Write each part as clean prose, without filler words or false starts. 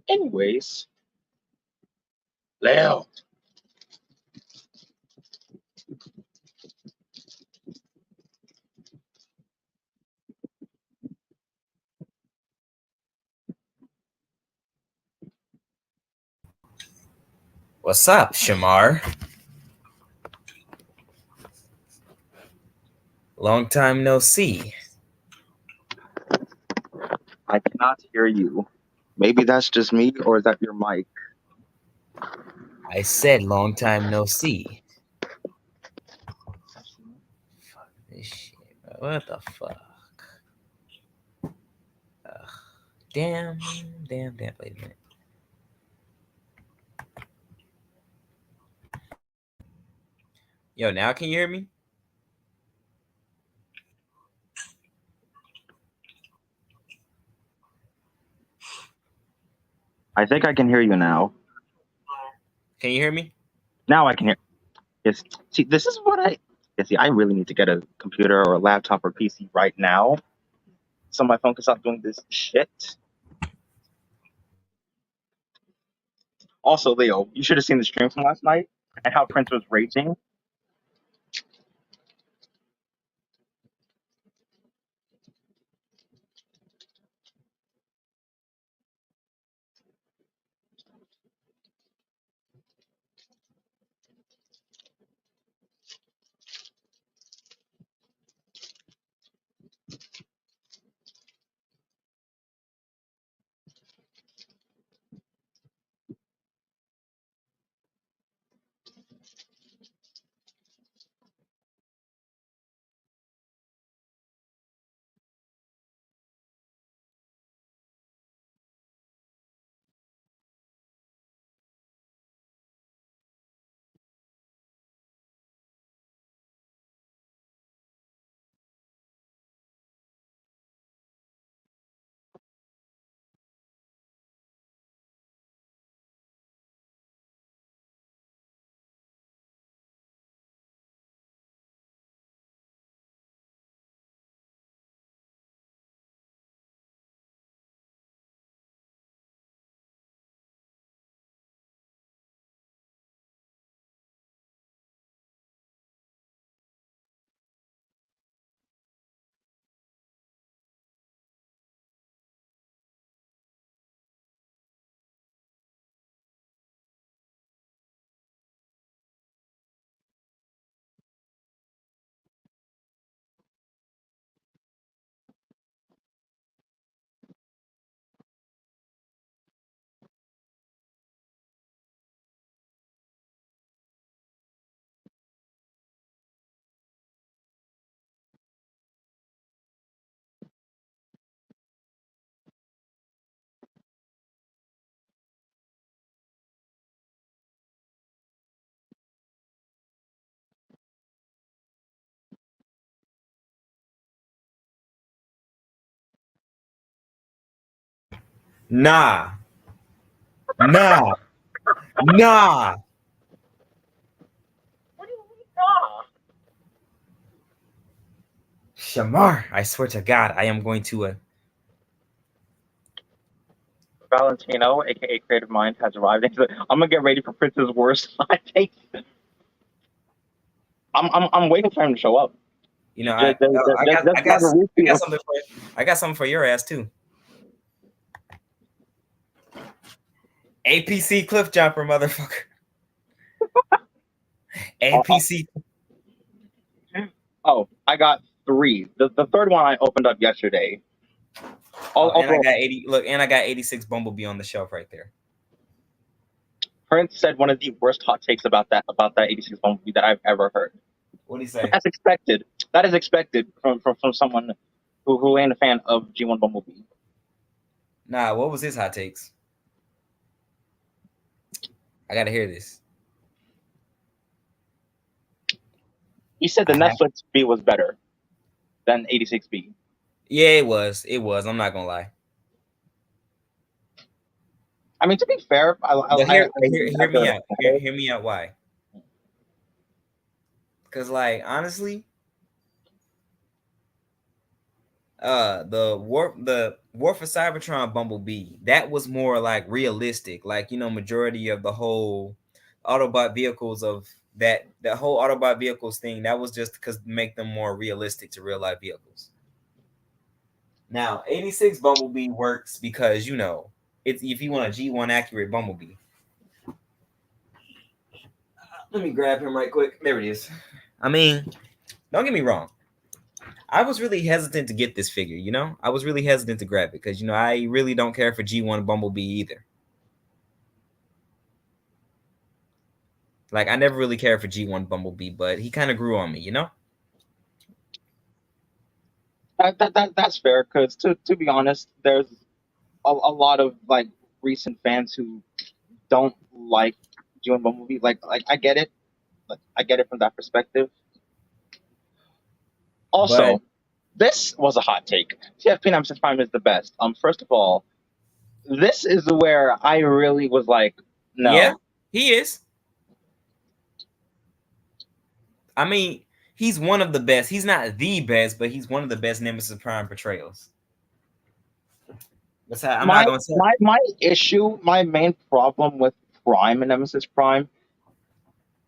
Anyways, Leo. What's up, Shamar? Long time no see. I cannot hear you. Maybe that's just me, or is that your mic? I said long time no see. Fuck this shit, bro. What the fuck? Ugh. Damn. Wait a minute. Yo, now can you hear me? I think I can hear you now. Can you hear me? Now I can hear. Yes. See, this is what I. Yeah, see, I really need to get a computer or a laptop or PC right now, so my phone can stop doing this shit. Also, Leo, you should have seen the stream from last night and how Prince was raging. Nah. Shamar, I swear to God, I am going to. Valentino, aka Creative Mind, has arrived. I'm gonna get ready for Prince's worst hot takes. I'm waiting for him to show up. You know, I got something for your ass too. APC cliff jumper, motherfucker. APC. Oh, I got 3. The third one I opened up yesterday. And I got 80. Look, and I got 86 Bumblebee on the shelf right there. Prince said one of the worst hot takes about that 86 Bumblebee that I've ever heard. What did he say? That's expected. That is expected from someone who ain't a fan of G1 Bumblebee. Nah, what was his hot takes? I gotta hear this. He said the Netflix B was better than 86B. Yeah, it was. I'm not gonna lie. I mean, to be fair, hear me out. Hear me out. Why? Because, like, honestly, the War for Cybertron Bumblebee, that was more like realistic. Like, majority of the whole Autobot vehicles of that whole Autobot vehicles thing, that was just because make them more realistic to real life vehicles. Now, 86 Bumblebee works because it's if you want a G1 accurate Bumblebee. Let me grab him right quick. There it is. I mean, don't get me wrong. I was really hesitant to get this figure, I was really hesitant to grab it because, I really don't care for G1 Bumblebee either. Like, I never really cared for G1 Bumblebee, but he kind of grew on me, That's fair because to be honest, there's a lot of like recent fans who don't like G1 Bumblebee. Like I get it, like I get it from that perspective. But Also, this was a hot take. TFP Nemesis Prime is the best. First of all, this is where I really was like, yeah, no. he is. I mean, he's one of the best. He's not the best, but he's one of the best Nemesis Prime portrayals. That's how I'm My not gonna say. my issue, my main problem with Prime and Nemesis Prime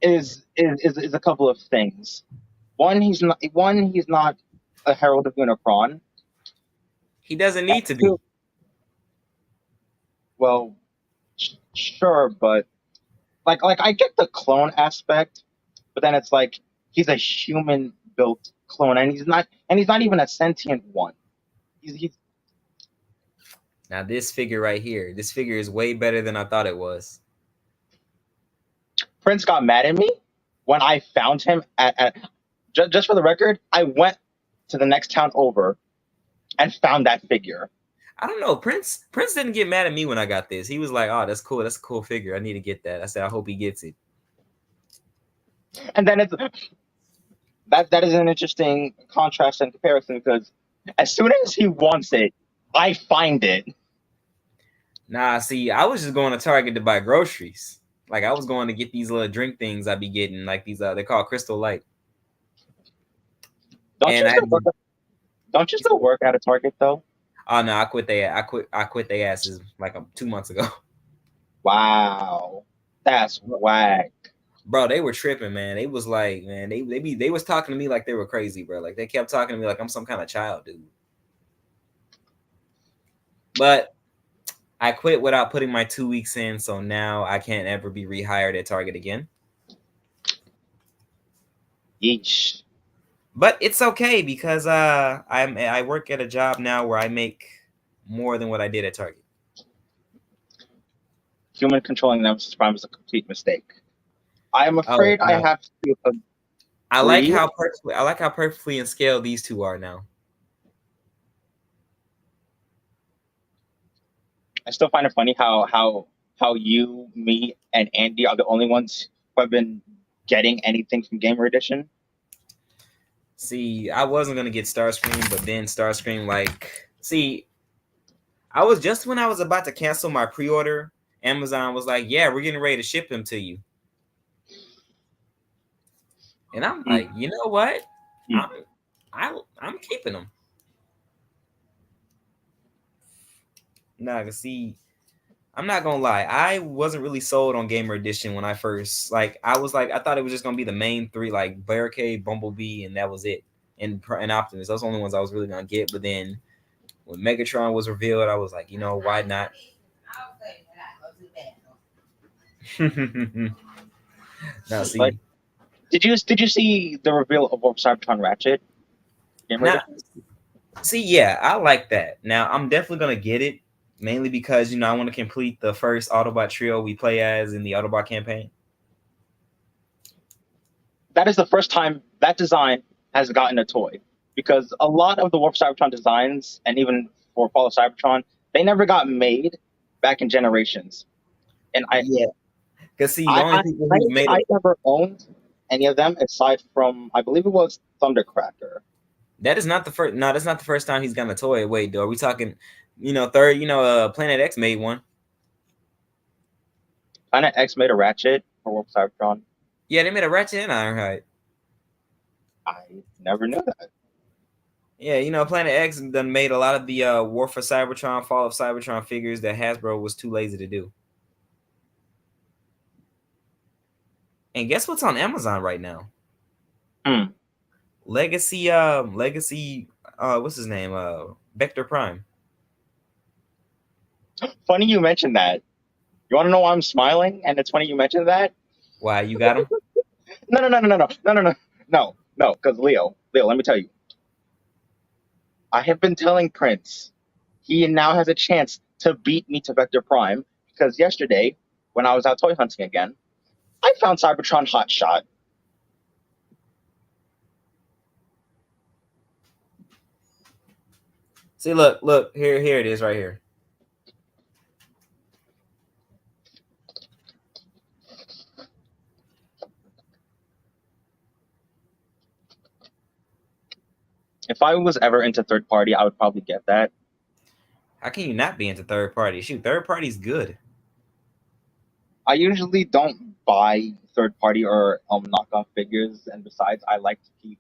is a couple of things. One, he's not a Herald of Unicron. He doesn't And need to be. two, well, sure, but like I get the clone aspect, but then it's like he's a human built clone, and he's not even a sentient one. He's Now this figure right here, this figure is way better than I thought it was. Prince got mad at me when I found him at just for the record, I went to the next town over and found that figure. I don't know. Prince didn't get mad at me when I got this. He was like, "Oh, that's cool. That's a cool figure. I need to get that." I said, "I hope he gets it." And then that is an interesting contrast and comparison because as soon as he wants it, I find it. Nah, see, I was just going to Target to buy groceries. Like, I was going to get these little drink things I be getting, like these. They're called Crystal Light. Don't And you I still work? Don't you still work at a Target though? Oh no, I quit. I quit their asses like 2 months ago. Wow, that's whack. Bro, they were tripping, man. They was like, man, they was talking to me like they were crazy, bro. Like they kept talking to me like I'm some kind of child, dude. But I quit without putting my 2 weeks in, so now I can't ever be rehired at Target again. Yeesh. But it's okay because I work at a job now where I make more than what I did at Target. Human controlling Nemesis Prime is a complete mistake. I am Oh, afraid I no. have to I like agree. how perfectly in scale these two are now. I still find it funny how you, me, and Andy are the only ones who have been getting anything from Gamer Edition. See, I wasn't gonna get Starscream, but then Starscream, I was just when I was about to cancel my pre-order, Amazon was like, "Yeah, we're getting ready to ship him to you," and I'm like, you know what? I'm keeping them. Nah, see, I'm not gonna lie. I wasn't really sold on Gamer Edition when I first I thought it was just gonna be the main three, like Barricade, Bumblebee, and that was it. And Optimus. Those are the only ones I was really gonna get. But then when Megatron was revealed, I was like, why not? Now see, Like, did you see the reveal of Cybertron Ratchet? Gamer now Edition? see, yeah, I like that. Now I'm definitely gonna get it, mainly because I want to complete the first Autobot trio we play as in the Autobot campaign. That is the first time that design has gotten a toy, because a lot of the Warp Cybertron designs, and even for Fall of Cybertron, they never got made back in Generations. And Yeah, because see, the only people who've made I it. never owned any of them aside from, I believe it was Thundercracker. That is not the first. No, that's not the first time he's gotten a toy. Wait, though, are we talking? Third. Planet X made one. Planet X made a Ratchet for Warp Cybertron. Yeah, they made a Ratchet and Ironhide. I never knew that. Yeah, Planet X done made a lot of the War for Cybertron, Fall of Cybertron figures that Hasbro was too lazy to do. And guess what's on Amazon right now? Hmm. Legacy, what's his name? Vector Prime. Funny you mentioned that. You want to know why I'm smiling? And it's funny you mentioned that. Why you got him? No, no, no, no, no, no, no, no, no, no, no. Because Leo, let me tell you. I have been telling Prince he now has a chance to beat me to Vector Prime because yesterday, when I was out toy hunting again, I found Cybertron Hotshot. See, look, here it is right here. If I was ever into third party, I would probably get that. How can you not be into third party? Shoot, third party's good. I usually don't buy third party or knockoff figures, and besides, I like to keep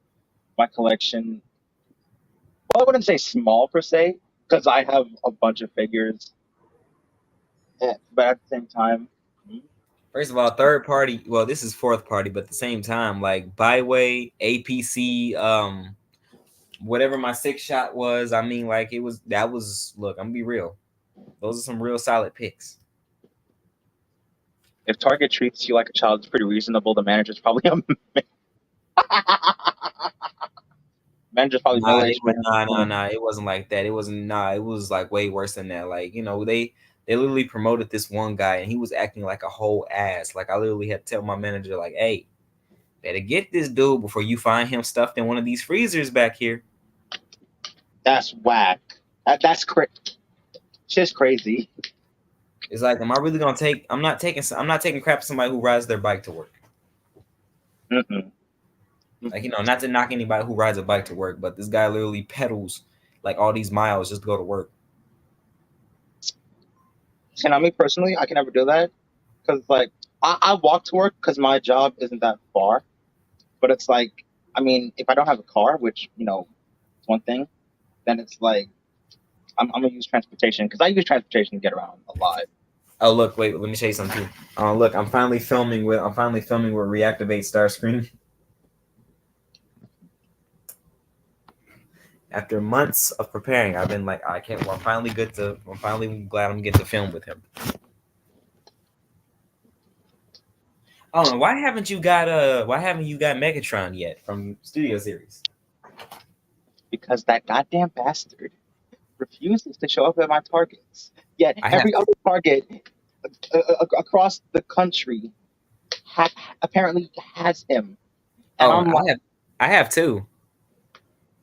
my collection. Well, I wouldn't say small per se, because I have a bunch of figures, but at the same time, First of all, third party. Well, this is fourth party, but at the same time, like Byway, APC, whatever my six shot was. I mean, like it was that was. Look, I'm gonna be real. Those are some real solid picks. if Target treats you like a child, it's pretty reasonable. The manager's probably a manager's probably Nah, middle it aged was man. nah. It wasn't like that. It wasn't nah. It was like way worse than that. Like they literally promoted this one guy, and he was acting like a whole ass. Like I literally had to tell my manager, like, "Hey, better get this dude before you find him stuffed in one of these freezers back here." That's whack. That's just crazy. It's like, am I really gonna take? I'm not taking crap to somebody who rides their bike to work. Mm-mm. Like not to knock anybody who rides a bike to work, but this guy literally pedals like all these miles just to go to work. And I mean, personally, I can never do that because, like, I walk to work because my job isn't that far. But it's like, I mean, if I don't have a car, which it's one thing, then it's like I'm gonna use transportation because I use transportation to get around a lot. Oh look, wait, let me show you something too. Look, I'm finally filming with Reactivate Starscream. After months of preparing, I've been like, I can't. Well, I'm finally glad I'm getting to film with him. Oh, and why haven't you got Megatron yet from Studio Series? Because that goddamn bastard refuses to show up at my targets. Yet I have every other target across the country apparently has him, and oh I'm like, I have two.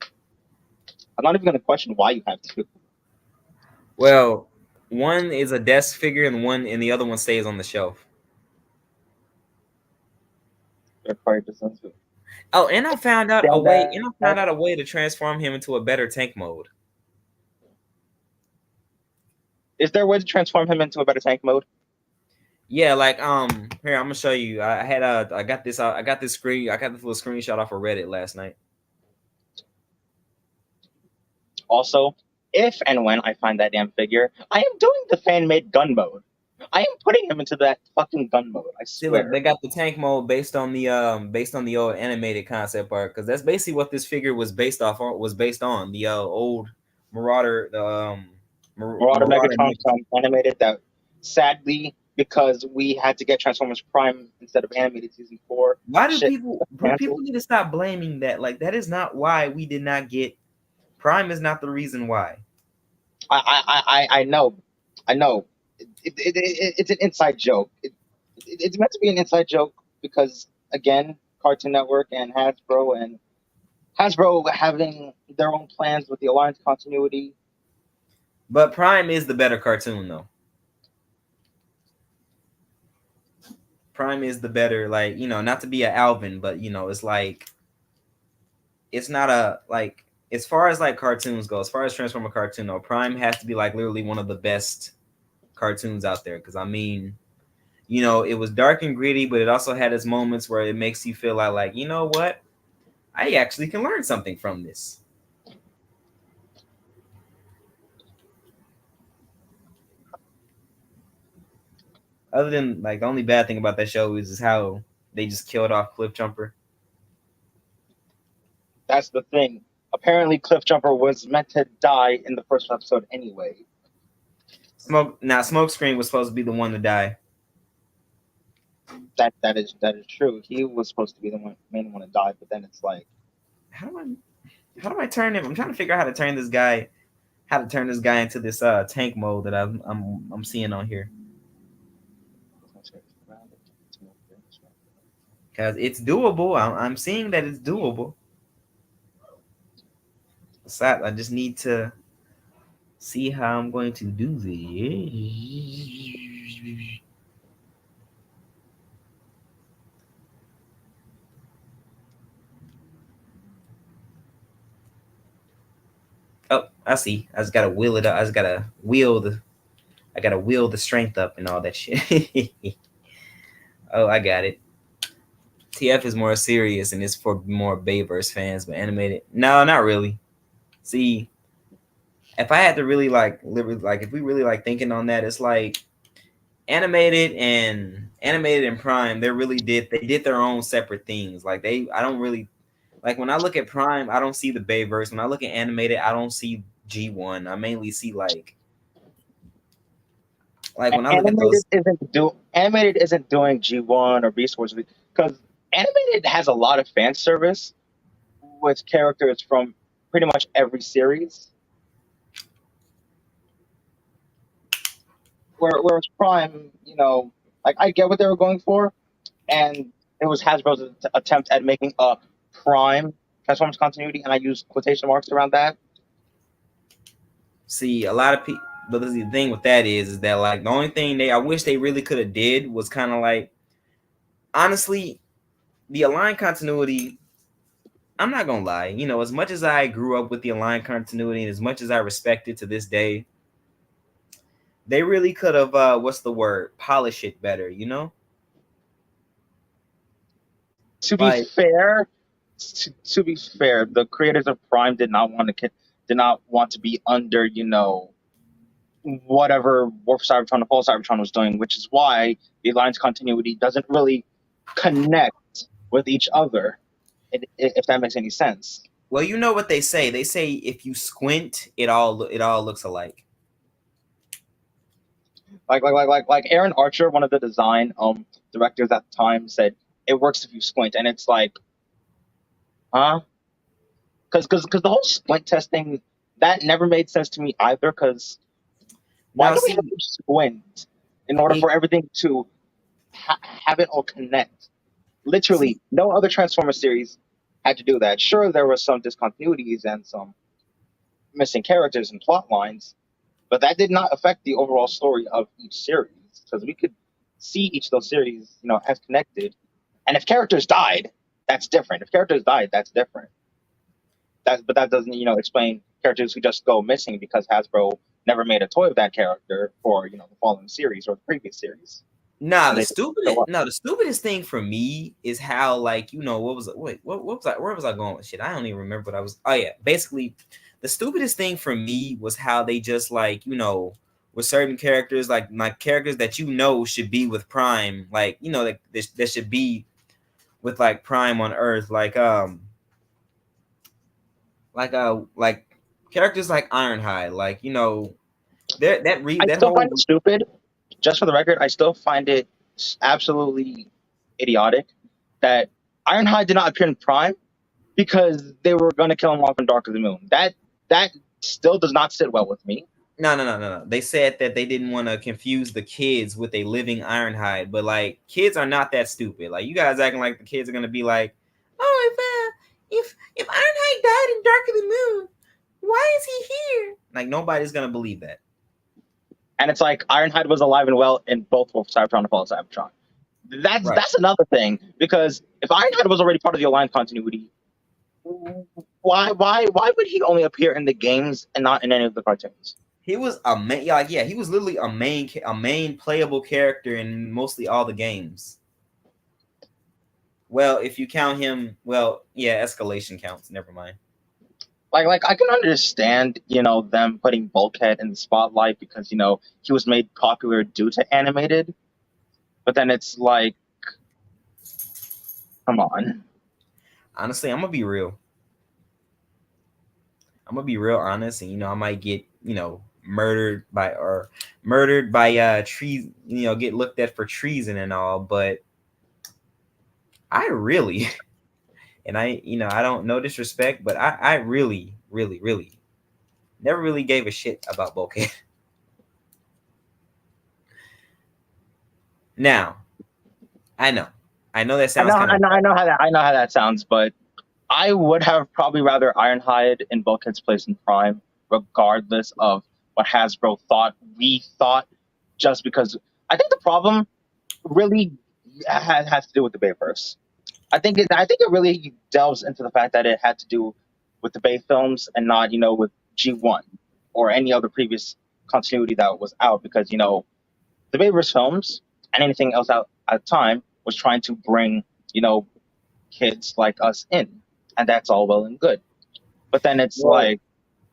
I'm not even gonna question why you have to. Well, one is a desk figure and the other one stays on the shelf. Third party business. Oh, and I found out a Damn way that. to transform him into a better tank mode. Is there a way to transform him into a better tank mode? Yeah, like here I'm gonna show you. I got this I got this little screenshot off of Reddit last night. Also, if and when I find that damn figure, I am doing the fan made gun mode. I am putting him into that fucking gun mode. I See, look, swear. they got the tank mode based on the old animated concept art because that's basically what this figure was based on the old Marauder Marauder Marauder. Megatron animated that sadly because we had to get Transformers Prime instead of animated season 4. Why do Shit people canceled. need to stop blaming that? Like that is not why we did not get Prime. Is not the reason why. I know. I know. It's an inside joke. It's meant to be an inside joke because again, Cartoon Network and Hasbro having their own plans with the Alliance continuity. But Prime is the better cartoon though. Prime is the better, like, not to be a Alvin, but it's like it's not a like as far as like cartoons go, as far as Transformer cartoon, though, Prime has to be like literally one of the best cartoons out there. Because I mean, it was dark and gritty, but it also had its moments where it makes you feel like you know what, I actually can learn something from this. Other than like the only bad thing about that show is how they just killed off Cliff Jumper. That's the thing. Apparently, Cliffjumper was meant to die in the first episode anyway. Smokescreen was supposed to be the one to die. That is true. He was supposed to be the main one to die, but then it's like, How do I turn him? I'm trying to figure out how to turn this guy into this tank mode that I'm seeing on here. Because it's doable. I'm seeing that it's doable. Besides, I just need to see how I'm going to do this. Oh, I see. I just gotta wheel it up. I gotta wheel the strength up and all that shit. Oh, I got it. TF is more serious and it's for more Bayverse fans, but animated. No, not really. See, if I had to really like if we really like thinking on that, it's like animated and Prime, they did their own separate things. Like I don't really like when I look at Prime, I don't see the Bayverse. When I look at animated, I don't see G1. I mainly see like when I look at those. Animated isn't doing G1 or Beast Wars because animated has a lot of fan service with characters from pretty much every series. Whereas Prime, like I get what they were going for, and it was Hasbro's attempt at making a Prime Transformers continuity, and I use quotation marks around that. See, a lot of people, but the thing with that is that like the only thing I wish they really could have did was kind of like, honestly, the aligned continuity. I'm not gonna lie, as much as I grew up with the aligned continuity and as much as I respect it to this day, they really could have what's the word? Polish it better, To be Like, fair, to be fair, the creators of Prime did not want to be under whatever War for Cybertron and Fall Cybertron was doing, which is why the Alliance continuity doesn't really connect with each other, if that makes any sense. well, you know what they say? They say if you squint, it all looks alike. Like Aaron Archer, one of the design directors at the time, said it works if you squint, and it's like, huh? Because the whole squint testing that never made sense to me either. Because why Now, do we see, have to squint in order for everything to have it all connect? see, Literally, no other Transformer series had to do that. Sure, there were some discontinuities and some missing characters and plot lines, but that did not affect the overall story of each series because we could see each of those series, as connected. And if characters died, that's different. If characters died, that's different. But that doesn't, explain characters who just go missing because Hasbro never made a toy of that character for, the following series or the previous series. nah, And the they stupidest, no, the stupidest thing for me is how, like, what was it? Wait, what was I? Where was I going with shit? I don't even remember what I was. Oh yeah, basically, the stupidest thing for me was how they just like, with certain characters, like characters that should be with Prime, like that should be with like Prime on Earth, like characters like Ironhide, like I that still find whole. it stupid. Just for the record, I still find it absolutely idiotic that Ironhide did not appear in Prime because they were going to kill him off in Dark of the Moon. That still does not sit well with me. No. They said that they didn't want to confuse the kids with a living Ironhide, but like kids are not that stupid. Like you guys acting like the kids are gonna be like, oh, if Ironhide died in Dark of the Moon, why is he here? Like nobody's gonna believe that. And it's like Ironhide was alive and well in both Wolf Cybertron and Fall Cybertron. That's Right. that's another thing because if Ironhide was already part of the Alliance continuity, why would he only appear in the games and not in any of the cartoons? He was a main, yeah, he was literally a main playable character in mostly all the games. Well, if you count him, well, yeah, escalation counts. Never mind. Like I can understand, them putting Bulkhead in the spotlight because, he was made popular due to animated. But then it's like, come on. Honestly, I'm gonna be real. I'm gonna be real honest, and I might get murdered by trees. Get looked at for treason and all. But I really, and I don't, no disrespect, but I really, really, really never really gave a shit about bokeh. Now I know that I sounds know, kind I of know, I know how that sounds, but I would have probably rather Ironhide in Bulkhead's place in Prime, regardless of what Hasbro thought we thought, just because I think the problem really has to do with the Bayverse. I think it really delves into the fact that it had to do with the Bay films and not with G1 or any other previous continuity that was out, because the Bayverse films and anything else out at the time was trying to bring you know kids like us in, and that's all well and good. But then it's well. like,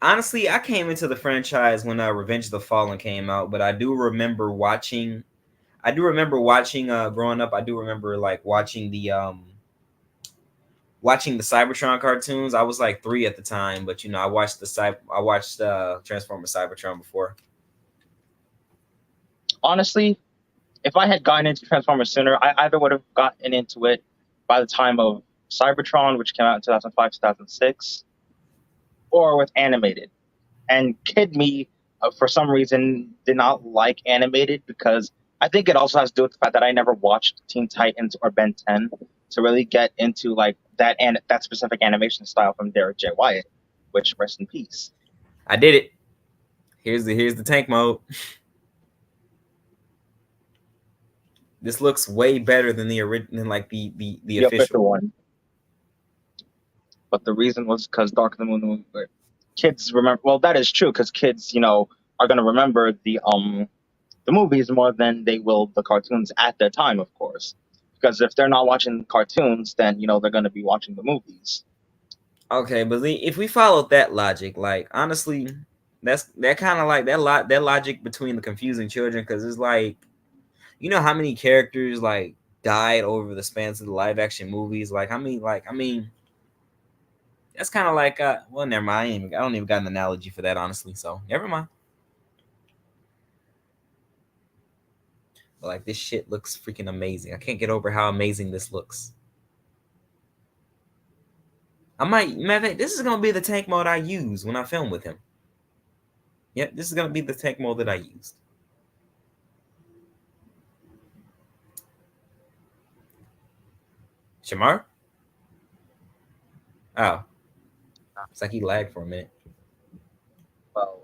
Honestly, I came into the franchise when Revenge of the Fallen came out, but I do remember watching. I do remember watching growing up. I do remember like watching the Cybertron cartoons. I was like 3 at the time, but I watched Transformers Cybertron before. honestly, if I had gotten into Transformers sooner, I either would have gotten into it by the time of Cybertron, which came out in 2005, 2006, or with animated. And Kid Me, for some reason, did not like animated, because I think it also has to do with the fact that I never watched Teen Titans or Ben 10 to really get into like that specific animation style from Derek J. Wyatt, which rest in peace. I did it. Here's the tank mode. This looks way better than the original, than like the The official. official one. But the reason was because Dark of the Moon. Kids remember. Well, that is true, because kids, are going to remember the movies more than they will the cartoons at their time, of course. Because if they're not watching cartoons, then they're going to be watching the movies. Okay, but if we followed that logic, like honestly, that kind of like that logic between the confusing children, because it's like, how many characters like died over the spans of the live action movies? Like how many? Like I mean, that's kind of like well, never mind. I don't even got an analogy for that, honestly. So never mind. But like this shit looks freaking amazing. I can't get over how amazing this looks. I might, man, this is gonna be the tank mode I use when I film with him. Yep, this is gonna be the tank mode that I used. Shamar? Oh, it's like he lagged for a minute. Well,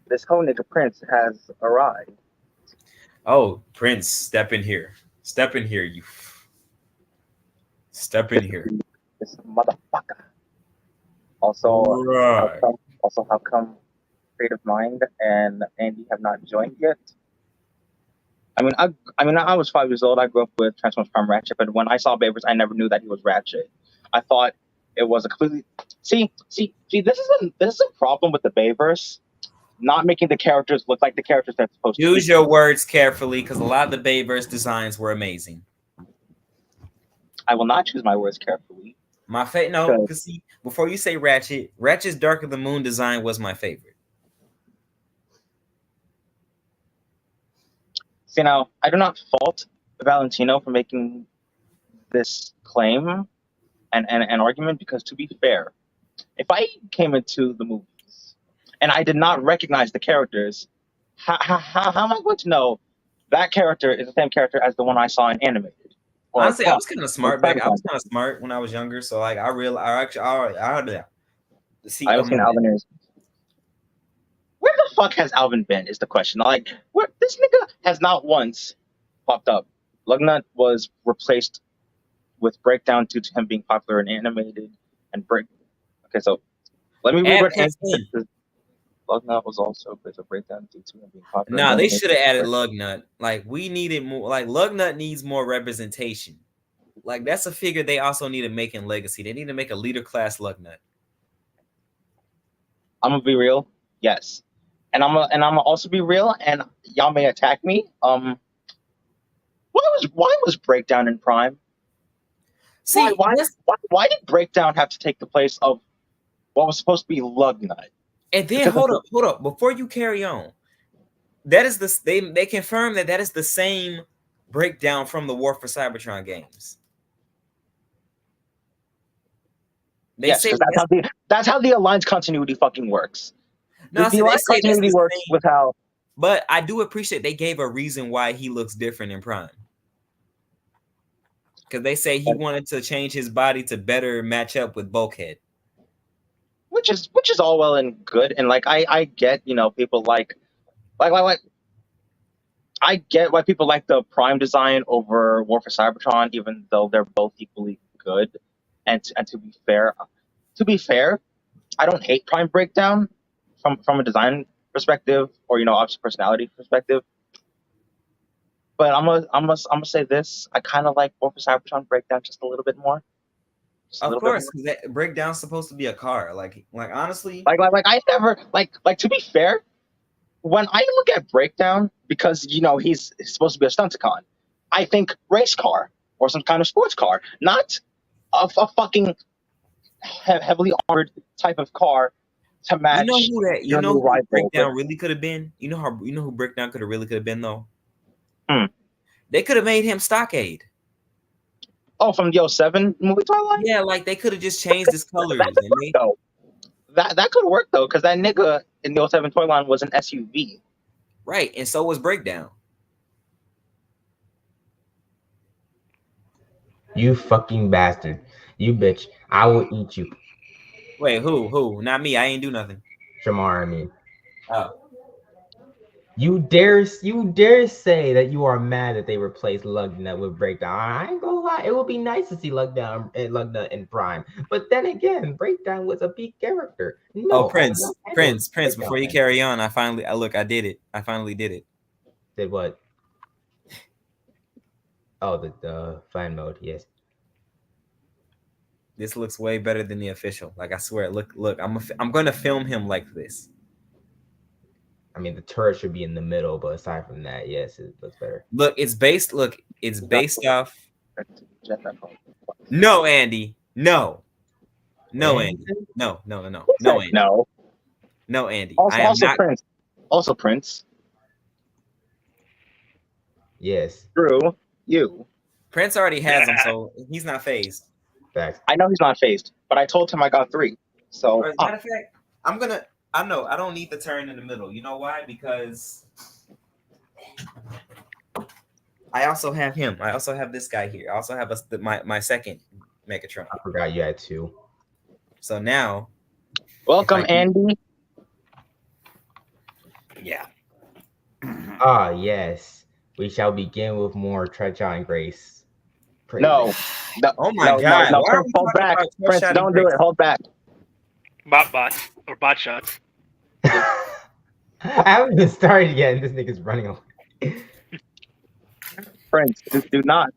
this whole nigga Prince has arrived. Oh, Prince, step in here. Step in here, you. Step in here. This motherfucker. Also, Right. how come Creative Mind and Andy have not joined yet? I was 5 years old. I grew up with Transformers Prime Ratchet, but when I saw Babers, I never knew that he was Ratchet. I thought it was a completely see. This is a problem with the Bayverse, not making the characters look like the characters they're supposed to Use be. your words carefully, because a lot of the Bayverse designs were amazing. I will not choose my words carefully. My favorite, no, because see, before you say Ratchet, Ratchet's Dark of the Moon design was my favorite. See, now I do not fault Valentino for making this claim and argument, because, to be fair, if I came into the movies and I did not recognize the characters, how am I going to know that character is the same character as the one I saw in animated? Or Honestly, I Clock was kind of or smart back. I was Cybertron? kind of smart when I was younger, so like I real, I actually, I see. I haven't seen Alvin is. Where the fuck has Alvin been? Is the question. Like, where this nigga has not once popped up. Lugnut was replaced with Breakdown due to him being popular in animated and break. Okay, so let me read Add what Prince Andy in. said. Lugnut was also replaced with Breakdown due to him being popular in Nah, they animated. should have added Lugnut. Like we needed more. Like Lugnut needs more representation. Like that's a figure they also need to make in Legacy. They need to make a leader class Lugnut. I'm gonna be real. Yes, and I'm gonna also be real. And y'all may attack me. why was Breakdown in Prime? See, Why did Breakdown have to take the place of what was supposed to be Lugnut? and then Because hold up, before you carry on. That is they confirm that is the same Breakdown from the War for Cybertron games. Yes, because that's how the Alliance continuity fucking works. No, The Alliance continuity works with how. But I do appreciate they gave a reason why he looks different in Prime. Because they say he wanted to change his body to better match up with Bulkhead. Which is all well and good, and like I get, people like I get why people like the Prime design over War for Cybertron, even though they're both equally good. And to be fair, I don't hate Prime Breakdown from a design perspective or obviously personality perspective. But I'm gonna say this: I kind of like War for Cybertron Breakdown just a little bit more. Of course, because that Breakdown's supposed to be a car. Like honestly, like I never like to be fair. When I look at Breakdown, because he's supposed to be a Stunticon, I think race car or some kind of sports car, not a fucking heavily armored type of car to match. You know who Breakdown really could have been. You know who Breakdown could have been though. They could have made him Stockade. Oh, from the 07 movie Twilight? Yeah, like they could have just changed his colors. That could work though, because that nigga in the 07 Toyline was an SUV. Right, and so was Breakdown. You fucking bastard. You bitch. I will eat you. Wait, who? Not me. I ain't do nothing. Shamar, I mean. Oh. You dare say that you are mad that they replaced Lugnut with Breakdown. I ain't gonna lie, it would be nice to see Lugnut in Prime. But then again, Breakdown was a peak character. No, Prince, before you carry on, I did it. I finally did it. Did what? Oh, the fan mode, yes. This looks way better than the official. Like I swear, look, I'm gonna film him like this. I mean, the turret should be in the middle, but aside from that, yes, it looks better. Look, it's based off. No, Andy. No, Andy. No, Andy. No, Andy. Also Prince. Yes. True. You. Prince already has him, so he's not phased. Facts. I know he's not phased, but I told him I got 3. So matter of fact, I don't need the turn in the middle. You know why? Because I also have him. I also have this guy here. I also have my second Megatron. I forgot you had 2. So now, welcome, Andy. Yeah. Ah, yes. We shall begin with more Treacher and Grace. No. Oh my God! No, Prince, hold back. Prince, don't do it. Hold back. Bot shots. I haven't even started yet, and this nigga's running away. Friends, do not.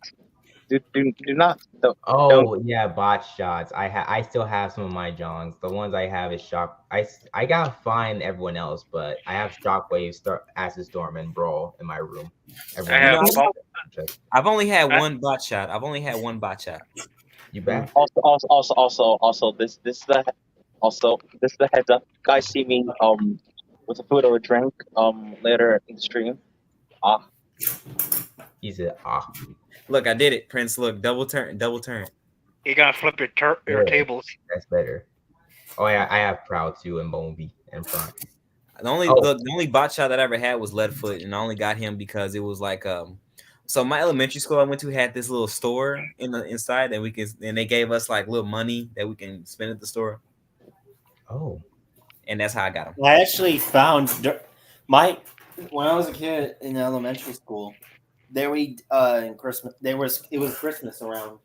Do not. Don't. Yeah, bot shots. I still have some of my Johns. The ones I have is shock. I gotta find everyone else, but I have Shockwave, Acid Storm, and Brawl in my room. I've only had one bot shot. You bet. Also, this is the heads up. You guys see me with a food or a drink later in the stream. He said, Look, I did it, Prince. Look, double turn. You gotta flip your tables. That's better. Oh yeah, I have Proud too and Boneby in front. The only bot shot that I ever had was Leadfoot, and I only got him because it was like so my elementary school I went to had this little store inside and they gave us like little money that we can spend at the store. Oh. And that's how I got him. I actually found when I was a kid in elementary school, in Christmas it was Christmas around,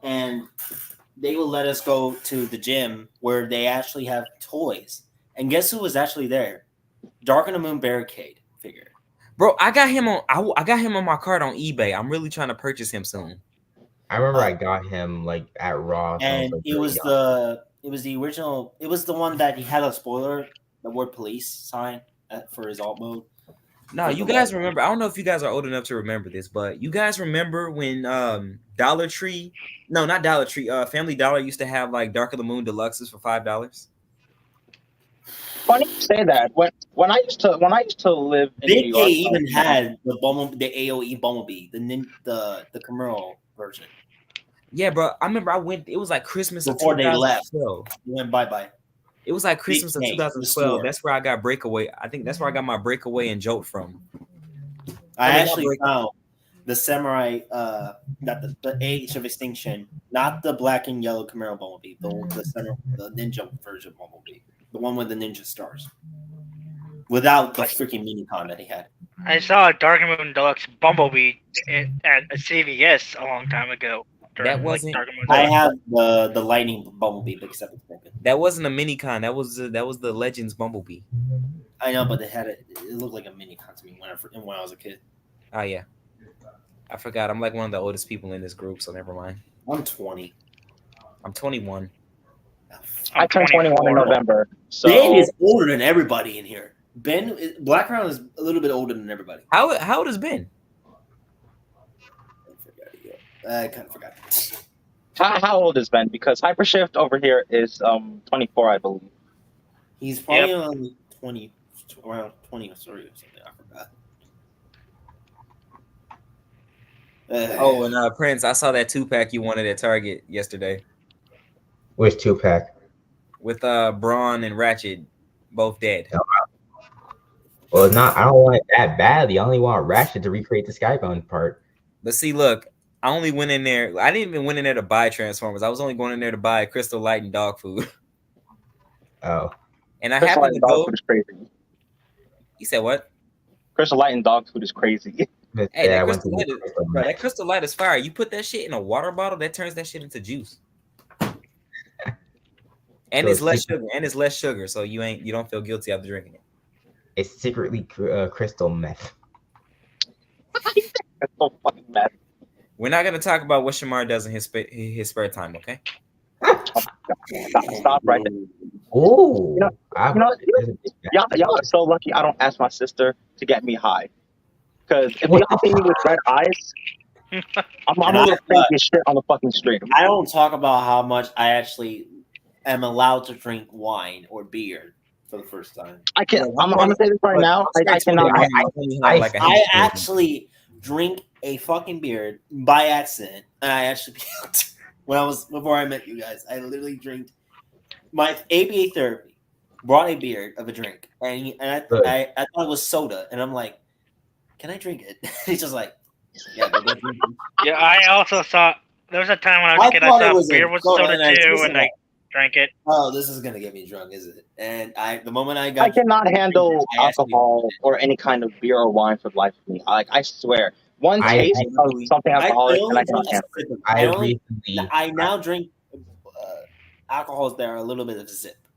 and they would let us go to the gym where they actually have toys. And guess who was actually there? Dark in the Moon Barricade figure. Bro, I got him on my card on eBay. I'm really trying to purchase him soon. I remember I got him like at Ross. And it was the original. It was the one that he had a spoiler, the word police sign for his alt mode. No, With you the guys light. remember? I don't know if you guys are old enough to remember this, but you guys remember when Dollar Tree? No, not Dollar Tree. Family Dollar used to have like Dark of the Moon deluxes for $5. Funny you say that. When I used to live in New Big K York, even had the AOE Bumblebee, the Camaro version Yeah, bro. I remember I went. It was like Christmas of before they left. 2012. He went bye. It was like Big Christmas of K, the 2012. store. That's where I got Breakaway. I think that's where I got my Breakaway and Jolt from. I I mean, not actually Break. found the Samurai, not the Age of Extinction, not the black and yellow Camaro Bumblebee, the Ninja version Bumblebee, the one with the ninja stars, without the freaking minicon that he had. I saw a Dark Moon Deluxe Bumblebee at a CVS a long time ago. That wasn't. Dark Moon I Deluxe. have the lightning Bumblebee, except it's broken. That wasn't a minicon. That was the Legends Bumblebee. I know, but it looked like a minicon to me when I was a kid. Oh yeah, I forgot. I'm like one of the oldest people in this group, so never mind. I'm 20. I'm 21. I turned 21 in 24. November. So Ben is older than everybody in here. Blackground is a little bit older than everybody. How old has Ben? I kind of forgot. how old is Ben? Because Hypershift over here is 24, I believe. He's probably on 20, around 20 or 30 or something. I forgot. Oh, and Prince, I saw that 2-pack you wanted at Target yesterday Which 2-pack? with Braun and Ratchet both dead. Well, not. I don't want it that badly. I only want Ratchet to recreate the Skybound part. But see, look, I only went in there. I didn't even went in there to buy Transformers. I was only going in there to buy Crystal Light and dog food. Oh, And I Crystal Light happened and to dog go. food is crazy. You said what? Crystal Light and dog food is crazy. Hey, yeah, that I went to Crystal Light, the Crystal bro, that Mech. Crystal Light is fire. You put that shit in a water bottle, that turns that shit into juice. And So it's less secret- sugar. And it's less sugar, so you don't feel guilty after drinking it. It's secretly crystal meth. It's so fucking mad. We're not gonna talk about what Shamar does in his spare time, okay? Stop right there. Oh, You know, y'all are so lucky I don't ask my sister to get me high. Because if y'all see me with red eyes, I'm a little crazy as shit on the fucking street. I don't talk about how much I actually am allowed to drink wine or beer for the first time. I can't. I'm gonna say this right now. I cannot. I actually drink a fucking beer by accident, and I actually before I met you guys. I literally drank my ABA therapy. Brought a beer of a drink, and I thought it was soda, and I'm like, "Can I drink it?" He's just like, "Yeah, go drink it." Yeah, I also saw. There was a time when I was a kid, I thought it saw was beer a with soda, soda and I too, tasted and I drank it. Oh, this is gonna get me drunk, is it? And the moment I got, I cannot handle I actually- alcohol or any kind of beer or wine for the life of me. I swear, one I- taste of something alcoholic, and I only cannot drink handle a it. sip of it. I I now drink alcohols that are a little bit of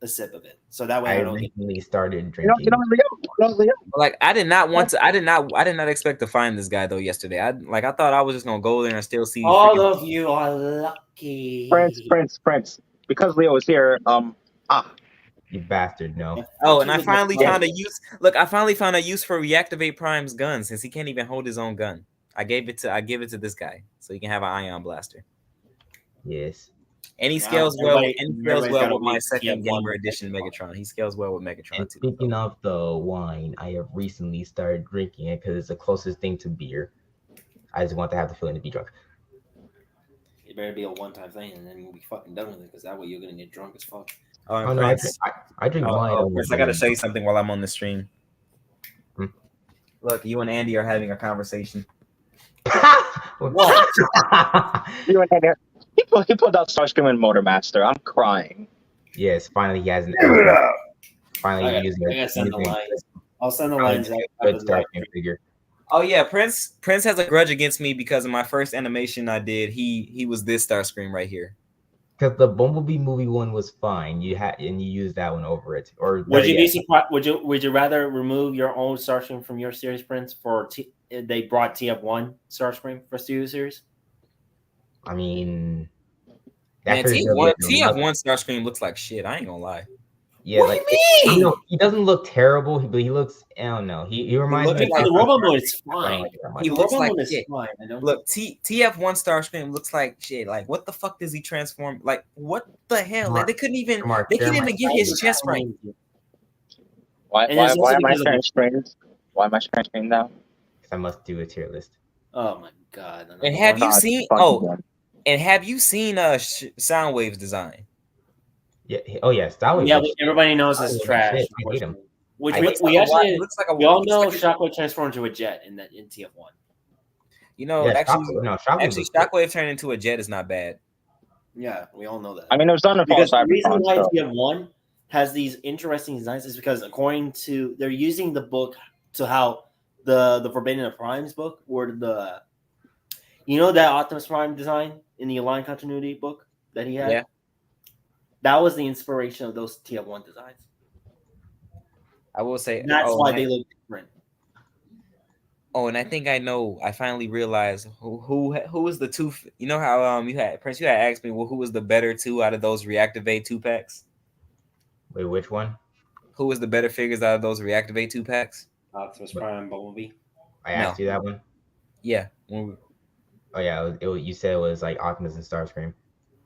a sip of it, so that way I don't get. recently started You know, drinking. Leo. Like I did not expect to find this guy though yesterday. I thought I was just gonna go there and still see All of you are lucky. Prince. Because Leo is here, You bastard! No. Oh, and I finally found a use. Look, I finally found a use for Reactivate Prime's gun since he can't even hold his own gun. I give it to this guy so he can have an ion blaster. Yes. And he Wow, scales well. everybody- And he scales everybody's well gotta with my wait till second TF1 gamer to edition take it. Megatron. He scales well with Megatron And too. speaking of the wine, I have recently started drinking it because it's the closest thing to beer. I just want to have the feeling to be drunk. It better be a one-time thing, and then we'll be fucking done with it. Because that way you're gonna get drunk as fuck. Oh, and Oh no, I Prince. drink wine. Prince, I gotta show you something while I'm on the stream. Hmm? Look, you and Andy are having a conversation. What? you and Henry, he pulled out Starscream and Motormaster. I'm crying. Yes, finally he has an. Finally I using gotta send the using lines. I'll send the finally lines. using After a good the live Starscream figure. Oh yeah, Prince has a grudge against me because of my first animation I did. He was this Starscream right here. Because the Bumblebee movie one was fine. You used that one over it. Or Would you be surprised? Would you rather remove your own Starscream from your series, Prince? They brought TF1 Starscream for Studio Series. I mean, Man, TF1 Starscream looks like shit. I ain't gonna lie. Yeah, What like do you mean? he doesn't look terrible, but he looks. I don't know. He reminds me. Looking for the robot mode is I don't fine. like it that much. He The looks robot like mode is shit. fine. I don't. Look, TF1 Starscream looks like shit. Like, what the fuck does he transform? Like, what the hell? Like, they couldn't even get his chest right. Why And it's also am I because of sharing the- screen? Why am I sharing screen now? Because I must do a tier list. Oh my god! And have you God, seen? fuck Oh, again. and have you seen Soundwave's design? Yeah. Oh yeah. Soundwave. Yeah, looks but everybody knows Soundwave it's looks trash. shit. I hate him. Which He looks we like a actually he looks like a we all he know looks like Shockwave transformed into a jet in TF1. you know, Yeah, actually, Shockwave looks good. Shockwave turning into a jet is not bad. Yeah, we all know that. I mean, it was done in Fall Because the reason Cybertron, why so TF1 has these interesting designs is because according to they're using the book to how the Forbidden Primes book where the that Optimus Prime design in the Align Continuity book that he had? Yeah. That was the inspiration of those TF1 designs. I will say That's why they look different. Oh, and I think I know. I finally realized who was the two. You know how you had Prince. You had asked me, well, who was the better two out of those Reactivate 2-packs? Wait, which one? Who was the better figures out of those Reactivate 2-packs? Optimus Prime, Bumblebee. I asked you that one. Yeah. Oh yeah. You said it was like Optimus and Starscream.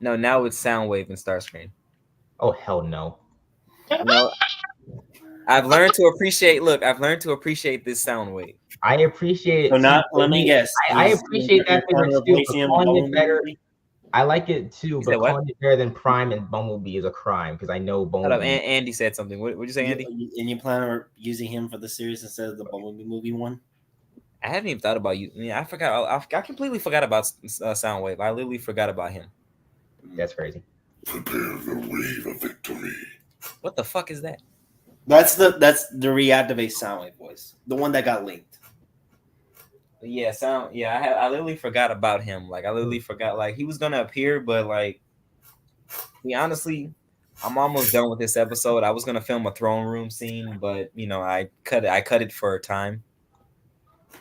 No, now it's Soundwave and Starscream. Oh hell no. No. I've learned to appreciate. Look, I've learned to appreciate this Soundwave. I appreciate. So not. Let me guess. I appreciate that figure too. But calling it better. I like it too, but calling it better than Prime and Bumblebee is a crime because I know Bumblebee. Andy said something. What did you say, Andy? And you plan on using him for the series instead of the Bumblebee movie one? I haven't even thought about you. Yeah, I forgot. I completely forgot about Soundwave. I literally forgot about him. That's crazy. Prepare the wave of victory. What the fuck is that? That's the Reactivate Soundwave voice, the one that got linked. Yeah, I literally forgot about him. Like I literally forgot. Like he was gonna appear, but like, honestly, I'm almost done with this episode. I was gonna film a throne room scene, but I cut it for time.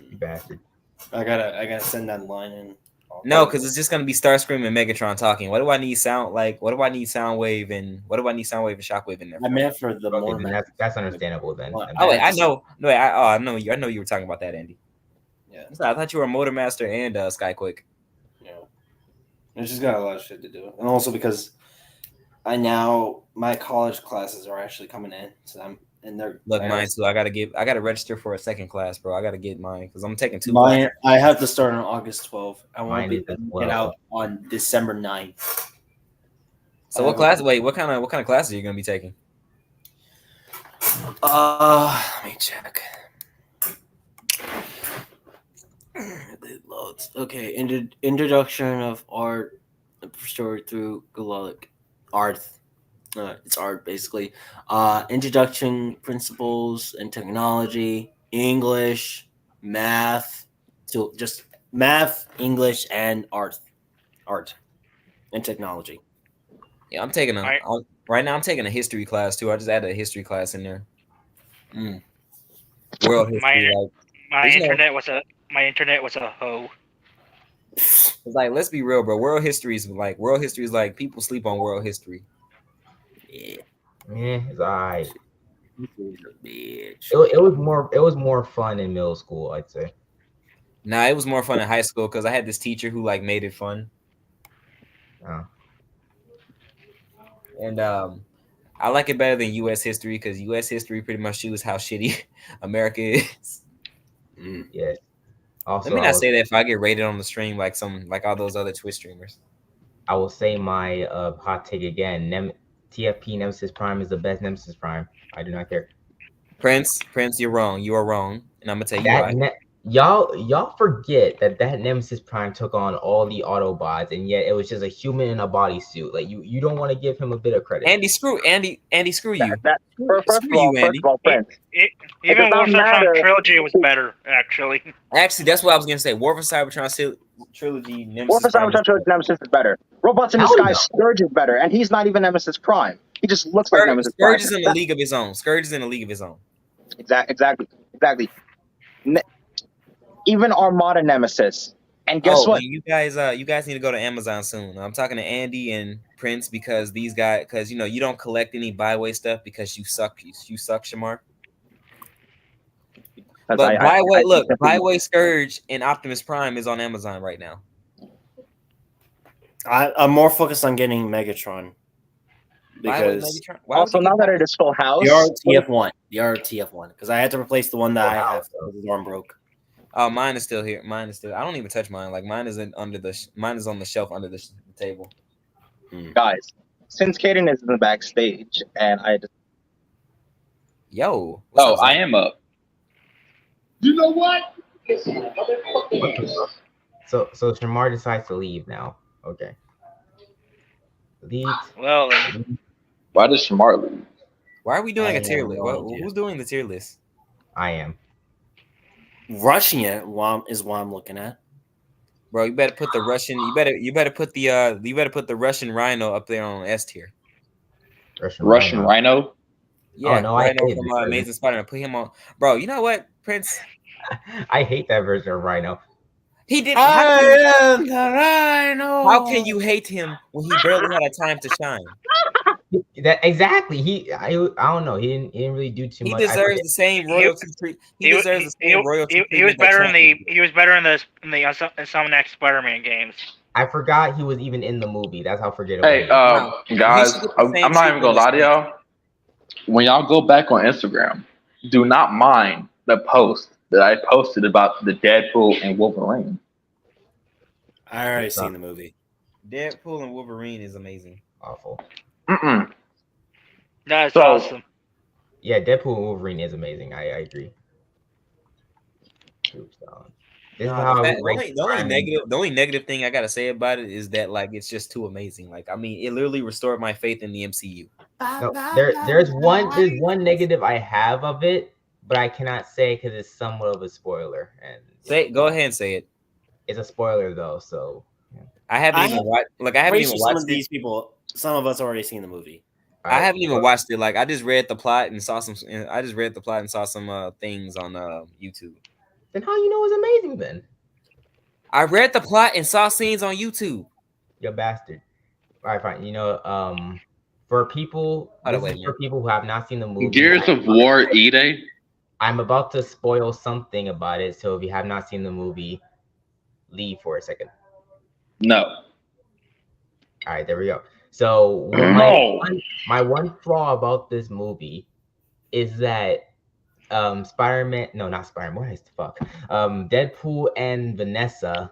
You bastard. I gotta send that line in. No, because it's just gonna be Starscream and Megatron talking. What do I need Soundwave and Shockwave in there? I meant for the more. That's understandable then. Oh wait, I know. No, I know you. I know you were talking about that, Andy. Yeah, I thought you were a Motor Master and Skyquake. Yeah, it's just got a lot of shit to do, and also because my college classes are actually coming in, so mine too. I gotta register for a second class, bro. I gotta get mine because I'm taking 2 classes. I have to start on August 12th. I won't Mine get out on December 9th. So what class? Wait, what kind of classes are you gonna be taking? Let me check. It loads. Okay, introduction of art story through Galactic art. It's art basically. Introduction, principles and technology, English, math. So just math, English, and art, and technology. Yeah, I'm taking right now. I'm taking a history class too. I just added a history class in there. World history. My internet was a hoe. It's like, let's be real, bro. World history is like people sleep on world history. Yeah, it's alright. Bitch. It was more fun in middle school, I'd say. Nah, it was more fun in high school because I had this teacher who like made it fun. Oh. And I like it better than U.S. history because U.S. history pretty much shows how shitty America is. Yeah. Also, let me not say that if I get rated on the stream like all those other Twitch streamers. I will say my hot take again. TFP Nemesis Prime is the best Nemesis Prime. I do not care. Prince, you're wrong. You are wrong, and I'm gonna tell you why. Y'all forget that Nemesis Prime took on all the Autobots, and yet it was just a human in a bodysuit. Like you don't want to give him a bit of credit. Andy, screw you. First of all, Prince. Even War for Cybertron Trilogy was better, actually. Actually, that's what I was gonna say. War for Cybertron Trilogy. War for Cybertron Trilogy Nemesis is better. Robots in Disguise Scourge is better, and he's not even Nemesis Prime. He just looks like Nemesis Prime. Scourge is in a league of his own. Scourge is in a league of his own. Exactly. Even Armada Nemesis And guess Oh, what? and you guys need to go to Amazon soon. I'm talking to Andy and Prince because these guys, because you don't collect any byway stuff because you suck, Shamar. Because But byway, I look, simply byway Scourge and Optimus Prime is on Amazon right now. I'm more focused on getting Megatron Byway because Megatron. Why would also, you get now that Byway? it is Full the House, RTF1, because I had to replace the one that I have Wow. because the arm broke. Oh, mine is still here. Mine is still. I don't even touch mine. Like mine isn't under mine is on the shelf under the table. guys, since Kaden is in the backstage, and I just Yo, what's Oh, up, I Zach? am up. You know what? So Shamar decides to leave now. Okay. Delete. Well, Why does Shamar leave? Why are we doing I a tier have list? no idea. Who's doing the tier list? I am. Rushing it is what I'm looking at. Bro, you better put the Russian. You better put the Russian Rhino up there on S tier. Russian Rhino? Yeah, no, I Rhino hate from this version. Amazing Spider-Man. Put him on, bro. You know what, Prince? I hate that version of Rhino. He did. I am the Rhino. How can you hate him when he barely had a time to shine? That exactly. I don't know. He didn't really do too He much. I deserves forget- the same royalty treatment. He deserves the same royalty he was treatment. better that in the Champion he was better in the Insomniac Spider-Man games. I forgot he was even in the movie. That's how forgettable Hey, he is. No, he guys, should get the same I'm not even treatment gonna as lie to Prince. y'all. When y'all go back on Instagram, do not mind the post that I posted about the Deadpool and Wolverine. I already seen the movie. Deadpool and Wolverine is amazing. Awful. Mm-mm. That's So- awesome. Yeah, Deadpool and Wolverine is amazing. I agree. Oops, this is No, how I The would rank Spider-Man. only negative thing I gotta say about it is that like it's just too amazing. Like I mean, it literally restored my faith in the MCU. No, there's one negative I have of it, but I cannot say because it's somewhat of a spoiler. And Go ahead and say it. it's a spoiler though, so I haven't I even have- watched. Like I haven't Pretty even sure watched it. some of us already seen the movie. I haven't even watched it. Like I just read the plot and saw some. I just read the plot and saw some things on YouTube. Then how you know it's amazing then? I read the plot and saw scenes on YouTube. You bastard. All right, fine. For people, Hold on, this wait a is for minute. people who have not seen the movie. Gears of War E-Day? I'm about to spoil something about it, so if you have not seen the movie, leave for a second. No. All right, there we go. So No. my one flaw about this movie is that Spider-Man, no, not Spider-Man, what is the fuck? Deadpool and Vanessa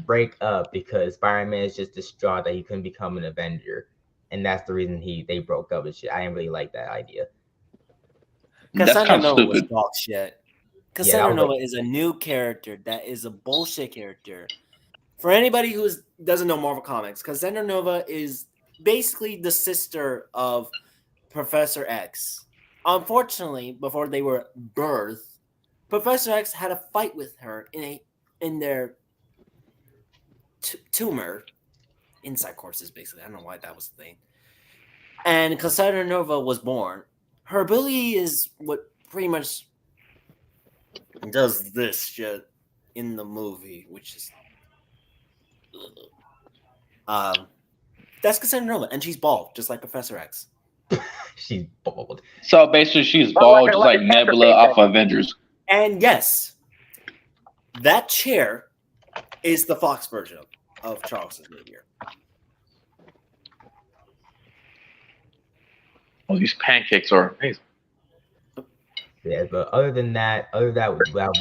break up because Spider-Man is just distraught that he couldn't become an Avenger, and that's the reason they broke up and shit. I didn't really like that idea. That's kind of Nova was stupid. dog shit. Yeah, that Cassandra was Nova is a new character that is a bullshit character. For anybody who doesn't know Marvel Comics, Cassandra Nova is basically the sister of Professor X. Unfortunately, before they were birthed, Professor X had a fight with her in their tumor inside courses. Basically, I don't know why that was the thing. And Cassandra Nova was born. Her ability is what pretty much does this shit in the movie, which is that's Cassandra Nova, and she's bald, just like Professor X. she's bald. So basically, she's Oh, bald, like- just like like a cat Nebula face, off of Avengers. And yes, that chair is the Fox version of Charles Xavier. Oh, these pancakes are amazing. Yeah, but other than that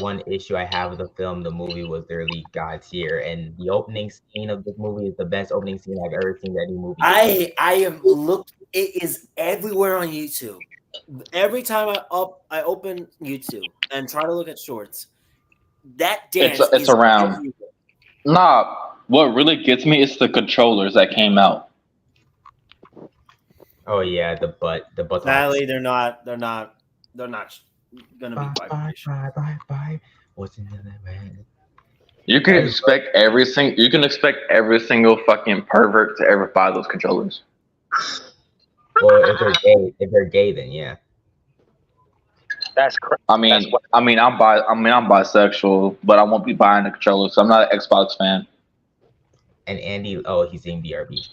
one issue I have with the film, the movie, was their lead god tier, and the opening scene of this movie is the best opening scene I've ever seen any movie. I have looked. It is everywhere on YouTube. Every time I open YouTube and try to look at shorts, that dance It's is around. everywhere. Nah, what really gets me is the controllers that came out. Oh yeah, the butt. Sadly, they're not gonna be quite efficient. Bye. What's in the man? You can expect every single fucking pervert to ever buy those controllers. Well, if they're gay, then yeah. That's correct. I mean, I'm bisexual, but I won't be buying the controller, so I'm not an Xbox fan. And Andy, he's saying BRB.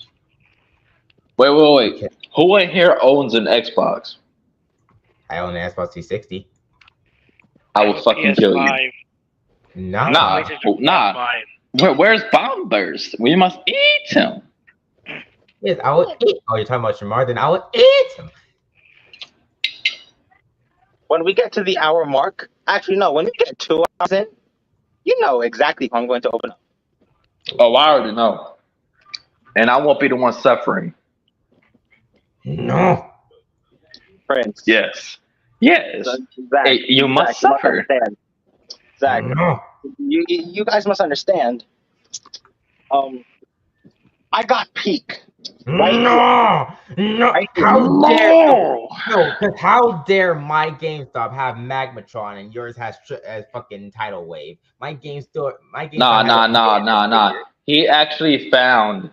Wait. Okay. Who in here owns an Xbox? I own an Xbox 360. I will fucking kill you. Nah. Where's Bombers? We must eat him. Yes, I will eat. Oh, you're talking about Shamar? Then I will eat him. When we get to the hour mark, actually no, when we get 2 hours in, you know exactly who I'm going to open up. Oh, I already know. And I won't be the one suffering. No. Prince. Yes. Zach, Hey, you must suffer. Zach, No. you guys must understand. I got peak. Right? No. Right? How dare because how dare my GameStop have Magmatron and yours has fucking Tidal Wave? My GameStop. Nah. He actually found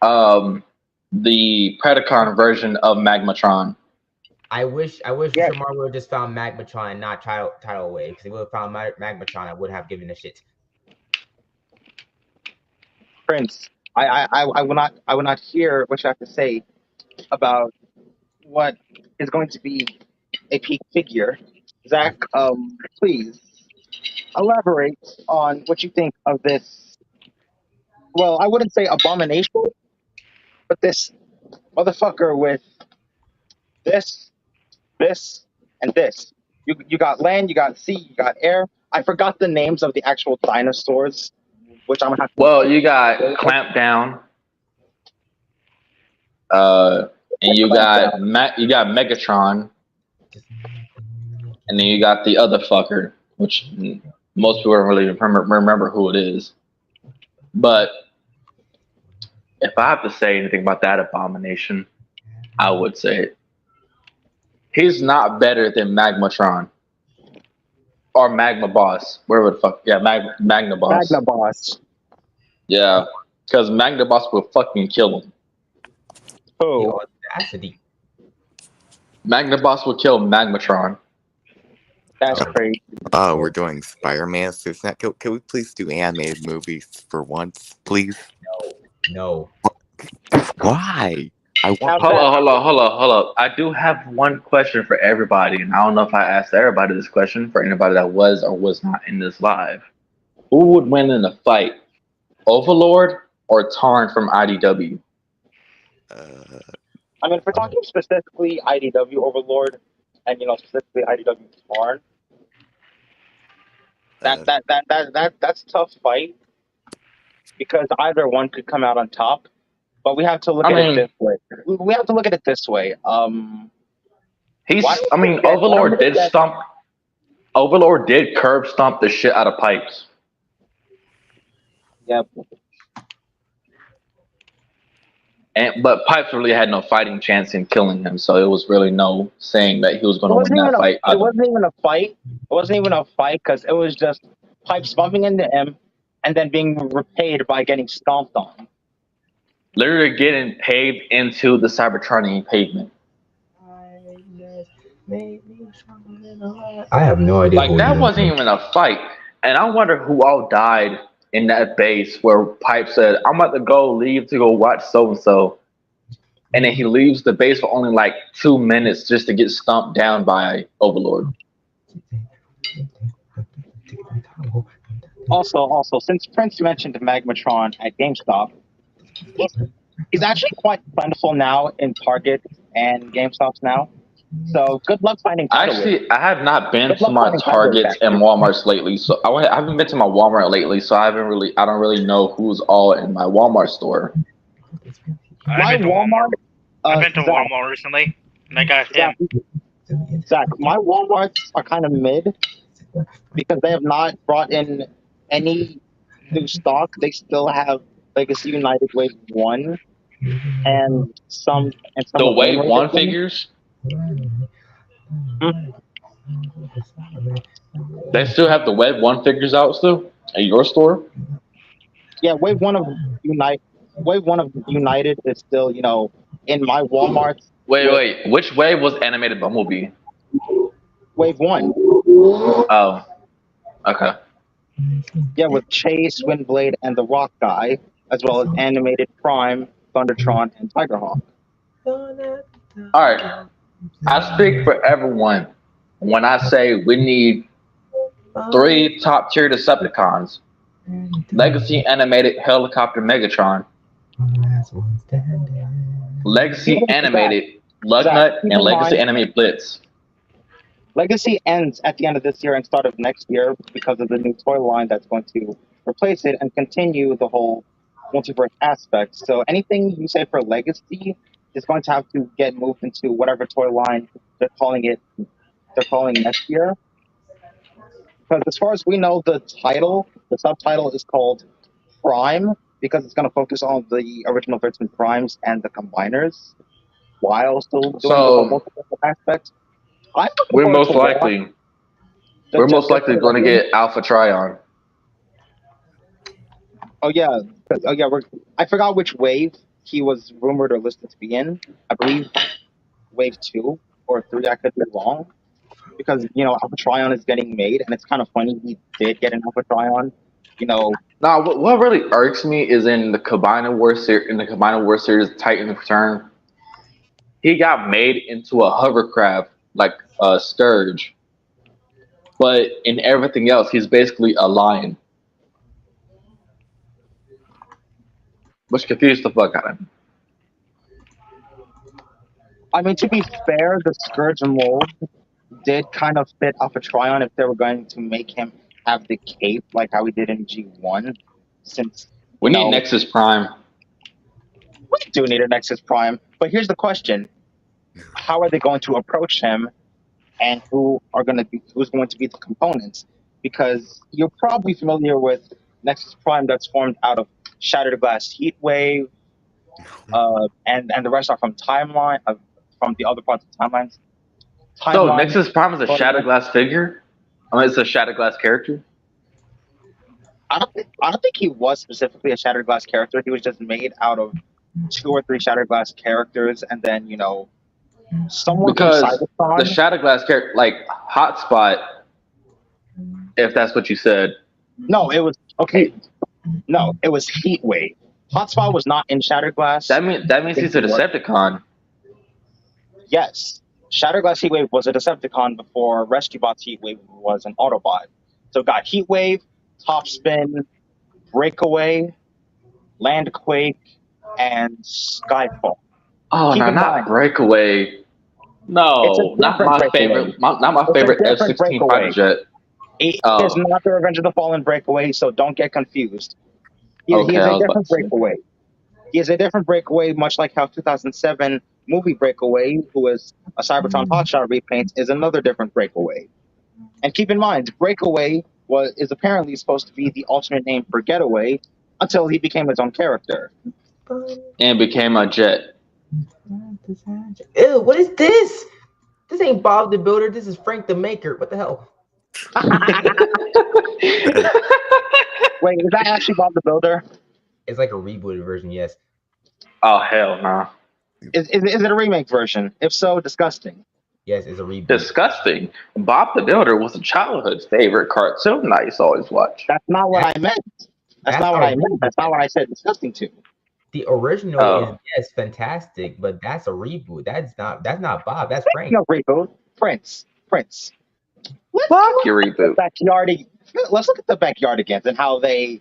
the Predacon version of Magmatron. I wish Shamar would have just found Magmatron and not Tidal Wave, because he would have found Magmatron. I would have given a shit. Prince, I will not hear what you have to say about what is going to be a peak figure. Zach, please elaborate on what you think of this. Well, I wouldn't say abomination, but this motherfucker with this, and this. You got land, you got sea, you got air. I forgot the names of the actual dinosaurs, which I'm gonna have to. Well, you got Clampdown, and you got Megatron, and then you got the other fucker, which most people don't really remember who it is. But if I have to say anything about that abomination, I would say it. He's not better than Magmatron or Magma Boss, wherever the fuck. Yeah, Magna Boss. Magna Boss. Yeah, because Magna Boss will fucking kill him. Oh, audacity! Magna Boss will kill Magmatron. That's crazy. We're doing Spider-Man. So can we please do animated movies for once, please? No. Why? I want. Hold on. I do have one question for everybody, and I don't know if I asked everybody this question, for anybody that was or was not in this live. Who would win in a fight, Overlord or Tarn from IDW? I mean, if we're talking specifically IDW Overlord, and specifically IDW Tarn, that's a tough fight, because either one could come out on top. But we have to look at it this way. We have to look at it this way. Overlord did stomp. Overlord did curb stomp the shit out of Pipes. Yep. But Pipes really had no fighting chance in killing him, so it was really no saying that he was going to win that fight. It wasn't even a fight. It wasn't even a fight, because it was just Pipes bumping into him and then being repaid by getting stomped on. Literally getting paved into the Cybertronian pavement. I have no idea. Like, that wasn't even a fight. And I wonder who all died in that base where Pipe said, I'm about to leave to go watch so-and-so. And then he leaves the base for only like 2 minutes just to get stomped down by Overlord. Also, since Prince mentioned Magmatron at GameStop, he's actually quite plentiful now in Target and GameStops now. So good luck finding. Actually, I have not been to my Targets and Walmarts lately, so I haven't been to my Walmart lately. So I don't really know who's all in my Walmart store. I've been to Walmart recently, and I got him. Zach, my Walmarts are kind of mid because they have not brought in any new stock. They still have Legacy United Wave 1 and some. The Wave 1 figures? They still have the Wave 1 figures out still at your store? Yeah, Wave 1 of United is still, in my Walmart. Wait. Which Wave was animated Bumblebee? Wave 1. Oh, okay. Yeah, with Chase, Windblade, and the Rock Guy, as well as animated Prime, Thundertron, and Tigerhawk. All right. I speak for everyone when I say we need 3 top tier Decepticons: Legacy animated Helicopter Megatron, Legacy animated Lugnut, Keep and in Legacy mind, animated Blitz. Legacy ends at the end of this year and start of next year because of the new toy line that's going to replace it and continue the whole multiverse aspect. So anything you say for Legacy is going to have to get moved into whatever toy line they're calling it. They're calling next year. Because as far as we know, the subtitle is called Prime because it's going to focus on the original 13 Primes and the Combiners while still doing the whole So multiverse aspect. I'm looking we're forward most to that. likely going to get Alpha Trion. Oh yeah, I forgot which wave he was rumored or listed to be in. I believe wave 2 or 3. I could be wrong because Alpha Trion is getting made, and it's kind of funny he did get an Alpha Trion. Now, what really irks me is in the Combiner War series, Titan Return, he got made into a hovercraft like a Scourge, but in everything else, he's basically a lion, which confused the fuck out of me. I mean, to be fair, the Scourge mold did kind of fit Alpha Trion if they were going to make him have the cape like how he did in G1, since We need Nexus Prime. we do need a Nexus Prime. But here's the question: how are they going to approach him, and who's going to be the components? Because you're probably familiar with Nexus Prime that's formed out of Shattered Glass Heatwave, and the rest are from from the other parts of timelines. So Nexus Prime is a Shattered Glass figure? I mean, it's a Shattered Glass character? I don't think he was specifically a Shattered Glass character. He was just made out of 2 or 3 Shattered Glass characters, and then someone because from Cybertron. The Shattered Glass character, like Hotspot, if that's what you said. No, it was okay. No, it was Heatwave. Hotspot was not in Shattered Glass. That means he's a Decepticon. Yes, Shattered Glass Heatwave was a Decepticon before Rescue Bot's Heatwave was an Autobot. So got Heatwave, Topspin, Breakaway, Landquake, and Skyfall. Oh no, not Breakaway. No, not my favorite. Not my favorite F-16 fighter jet. It is not the Revenge of the Fallen Breakaway, so don't get confused. He is a different Breakaway. He is a different Breakaway, much like how 2007 movie Breakaway, who is a Cybertron Hotshot repaint, is another different Breakaway. And keep in mind, Breakaway is apparently supposed to be the alternate name for Getaway until he became his own character. And became a jet. Ew, what is this? This ain't Bob the Builder. This is Frank the Maker. What the hell? Wait, is that actually Bob the Builder? It's like a rebooted version, yes. Oh, hell no. Is it a remake version? If so, disgusting. Yes, it's a reboot. Disgusting. Bob the Builder was a childhood favorite cartoon I used to always watch. That's not what I meant. That's not what I meant. That's not what I said disgusting to. The original is, yes, fantastic, but that's a reboot. That's not Bob. That's Frank. No reboot. Prince. Fuck your reboot. Let's look at the Backyardigans and how they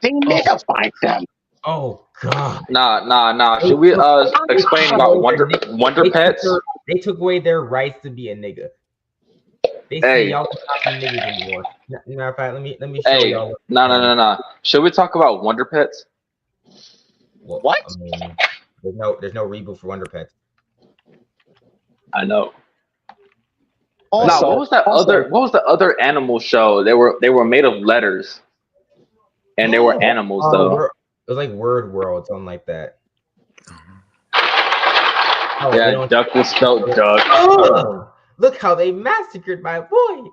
modified them. Oh God. Nah. Should we explain about Wonder Pets? They took away their rights to be a nigga. They say y'all not niggas anymore. Matter of fact, let me show y'all. No. Should we talk about Wonder Pets? Well, what? I mean, there's no reboot for Wonder Pets. I know. Also, what was the other animal show? They were made of letters, and they were animals though. It was like Word World, something like that. Yeah, duck was spelled duck. Oh, look how they massacred my boy.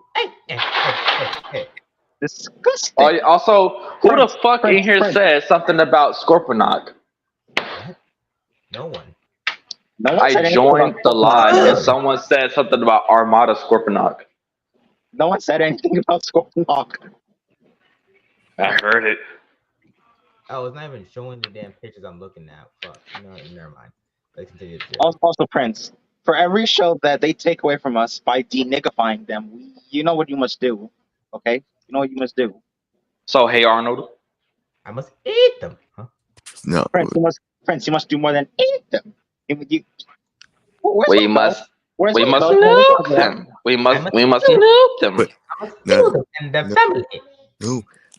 Hey. Disgusting. Also, who the fuck in here said something about Scorponok? No one. No one I said anything about joined the live and Scorponok. someone said something about Armada Scorponok. No one said anything about Scorponok. I heard it. Oh, it's not even showing the damn pictures I'm looking at. Fuck. No, never mind. Let's continue the series. Also, Prince, for every show that they take away from us by deniggifying them, you know what you must do, okay? You know what you must do. So, hey, Arnold. I must eat them. Huh? No, Prince, you must do more than eat them. Where's We my bell? must Where's we my must bell? nuke them. We must nuke them. but I must no, kill them and their no. family.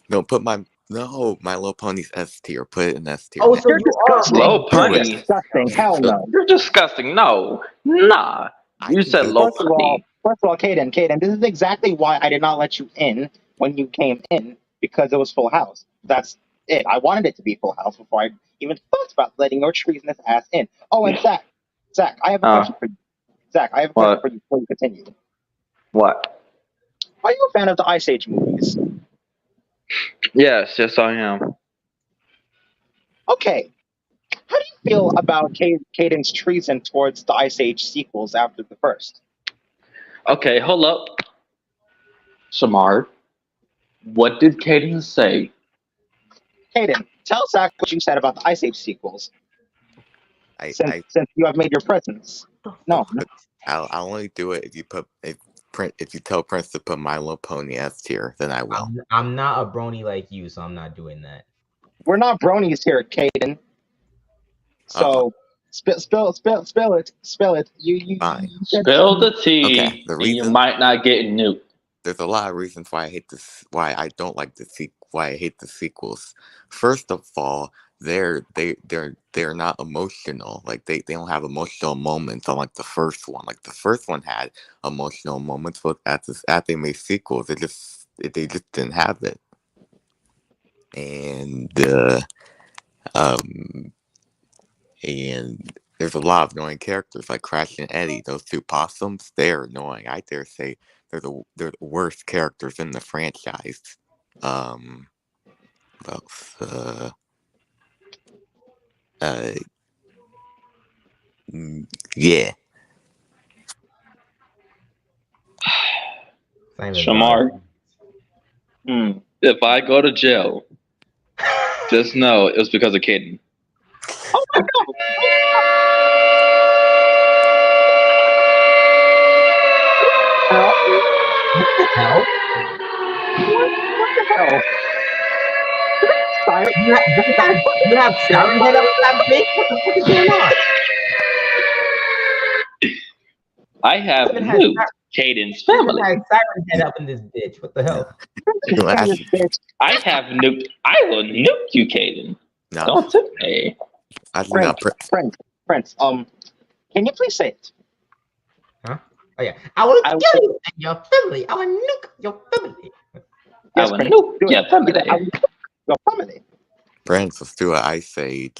no. Put My Little Pony's S tier. Put it in S tier. Oh, now. so You're you are disgusting. Low You're punny. disgusting. Hell So no. You're disgusting. No. Nah. I You can said do low First of all, punny. Caden, this is exactly why I did not let you in when you came in, because it was full house. That's it. I wanted it to be full house before I even thought about letting your treasonous ass in. Oh, and Zach, I have a question for you. Zach, I have a question What? for you before you continue. What? Are you a fan of the Ice Age movies? Yes, I am. Okay. How do you feel about Caden's treason towards the Ice Age sequels after the first? Okay, hold up. Shamar, what did Kaden say? Caden, tell Zach what you said about the Ice Age sequels, I since you have made your presence. No. I'll only do it if you tell Prince to put My Little Pony S tier, then I will. I'm not a brony like you, so I'm not doing that. We're not bronies here, Caden. So spill it. You Fine. said Spill the tea, Okay, the and you reason might not get nuked. there's a lot of reasons why I hate this. Why I don't like why I hate the sequels. First of all, they're not emotional. Like they don't have emotional moments unlike the first one. Like the first one had emotional moments, but after they made sequels, they just didn't have it. And um and there's a lot of annoying characters like Crash and Eddie. Those two possums, they're annoying. I dare say they're the worst characters in the franchise. Um, what else? Yeah. Shamar, if I go to jail, just know it was because of Kaden. Oh my god! What the hell? What the hell? Siren? You have Siren Head up in that bitch? What the fuck is going on? I have Even has nuked Kaden's Even family. has Siren Head up in this bitch. What the hell? I have nuked. I will nuke you, Kaden. No. Don't tempt me. Prince, can you please say it? Huh? Oh yeah. I will kill you and your family. I will nuke your family. Yes, I will Prince. nuke your family. I will nuke your family. Prince, let's do an Ice Age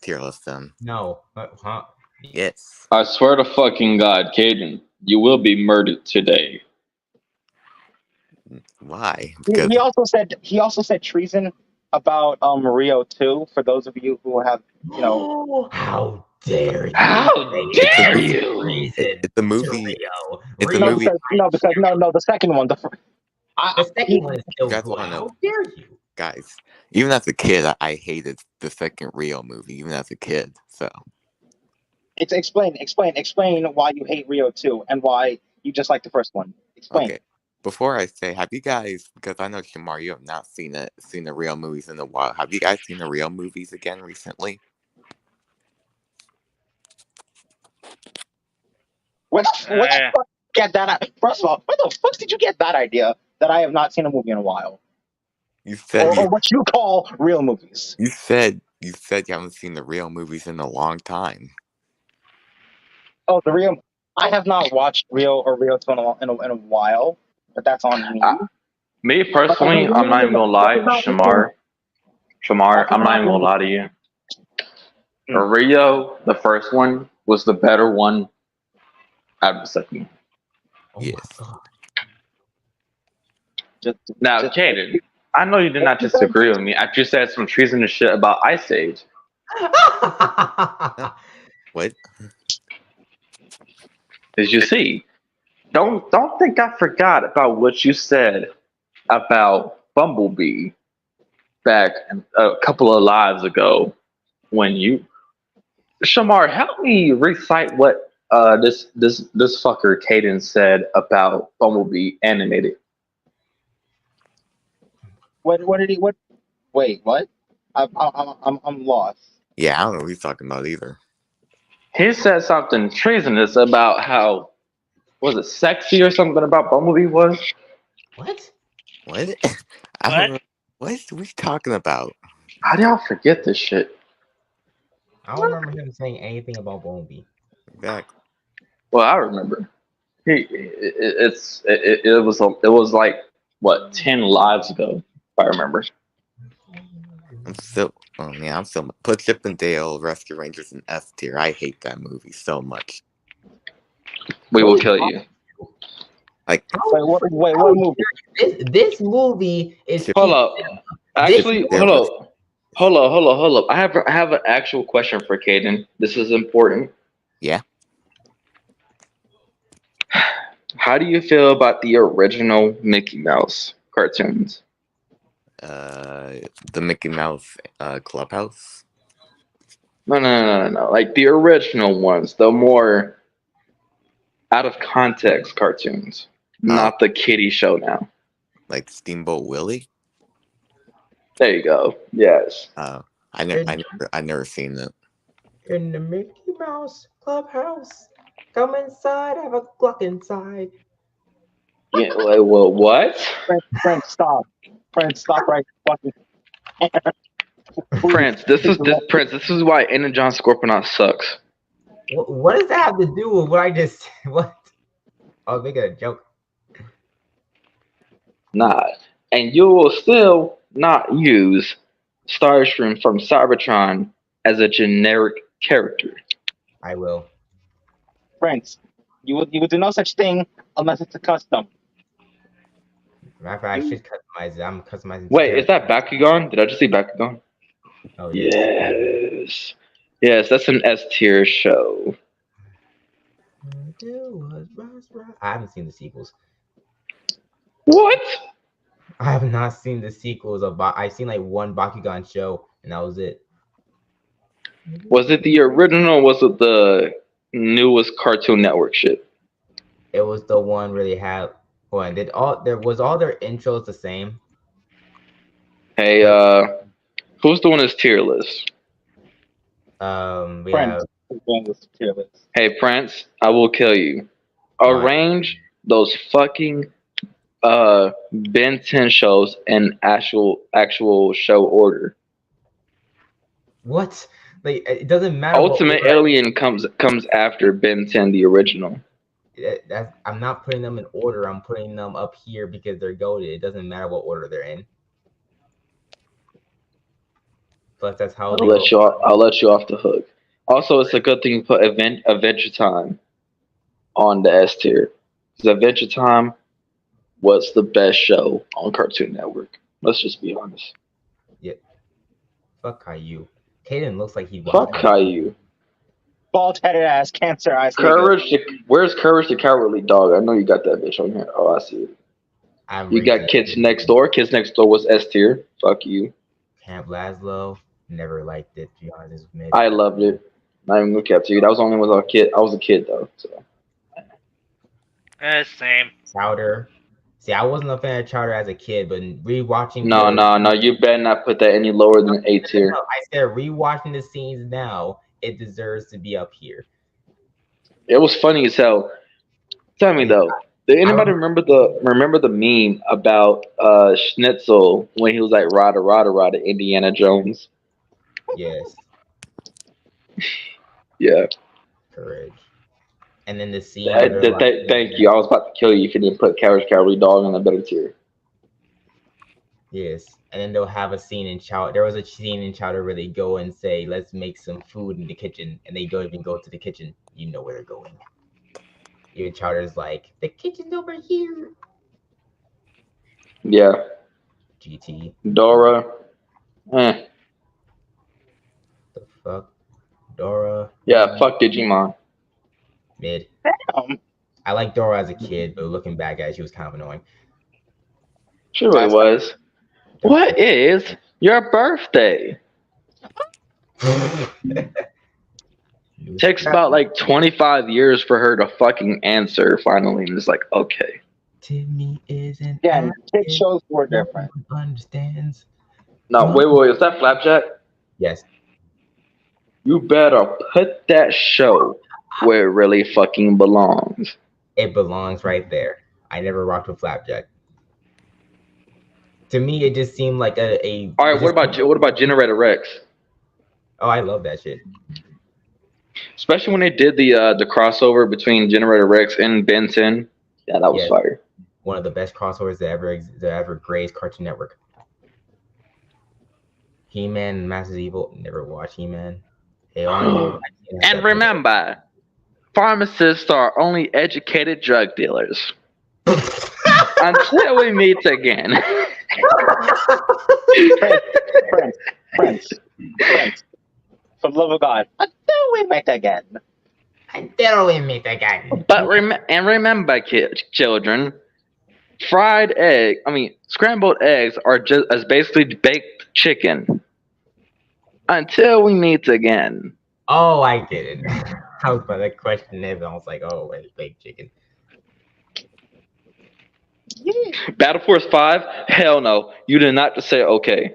tier list then. No. Huh? Yes. I swear to fucking God, Kaden, you will be murdered today. Why? He also said treason about Rio too. For those of you who have, How dare you? How dare you? It's a movie. It's a no, movie. because the second one, the second one is still guys good. wanna know? How dare you? Guys, even as a kid, I hated the second Rio movie. Even as a kid, so. It's explain why you hate Rio 2 and why you just like the first one. Explain. Okay. Before I say, have you guys? Because I know Shamar, you have not seen the Rio movies in a while. Have you guys seen the Rio movies again recently? What the fuck get that? First of all, where the fuck did you get that idea that I have not seen a movie in a while? You said or what you call real movies. You said you haven't seen the Rio movies in a long time. Oh, the Rio. I have not watched Rio or Rio 2 in a while, but that's on me. Me personally, I'm not even gonna lie, Shamar, I'm not even gonna lie to you. Rio, the first one, was the better one out of the second one. Yes. Now, Kaden, I know you did not disagree with me. I just said some treasonous shit about Ice Age. What? As you see, don't think I forgot about what you said about Bumblebee back a couple of lives ago when you Shamar, help me recite what this fucker Caden said about Bumblebee animated. What did he? What? Wait, what? I'm lost. Yeah, I don't know what he's talking about either. He said something treasonous about how was it sexy or something about Bumblebee was? What? What? I don't What? know. What are we talking about? How do y'all forget this shit? I don't remember him saying anything about Bumblebee. Exactly. Well, I remember. It was like what 10 lives ago, if I remember. I'm still. Oh man, I'm still. Put Chip and Dale Rescue Rangers in S tier. I hate that movie so much. We will kill you. Like, Wait, what movie? This movie is Hold up. Actually, Chip and Dale hold up. I have an actual question for Caden. This is important. Yeah. How do you feel about the original Mickey Mouse cartoons? The Mickey Mouse Clubhouse. No. Like the original ones, the more out of context cartoons, not the kiddie show now. Like Steamboat Willie. There you go. Yes. I never seen it. In the Mickey Mouse Clubhouse. Come inside, have a Gluck inside. Yeah. Like, well, what? Friend, stop. Friend, stop right fucking. Prince, this is why Anna John Scorponok sucks. What does that have to do with what I just what? I was making a joke. Nah. And you will still not use Starscream from Cybertron as a generic character. I will. Friends, you would do no such thing unless it's a custom. Matter of fact, I should customize it. I'm customizing. Wait, is that Bakugan? Did I just see Bakugan? Oh Yes. Yes, that's an S tier show. I haven't seen the sequels. What? I have not seen the sequels of. I've seen like one Bakugan show, and that was it. Was it the original or was it the newest Cartoon Network shit? It was the one where they had. Well, did all there was all their intros the same? Hey, who's doing this tier list? We Friend, have. who's doing this tier list? Hey, Prince, I will kill you. Arrange those fucking Ben 10 shows in actual show order. What? Like it doesn't matter. Ultimate Alien comes after Ben 10, the original. I'm not putting them in order. I'm putting them up here because they're goated. It doesn't matter what order they're in. Plus, that's how I'll let you off the hook. Also, it's a good thing you put Adventure Time on the S tier. Because Adventure Time was the best show on Cartoon Network. Let's just be honest. Yeah. Fuck Caillou. Caden looks like he. Fuck Caillou. Bald-headed ass, cancer eyes. Where's Courage the Cowardly Dog? I know you got that bitch on here. Oh, I see it. You got Kids Next Door. Kids Next Door was S tier. Fuck you. Camp Lazlo. Never liked it. To be honest, I loved it. Not even look at you. That was only when I was a kid. I was a kid though. So. Same. Chowder. See, I wasn't a fan of Chowder as a kid, but rewatching. No. You better not put that any lower than A tier. I said rewatching the scenes now, it deserves to be up here. It was funny as hell. Tell me though, did anybody remember the meme about Schnitzel when he was like rada Indiana Jones? Yes. Yeah. Courage. And then the scene. Thank you. I was about to kill you if you didn't put Courage Cowardly Dog in a better tier. Yes. And then they'll have a scene in Chowder. There was a scene in Chowder where they go and say, let's make some food in the kitchen. And they don't even go to the kitchen. You know where they're going. Even Chowder's like, the kitchen's over here. Yeah. GT. Dora. The fuck? Dora. Yeah, fuck Digimon. Mid. Um, I liked Dora as a kid, but looking back at it, she was kind of annoying. She really That's- was. What is your birthday? Takes about like 25 years for her to fucking answer finally, and it's like, okay. Timmy isn't Again, kid active, shows were no different. one understands. No, wait, is that Flapjack? Yes. You better put that show where it really fucking belongs. It belongs right there. I never rocked with Flapjack. To me, it just seemed like a. All right, what about Generator Rex? Oh, I love that shit. Especially when they did the crossover between Generator Rex and Ben 10. Yeah, that was Yes. fire. One of the best crossovers that ever graced Cartoon Network. He-Man and Masters of Evil. Never watched He-Man. And remember, pharmacists are only educated drug dealers. Until we meet again. Prince. For the love of God, until we meet again. Until we meet again. But remember, children, scrambled eggs are just as basically baked chicken. Until we meet again. Oh, I get it. I was about to question it, but I was like, oh, wait, baked chicken. Battle Force 5? Hell no. You did not just say okay.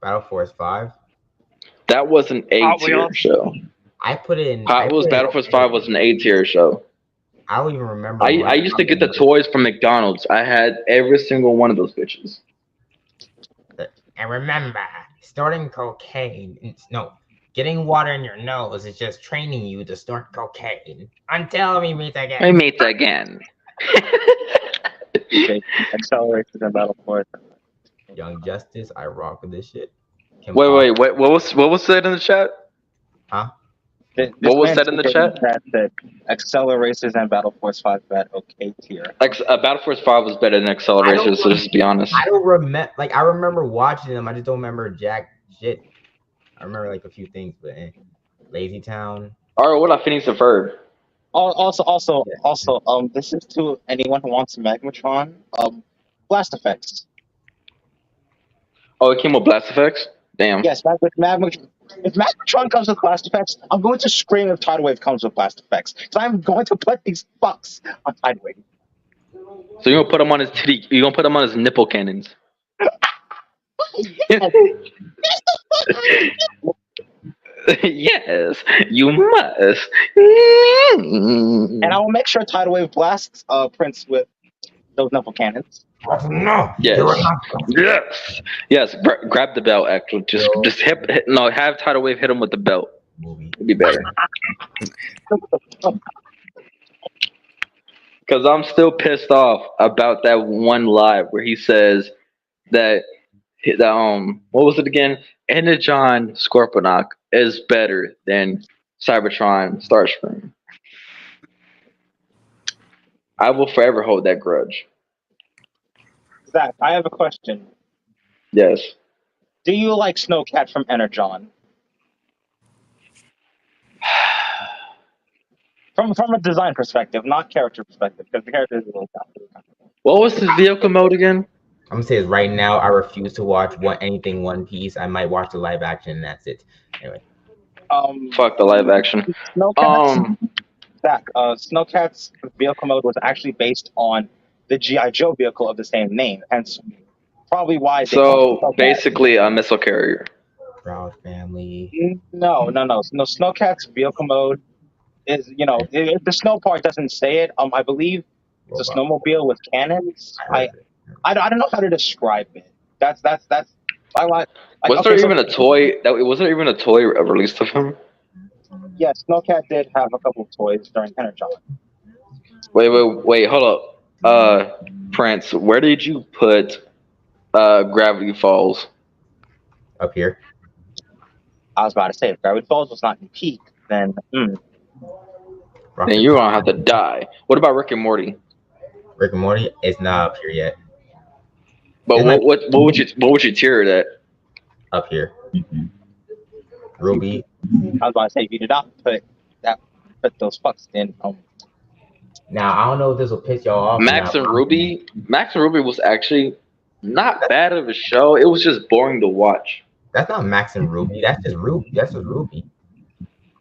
Battle Force 5? That was an A-tier show. I put it in. Battle Force 5 was an A-tier show. I don't even remember. I used to get the toys from McDonald's. I had every single one of those bitches. And remember, snorting cocaine. No, getting water in your nose is just training you to snort cocaine. Until we meet again. We meet again. Acceleration in Battle Force. Young Justice, I rock with this shit. Wait. What was said in the chat? Huh? What was said in the chat? That Accel Racers and Battle Force 5 got okay tier. Battle Force 5 was better than Accel Racers, so just be honest. I don't remember. Like, I remember watching them. I just don't remember jack shit. I remember like a few things, but Lazy Town. All right, what about Phineas and Ferb? Also, this is to anyone who wants Magmatron. Blast effects. Oh, it came with blast effects? Damn. Yes, Magmatron. If Magmatron comes with blast effects, I'm going to scream if Tidal Wave comes with blast effects. So I'm going to put these fucks on Tidal Wave. So you're gonna put him on his titty? You're gonna put him on his nipple cannons? Yes, you must. And I will make sure Tidal Wave blasts Prince with those nipple cannons. No. Yes. Grab the belt. Actually, just have Tidal Wave hit him with the belt. It'd be better. Because I'm still pissed off about that one live where he says that what was it again? Energon Scorponok is better than Cybertron Starscream. I will forever hold that grudge. Zach, I have a question. Yes. Do you like Snowcat from Energon? From a design perspective, not character perspective, because the character is a little complicated. What was his vehicle mode again? I'm gonna say is right now I refuse to watch anything One Piece. I might watch the live action and that's it. Anyway. Fuck the live action. Snowcat's vehicle mode was actually based on the G.I. Joe vehicle of the same name, hence probably why. So basically, a missile carrier. Proud Family. No. Snowcat's vehicle mode is, if the snow part doesn't say it, I believe it's a snowmobile with cannons. I don't know how to describe it. That's why. Was there even a toy released of him? Yes, Snowcat did have a couple of toys during Energon. Wait, hold up. Prince, where did you put Gravity Falls? Up here. I was about to say, if Gravity Falls was not in peak, then then you're gonna have to die. What about Rick and Morty? Rick and Morty is not up here yet. But what would you tier it at? Up here. Ruby, I was about to say, if you did not put those fucks in, Now I don't know if this will piss y'all off or Max not. and Ruby. Max and Ruby was actually not bad of a show. It was just boring to watch. That's not Max and Ruby. That's just Ruby. That's just Ruby.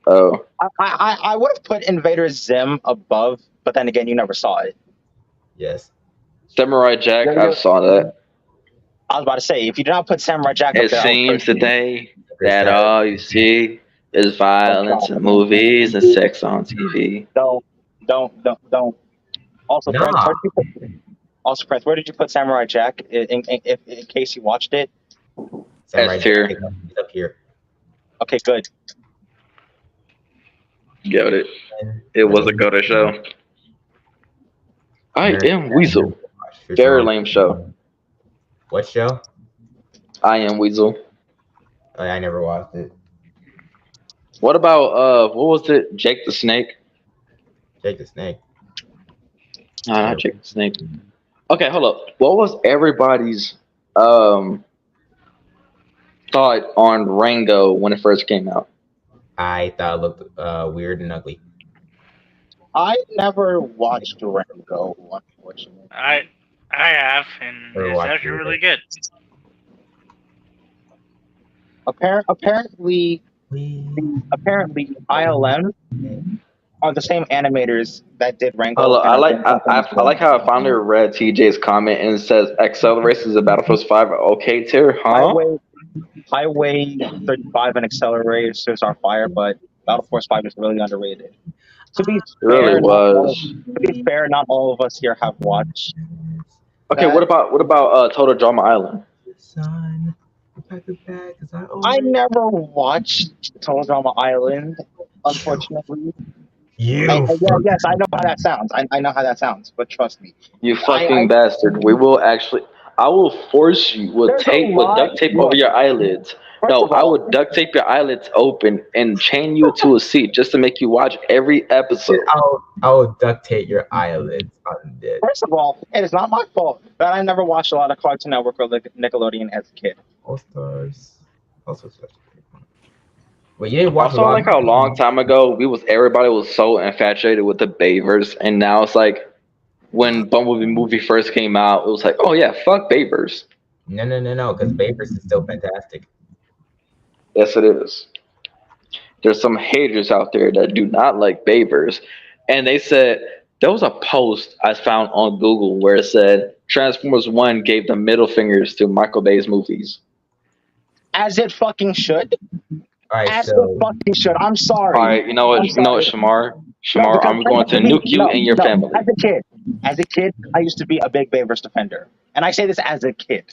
Oh, I would have put Invader Zim above, but then again, you never saw it. Yes. Samurai Jack. I saw that. I was about to say, if you did not put Samurai Jack up It there, I would seems curse you. today that all you see is violence in movies and sex on TV. Don't. Also, Prince, Nah. Where did you put Samurai Jack? In case you watched it. Samurai S Jack tier. is up here. Okay, good. Got it. It was a good show. I am Weasel. Very lame show. What show? I Am Weasel. Oh, I never watched it. What about what was it? Jake the Snake? Jake the Snake. No, not Jake the Snake. Okay, hold up. What was everybody's thought on Rango when it first came out? I thought it looked weird and ugly. I never watched Rango, unfortunately. I have, and Never it's watched actually it really either. good. Apparently, ILM are the same animators that did Rango. Hold up. And I are like doing I, something I, I like how I finally read TJ's comment and it says Accelerations of Battle Force 5 okay tier, huh? Highway 35 and Accelerators are fire, but Battle Force 5 is really underrated. To be It really was. not all of us here have watched. Okay, that. what about Total Drama Island? Son, I never watched Total Drama Island, unfortunately. You Yes, I know how that sounds. I know how that sounds, but trust me. You fucking bastard. We will actually I will force you with There's a tape with lot. duct tape Look, over your eyelids. first No, of I all, would duct tape your eyelids open and chain you to a seat just to make you watch every episode. I'll duct tape your eyelids on this. First of all, it is not my fault that I never watched a lot of Cartoon Network or Nickelodeon as a kid. All Stars. Also such a great one. But you didn't watch Also, I like how a long time ago everybody was so infatuated with the Bayverse, and now it's like when Bumblebee movie first came out, it was like, oh yeah, fuck Bayverse. No, because Bayverse is still fantastic. Yes, it is. There's some haters out there that do not like Bayverse, and they said there was a post I found on Google where it said Transformers One gave the middle fingers to Michael Bay's movies. As it fucking should. All right, As so it fucking should. I'm sorry. All right, you know what, Shamar, because I'm going to nuke you and your family. As a kid, I used to be a big Bayverse defender, and I say this as a kid.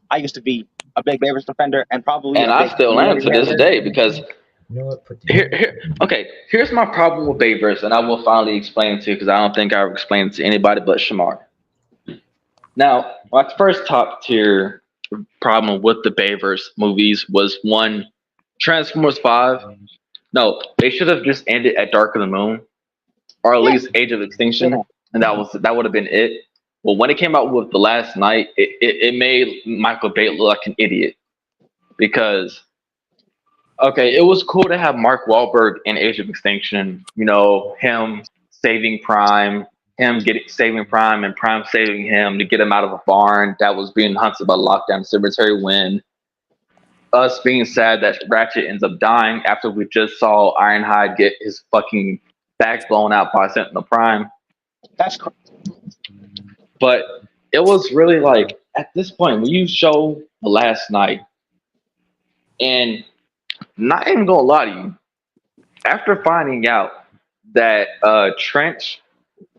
I used to be a big Bayverse defender, and probably. And I still am to this day because you know what? here's my problem with Bayverse, and I will finally explain it to you because I don't think I've explained it to anybody but Shamar. Now, my first top tier problem with the Bayverse movies was one, Transformers 5. No, they should have just ended at Dark of the Moon, or at least Age of Extinction, and that would have been it. Well, when it came out with The Last Night, it made Michael Bay look like an idiot because okay, it was cool to have Mark Wahlberg in Age of Extinction. You know, him saving Prime, saving Prime, and Prime saving him to get him out of a barn that was being hunted by Lockdown Cemetery. When us being sad that Ratchet ends up dying after we just saw Ironhide get his fucking back blown out by Sentinel Prime. That's correct. But it was really like at this point when you show The Last Night, and not even gonna lie to you, after finding out that Trench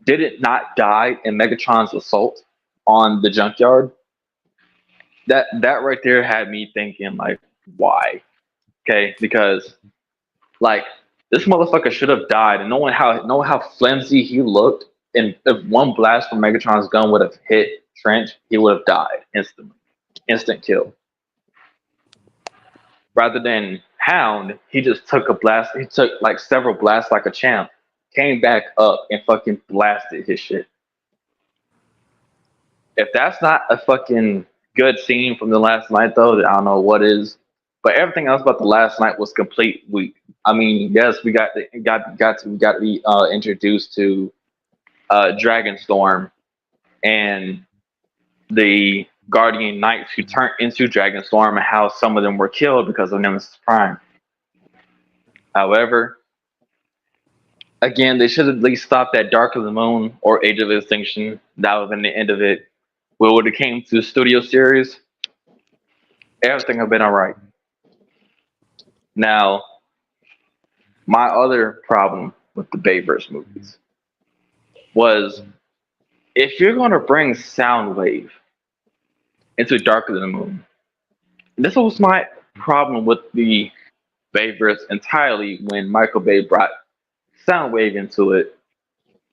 did not die in Megatron's assault on the junkyard, that right there had me thinking like, why? Okay, because like this motherfucker should have died, and knowing how flimsy he looked, and if one blast from Megatron's gun would have hit Trench, he would have died instantly, instant kill. Rather than Hound, he just took a blast. He took like several blasts like a champ, came back up and fucking blasted his shit. If that's not a fucking good scene from The Last Night, though, then I don't know what is. But everything else about the last night was complete weak. I mean, yes, we got to be introduced to Dragonstorm and the Guardian Knights who turned into Dragonstorm and how some of them were killed because of Nemesis Prime. However, again, they should at least stop at Dark of the Moon or Age of Extinction. That would have been the end of it. But when it came to the studio series, everything had been all right. Now, my other problem with the Bayverse movies was if you're going to bring Soundwave into Dark of the Moon, this was my problem with the Bayverse entirely when Michael Bay brought Soundwave into it,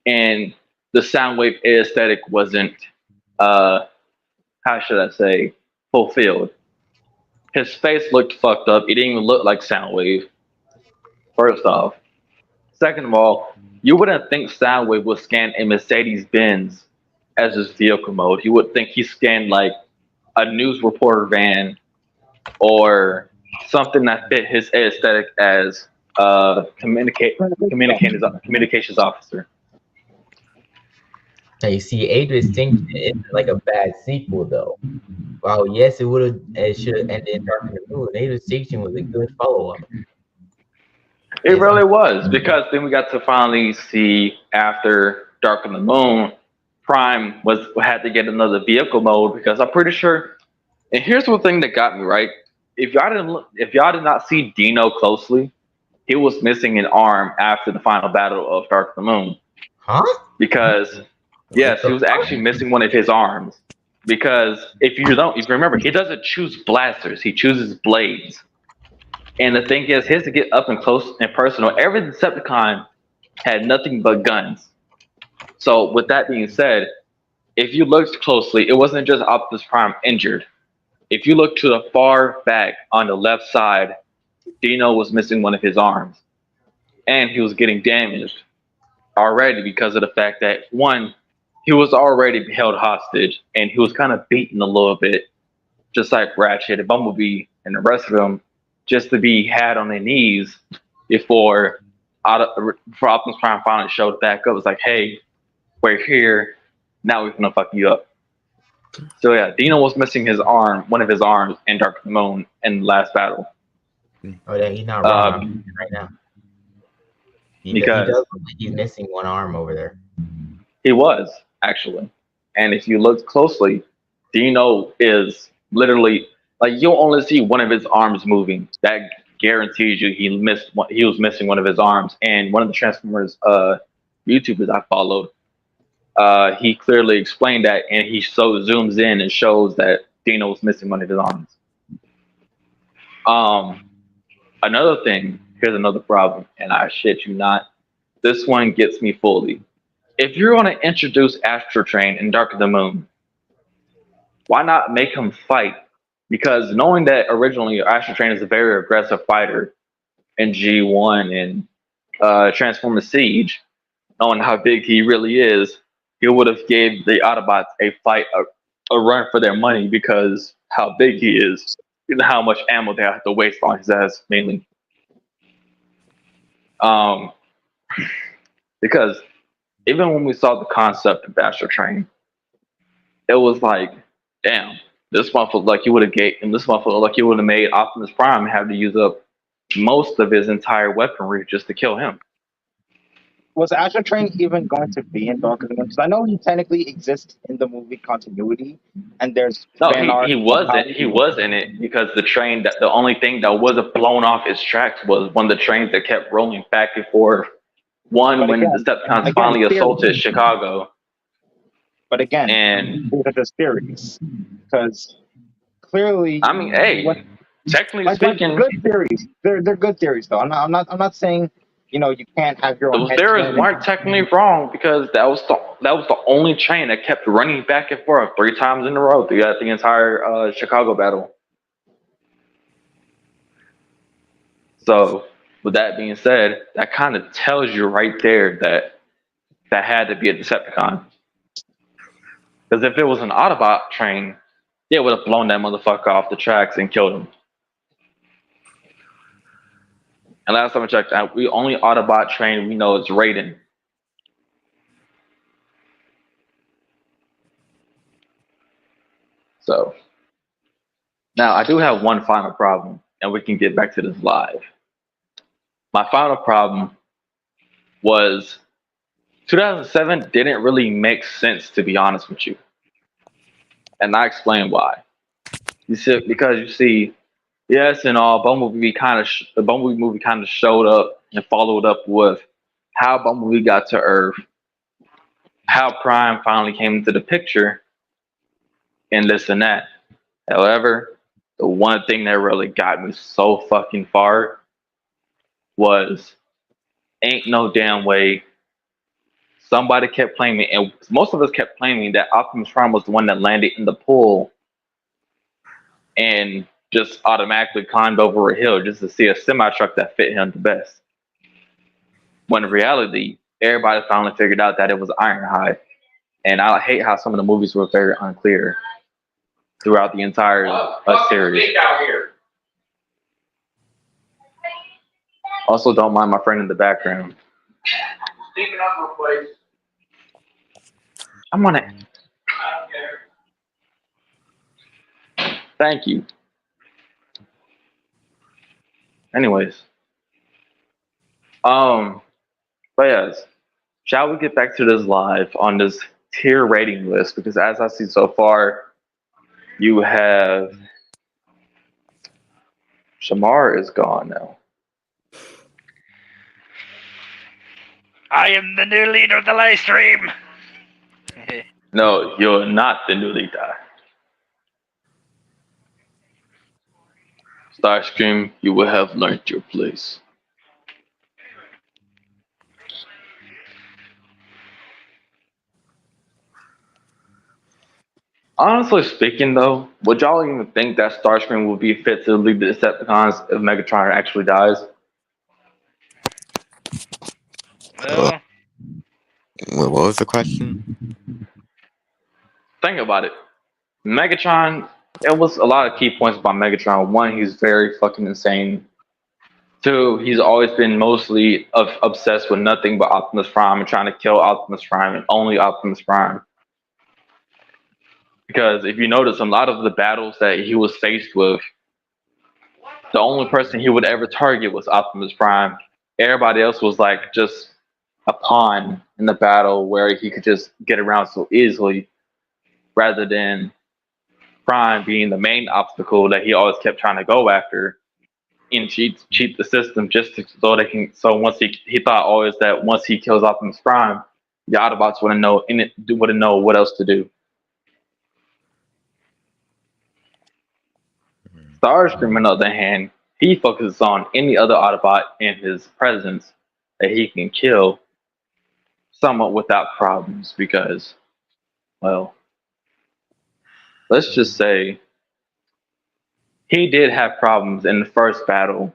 and the Soundwave aesthetic wasn't, how should I say, fulfilled. His face looked fucked up. It didn't even look like Soundwave, first off. Second of all, you wouldn't think Soundwave would scan a Mercedes Benz as his vehicle mode. You would think he scanned like a news reporter van or something that fit his aesthetic as communications officer. Now you see, Age of Extinction isn't like a bad sequel though. Wow, yes, it should have ended in Dark of the Moon. Age of Extinction was a good follow-up. It really was, because then we got to finally see after Dark of the Moon, Prime had to get another vehicle mode because I'm pretty sure. And here's one thing that got me right: if y'all did not see Dino closely, he was missing an arm after the final battle of Dark of the Moon. Huh? Because yes, he was actually missing one of his arms. Because if you remember, he doesn't choose blasters; he chooses blades. And the thing is, he has to get up and close and personal. Every Decepticon had nothing but guns. So with that being said, if you looked closely, it wasn't just Optimus Prime injured. If you look to the far back on the left side, Dino was missing one of his arms. And he was getting damaged already because of the fact that, one, he was already held hostage and he was kind of beaten a little bit, just like Ratchet and Bumblebee and the rest of them, just to be had on their knees before Optimus Prime finally showed back up. It's like, hey, we're here. Now we're gonna fuck you up. So yeah, Dino was missing his arm, one of his arms, in Dark of the Moon in the last battle. Oh yeah, he's not wrong right now. He does look like he's missing one arm over there. He was, actually. And if you look closely, Dino is literally, like, you'll only see one of his arms moving. That guarantees you he was missing one of his arms. And one of the Transformers YouTubers I followed, he clearly explained that, and he zooms in and shows that Dino was missing one of his arms. Another thing, here's another problem, and I shit you not, this one gets me fully. If you're going to introduce Astro Train in Dark of the Moon, why not make him fight? Because knowing that originally Astro Train is a very aggressive fighter in G1 and Transformers Siege, knowing how big he really is, he would have gave the Autobots a fight, a run for their money, because how big he is and how much ammo they have to waste on his ass, mainly. Because even when we saw the concept of Astro Train, it was like, damn, this motherfucker like you would have made Optimus Prime have to use up most of his entire weaponry just to kill him. Was Astro Train even going to be in Dark of the Moon? Because I know he technically exists in the movie continuity, and there's he was in it, because the only thing that wasn't blown off its tracks was one of the trains that kept rolling back and forth. When the Decepticons finally assaulted Chicago. But again, these are just theories, because clearly, I mean, hey, technically speaking, good theories. They're good theories, though. I'm not saying, you can't have your own. Those theories weren't technically wrong, because that was the only train that kept running back and forth 3 times in a row throughout the entire Chicago battle. So, with that being said, that kind of tells you right there that had to be a Decepticon. Because if it was an Autobot train, they would have blown that motherfucker off the tracks and killed him. And last time I checked, we only Autobot train we know is Raiden. So now I do have one final problem, and we can get back to this live. My final problem was 2007 didn't really make sense, to be honest with you, and I explain why. You see, because you see, yes, and all the Bumblebee movie kind of showed up and followed up with how Bumblebee got to Earth, how Prime finally came into the picture, and this and that. However, the one thing that really got me so fucking far was ain't no damn way somebody kept claiming, and most of us kept claiming that Optimus Prime was the one that landed in the pool and just automatically climbed over a hill just to see a semi truck that fit him the best. When in reality, everybody finally figured out that it was Ironhide. And I hate how some of the movies were very unclear throughout the entire series. Also, don't mind my friend in the background. I'm on it. Thank you. Anyways, but yes, shall we get back to this live on this tier rating list? Because as I see so far, you have Shamar is gone now. I am the new leader of the live stream. No, you're not the new leader. Starscream, you will have learned your place. Honestly speaking, though, would y'all even think that Starscream would be fit to lead the Decepticons if Megatron actually dies? Well, What was the question? Think about it. Megatron, it was a lot of key points about Megatron. One, he's very fucking insane. Two, he's always been mostly obsessed with nothing but Optimus Prime and trying to kill Optimus Prime and only Optimus Prime. Because if you notice, a lot of the battles that he was faced with, the only person he would ever target was Optimus Prime. Everybody else was like just a pawn in the battle where he could just get around so easily, rather than Prime being the main obstacle that he always kept trying to go after and cheat the system just so they can. So once he thought always that once he kills Optimus Prime, the Autobots wouldn't know what else to do. Starscream, on the other hand, he focuses on any other Autobot in his presence that he can kill somewhat without problems because, well, let's just say he did have problems in the first battle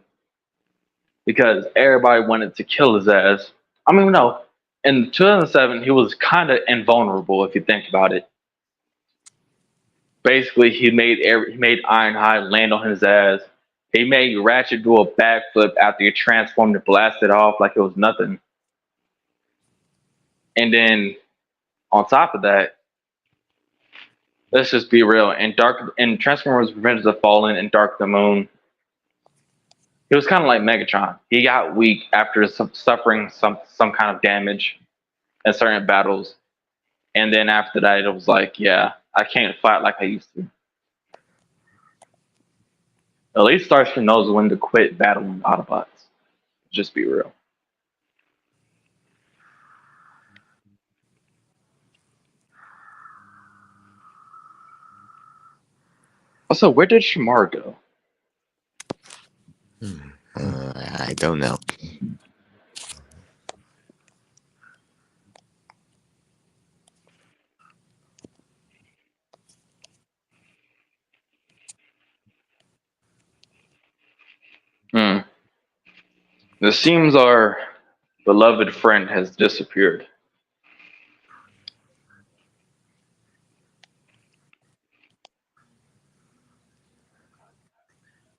because everybody wanted to kill his ass. I mean, no, in 2007, he was kind of invulnerable if you think about it. Basically, he made Ironhide land on his ass. He made Ratchet do a backflip after he transformed and blasted off like it was nothing. And then on top of that, let's just be real. In Transformers: Revenge of the Fallen and Dark of the Moon, he was kind of like Megatron. He got weak after suffering some kind of damage in certain battles, and then after that, it was like, yeah, I can't fight like I used to. At least Starscream knows when to quit battling Autobots. Just be real. Also, where did Shamar go? I don't know. It seems our beloved friend has disappeared.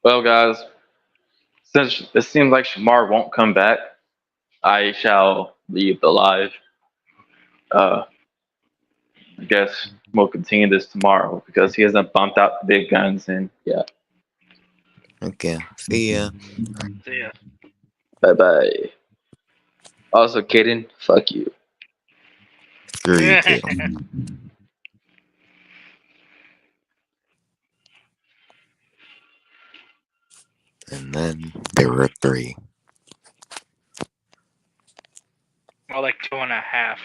Well, guys, Since it seems like Shamar won't come back, I shall leave the live. I guess we'll continue this tomorrow because he hasn't bumped out the big guns, and yeah. Okay. See ya. So yeah. Bye bye. Also, Kaden, fuck you. Screw you too. And then there were 3. More like 2.5.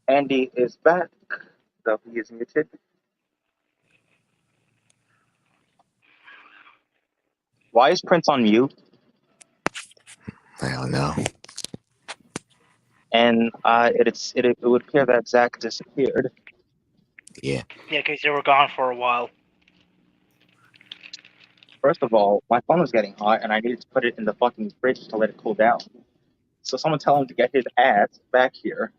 Andy is back, though he is muted. Why is Prince on mute? I don't know. And it would appear that Zach disappeared. Yeah. Yeah, because you were gone for a while. First of all, my phone was getting hot, and I needed to put it in the fucking fridge to let it cool down. So someone tell him to get his ass back here.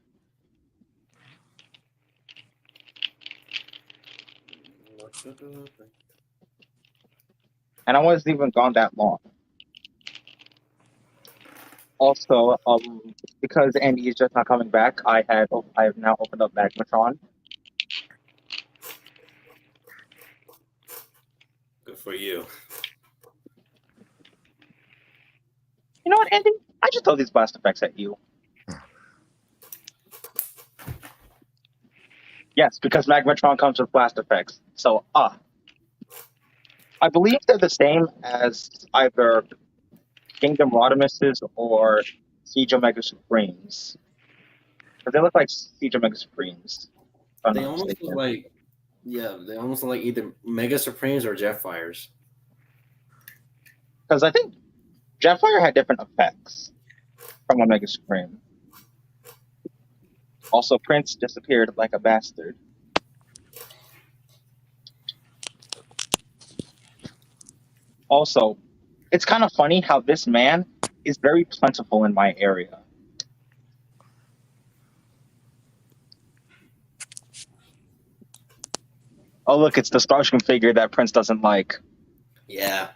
And I wasn't even gone that long. Also, because Andy is just not coming back, I have now opened up Magmatron. Good for you. You know what, Andy? I just throw these blast effects at you. Yes, because Magmatron comes with blast effects. So, I believe they're the same as either Kingdom Rodimus's or Siege Omega Supremes. But they look like Siege Mega Supremes. If I'm They not almost look mistaken. like, yeah, they almost look like either Mega Supremes or Jetfires. Because I think Jetfire had different effects from Omega Supreme. Also, Prince disappeared like a bastard. Also, it's kind of funny how this man is very plentiful in my area. Oh, look, it's the Starscream figure that Prince doesn't like. Yeah.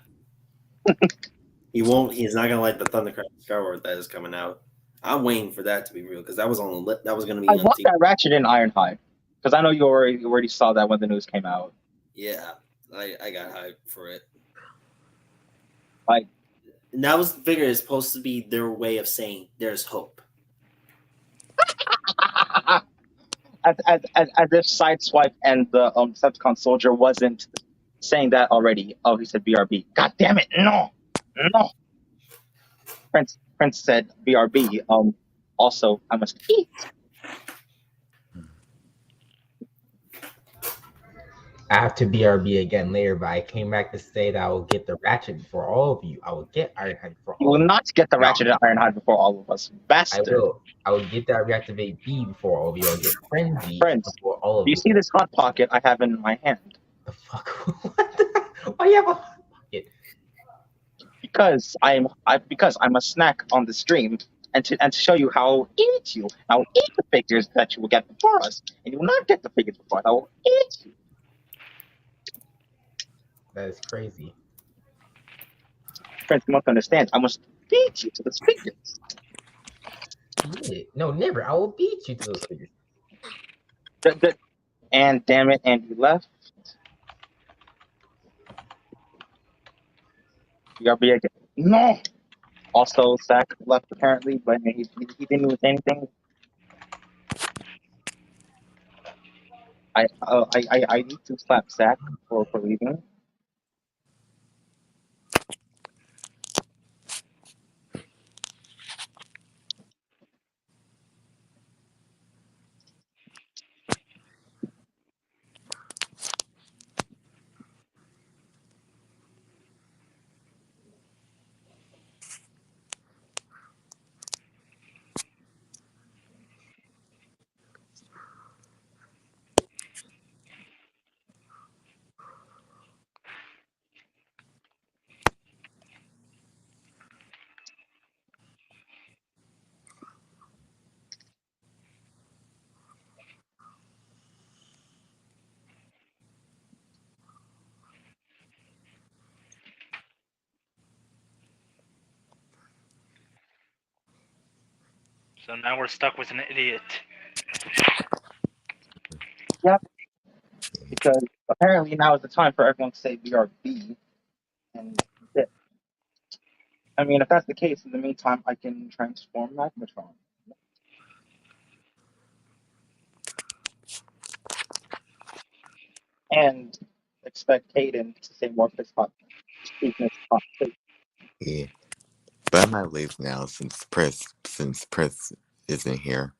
He's not gonna like the Thundercraft Skyward that is coming out. I'm waiting for that to be real because that was gonna be I on want TV. that Ratchet in Ironhide. Because I know you already saw that when the news came out. Yeah, I got hyped for it. Like, And that was figure is supposed to be their way of saying there's hope. as if Sideswipe and the Decepticon soldier wasn't saying that already. Oh, he said BRB. God damn it! No, no. Prince said BRB. Also, I must eat. I have to BRB again later, but I came back to say that I will get the Ratchet before all of you. I will get Ironhide before You all will of you. not get the No. Ratchet and Ironhide before all of us, I bastard. will. I will get that Reactivate B before all of you. I'll get Frenzy Prince, before all of do you you. see this hot pocket I have in my hand? The fuck? What the? Why you have a hot pocket? Because I'm a snack on the stream, and to show you how eat you. I will eat the figures that you will get before us, and you will not get the figures before us. I will eat you. That is crazy. Friends, you must understand. I must beat you to the figures. Yeah. No, never. I will beat you to those figures. And damn it, Andy left. BRB again. No. Also, Zach left apparently, but he didn't even say anything. I need to slap Zach for leaving. So now we're stuck with an idiot. Yep. Because apparently now is the time for everyone to say BRB. And that's it. I mean, if that's the case, in the meantime, I can transform Magmatron. And expect Hayden to say more fist pop. Yeah. But I might leave now since Prince isn't here.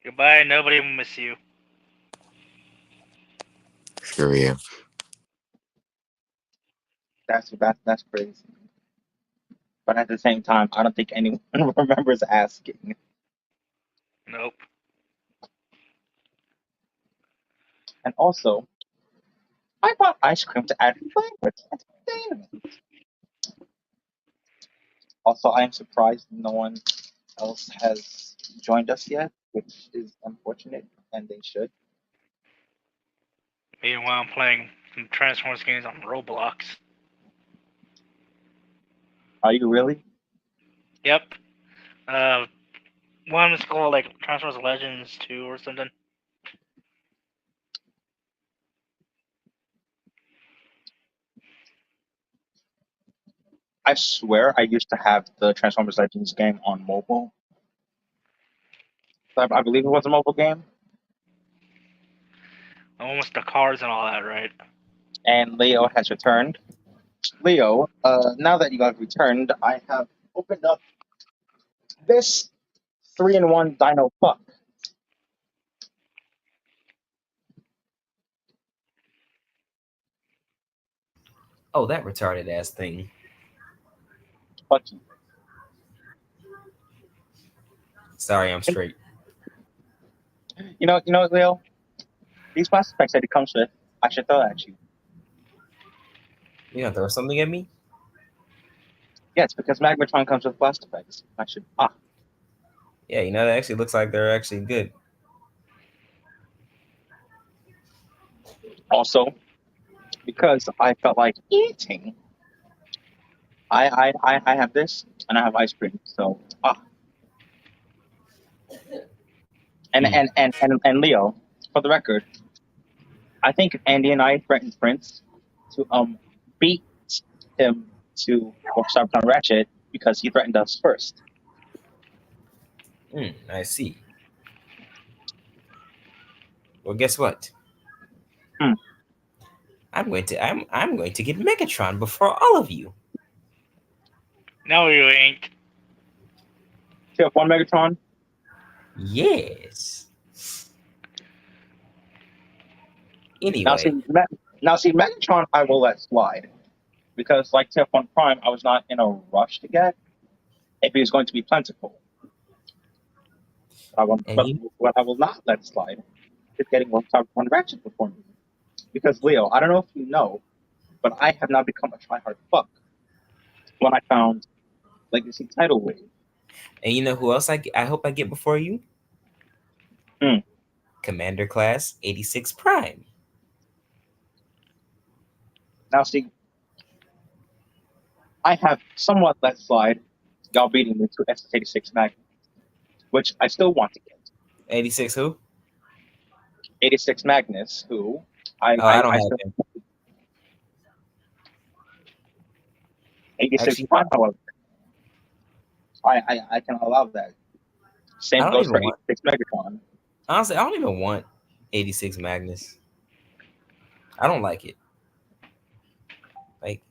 Goodbye, nobody will miss you. Screw you. That's crazy. But at the same time, I don't think anyone remembers asking. Nope. And also, I bought ice cream to add flavor. Entertainment. Also, I am surprised no one else has joined us yet, which is unfortunate, and they should. Meanwhile, I'm playing some Transformers games on Roblox. Are you really? Yep. One is called like Transformers Legends 2 or something. I swear I used to have the Transformers Legends game on mobile. I believe it was a mobile game. Almost the cars and all that, right? And Leo has returned. Leo, now that you have returned, I have opened up this 3-in-1 Dino Puck. Oh, that retarded ass thing. Pucky. Sorry, I'm straight. You know, Leo. These plastic packs that it comes with, I should throw at you. You gonna throw something at me? Yes, because Magmatron comes with plastic packs. I should. Yeah, you know that actually looks like they're actually good. Also, because I felt like eating, I have this and I have ice cream. So Hmm. and Leo, for the record, I think Andy and I threatened Prince to beat him to Cybertron Ratchet because he threatened us first. I see. Well, guess what? Hmm. I'm going to get Megatron before all of you. No, you ain't. TF1 Megatron. Yes. Now see, Anyway, Megatron, I will let slide because like TF1 Prime, I was not in a rush to get if he was going to be plentiful. and But you what I will not let slide is getting Cybertron Ratchet before me. Because Leo, I don't know if you know, but I have now become a tryhard fuck when I found Legacy Tidal Wave. and you know who else I hope I get before you? Hmm. Commander Class 86 Prime. Now see, I have somewhat let slide y'all beating me to SS86 Magnus, which I still want to get. 86 who? 86 Magnus, who Oh, I don't I have still him. 86 Actually, Prime, however, I can allow that. I Same don't goes even for want. 86 Megatron. Honestly, I don't even want 86 Magnus. I don't like it. Like,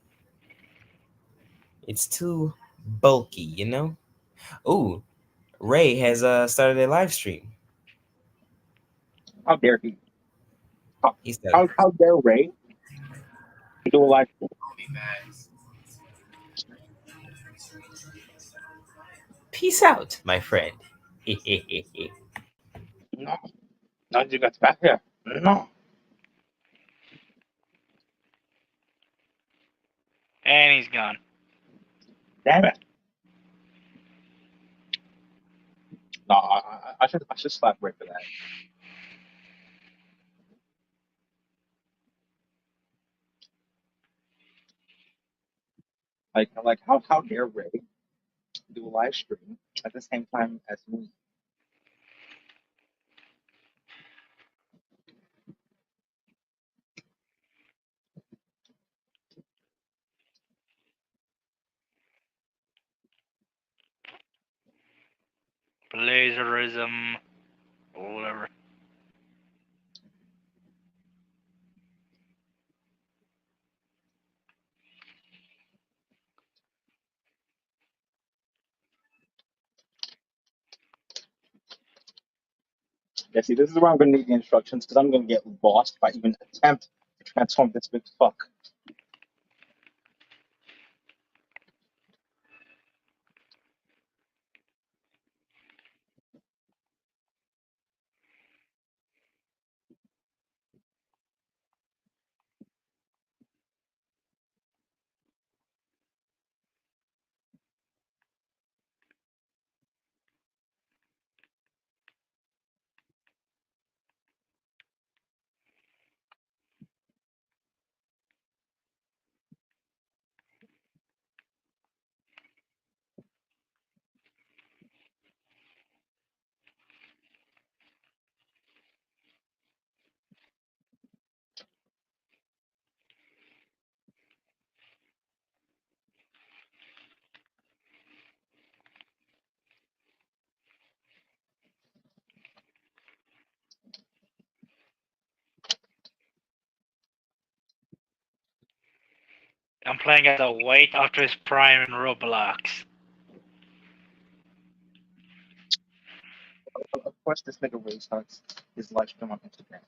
it's too bulky, you know? Ooh, Ray has started a live stream. How dare he? How, He started. how dare Ray do a live stream? Peace out, my friend. No, no, you got back here. No, And he's gone. damn it. No, I should slap Ray for that. Like how dare Ray do a live stream at the same time as me? Plagiarism. Or whatever. Yeah, see, this is where I'm going to need the instructions because I'm going to get lost if I even attempt to transform this big fuck. I'm playing as a white Optimus Prime in Roblox. course, this nigga really starts his live stream on Instagram.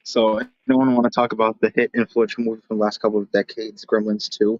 So, anyone want to talk about the hit influential movie from the last couple of decades, Gremlins 2?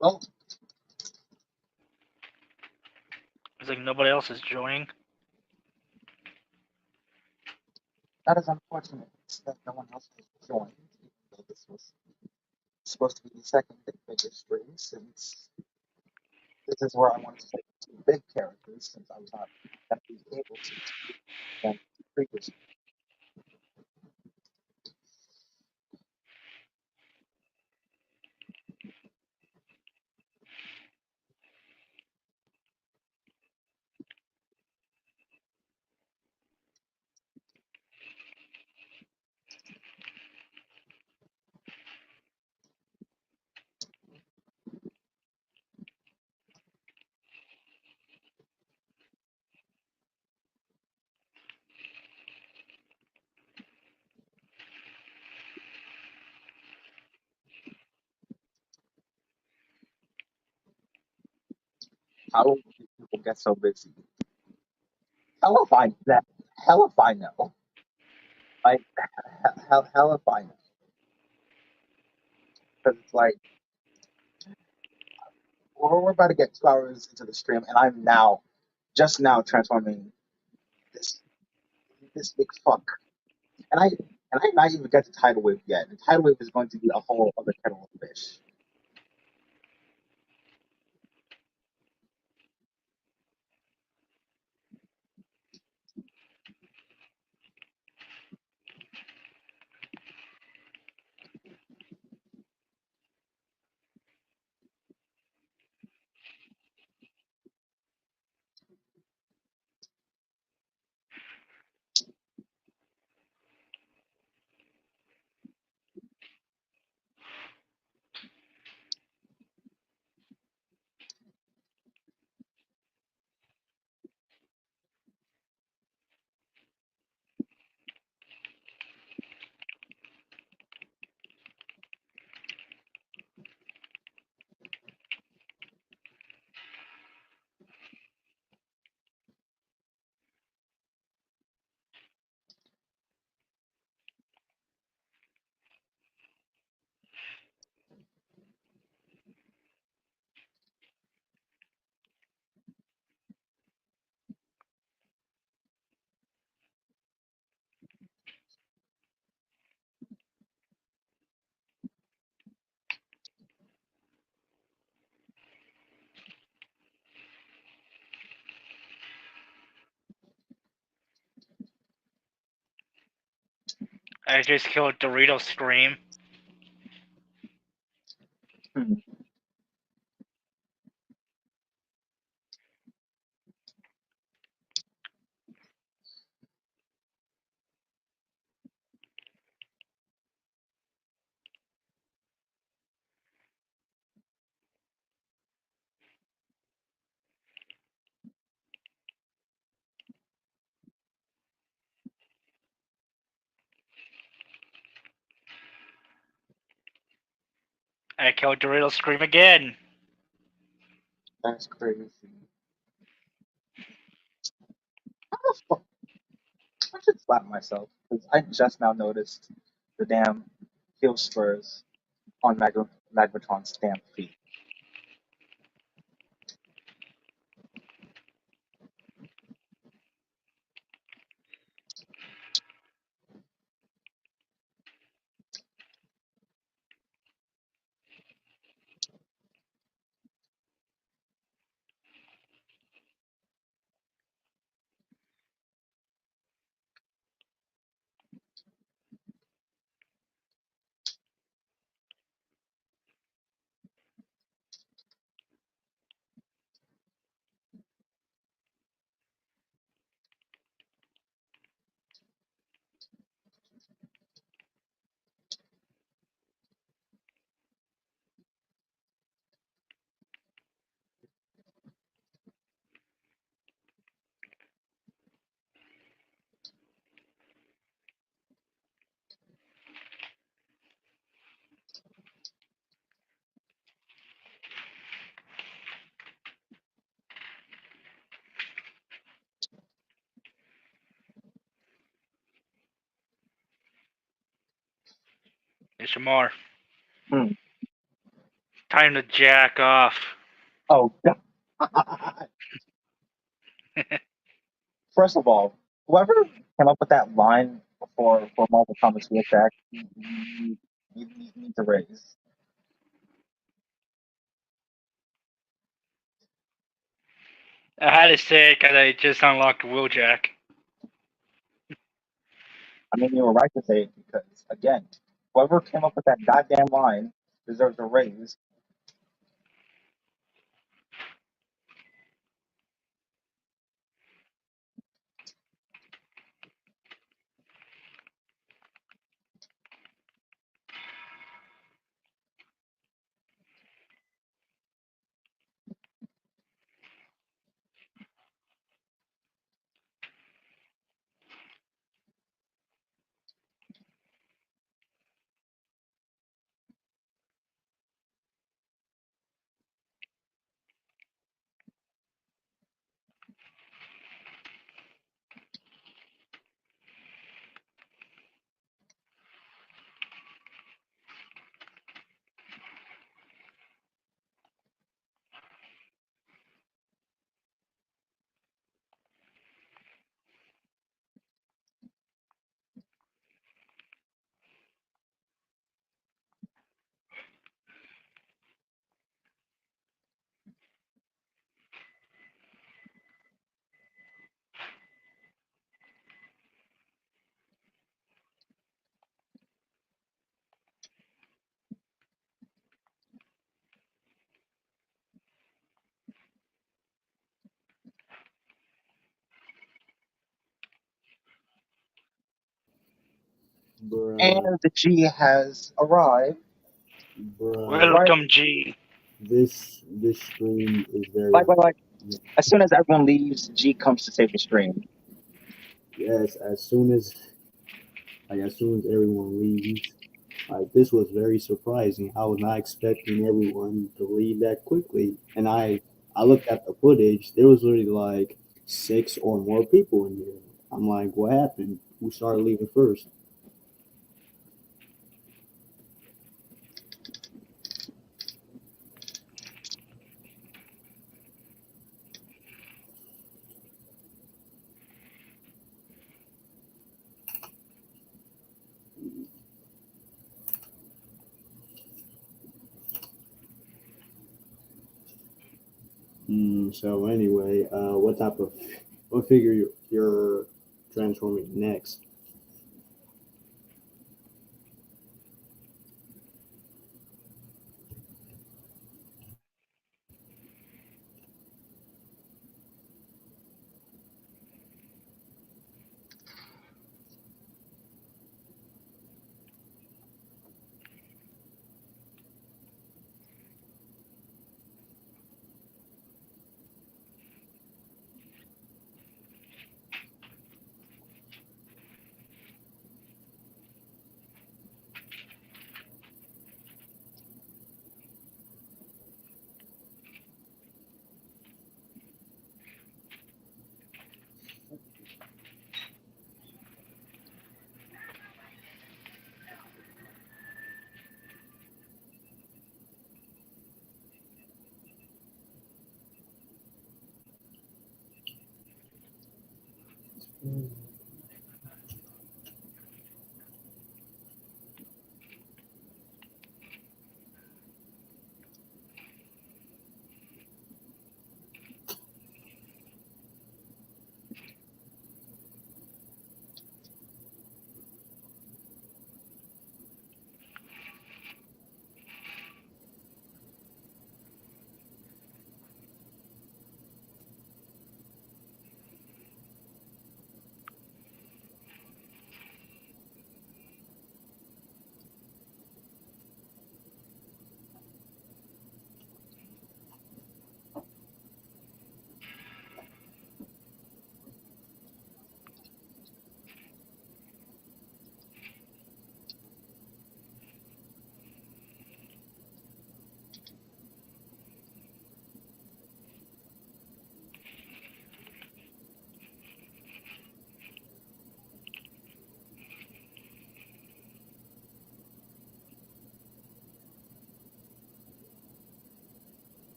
Well, It's like nobody else is joining. that is unfortunate that no one else has joined, even though this was supposed to be the second biggest stream since this is where I wanted to take two big characters since I was not definitely able to them previously. How do people get so busy? Hell if I that hell if I know. Like hell if I know. Because it's like we're about to get 2 hours into the stream, and I'm now just now transforming this this big fuck. And I'm not even get to tidal wave yet. And tidal wave is going to be a whole other kettle of fish. I just killed Dorito Scream. I killed Dorito Scream again. That's crazy. How the fuck? I should slap myself because I just now noticed the damn heel spurs on Magmatron's damn feet. There's some more. Hmm. Time to jack off. Oh god. First of all, whoever came up with that line for Marvel Comics VFX, you need to raise. I had to say it because I just unlocked Wheeljack. I mean, you were right to say it because, again, whoever came up with that goddamn line deserves a raise. Bruh, And the G has arrived. bruh. Right, Welcome, G. This stream is very like, as soon as everyone leaves, G comes to save the stream. yes. As soon as everyone leaves, like this was very surprising. I was not expecting everyone to leave that quickly. And I looked at the footage. There was literally like six or more people in here. I'm like, what happened? Who started leaving first? So anyway, what figure you're transforming next?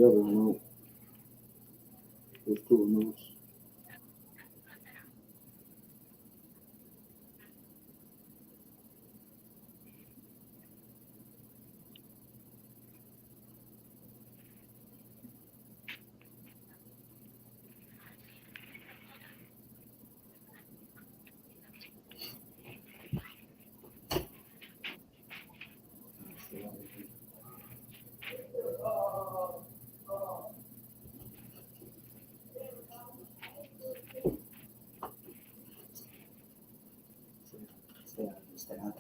the other remote. There's two remotes. Stay out, stay out.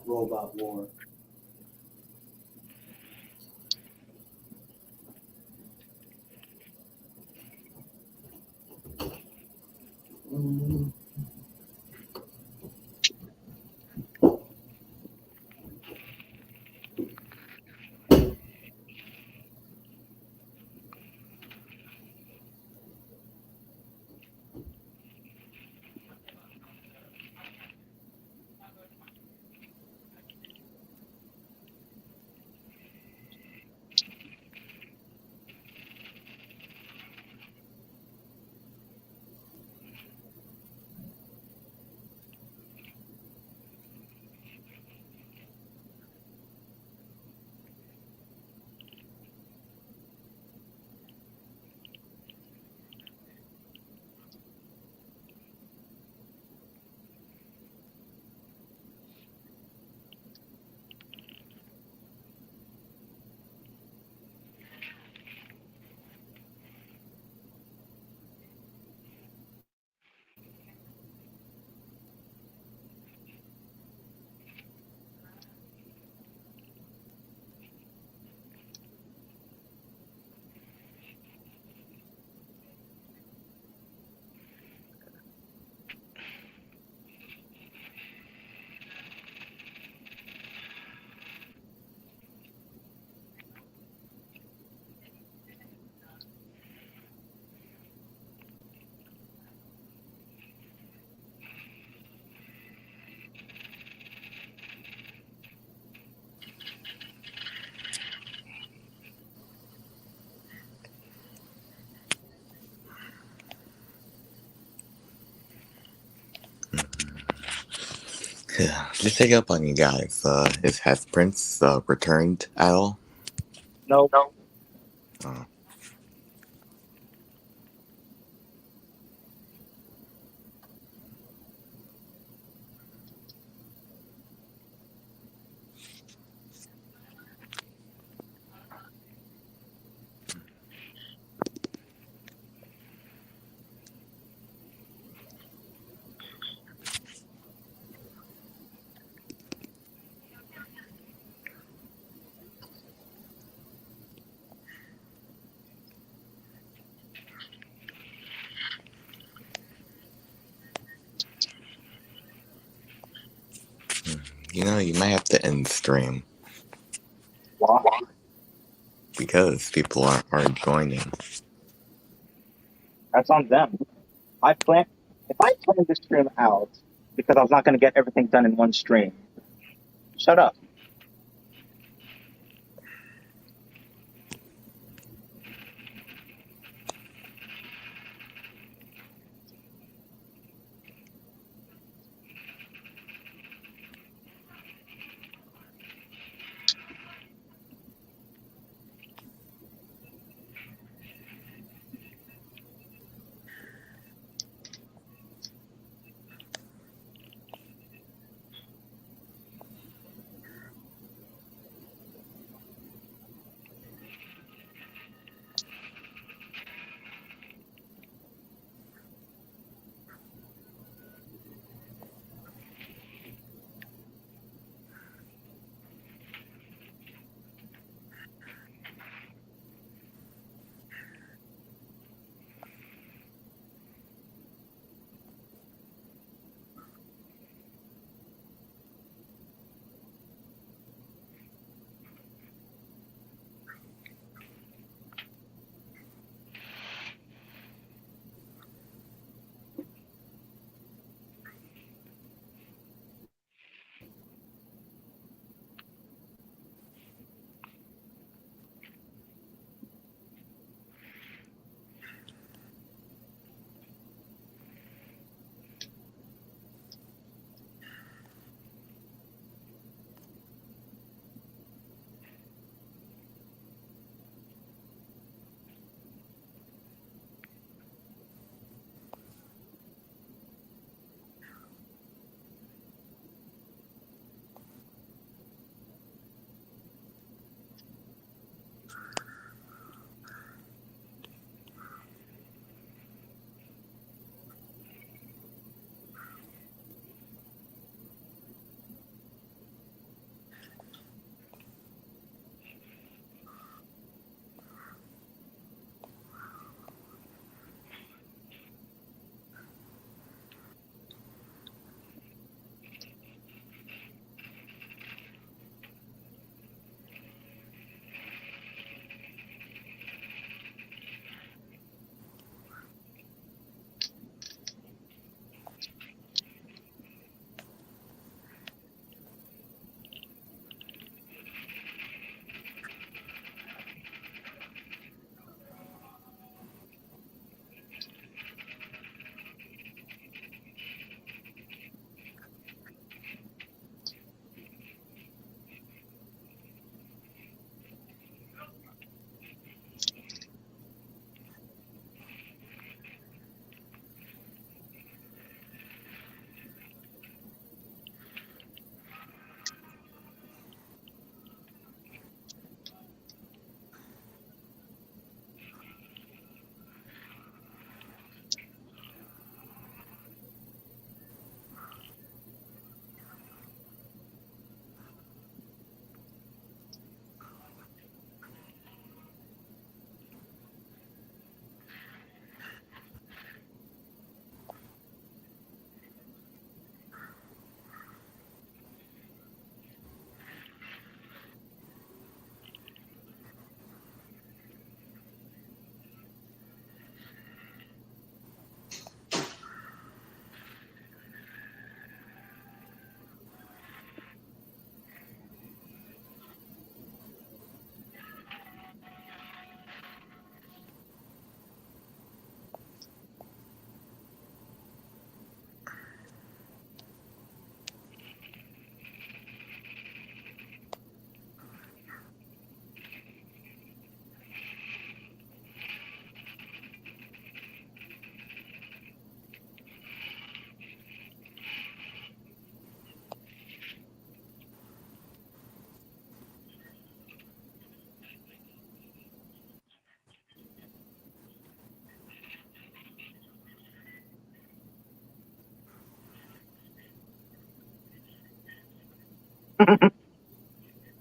Robot war. Just take up on you guys. Has Prince returned at all? No, Uh, you might have to end the stream why? because people aren't joining. That's on them. I plan if I plan this stream out because I was not going to get everything done in one stream. Shut up.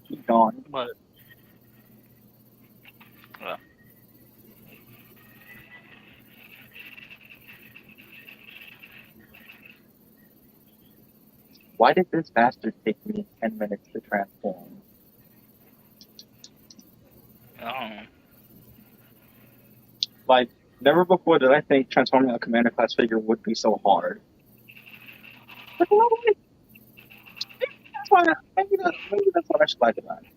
He's gone. But well, Why did this bastard take me 10 minutes to transform? I don't know. Like, never before did I think transforming a commander class figure would be so hard. But you know what? Maybe that's what I should like about it.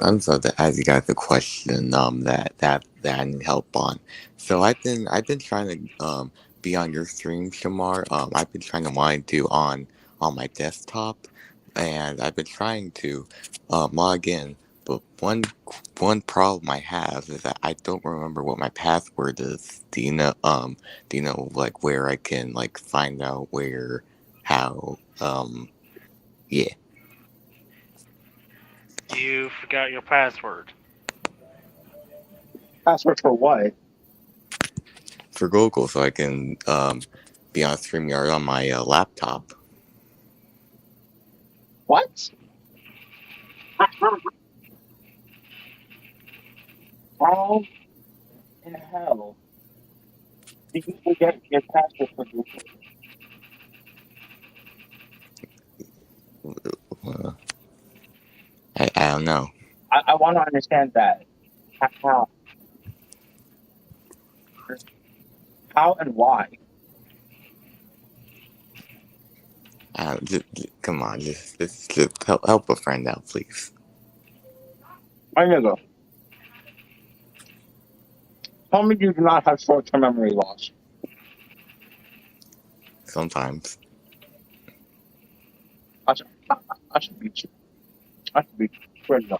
I'm so to ask you guys a question that I need help on. So I've been trying to be on your stream, Shamar. I've been trying to want to do on my desktop, and I've been trying to log in. But one problem I have is that I don't remember what my password is. Do you know like where I can like find out where how yeah. You forgot your password. Password for what? For Google so I can be on StreamYard on my laptop. What? How in hell did you forget your password for Google? Uh, I don't know. I want to understand that. How? How and why? Just, come on, just help a friend out, please. My nigga, tell me you do not have short-term memory loss. Sometimes. I should beat you. I should beat you. Swear to God.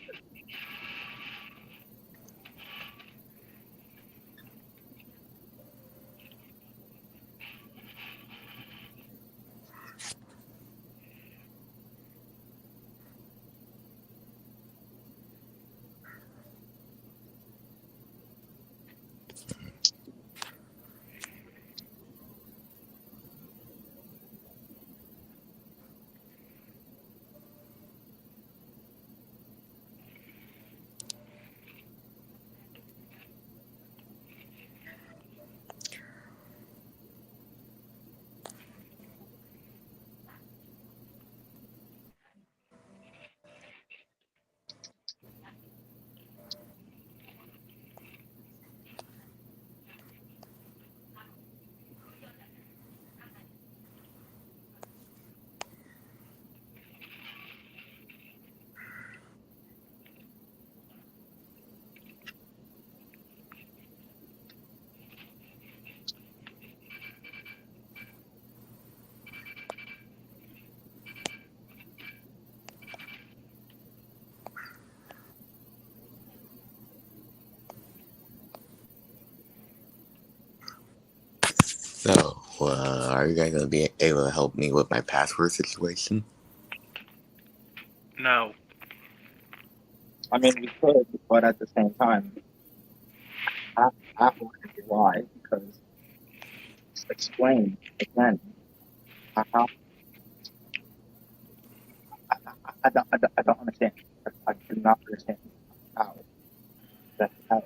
So, are you guys gonna be able to help me with my password situation? No. I mean, we could, but at the same time, I have to why because explain again. How I don't understand. I do not understand how that how.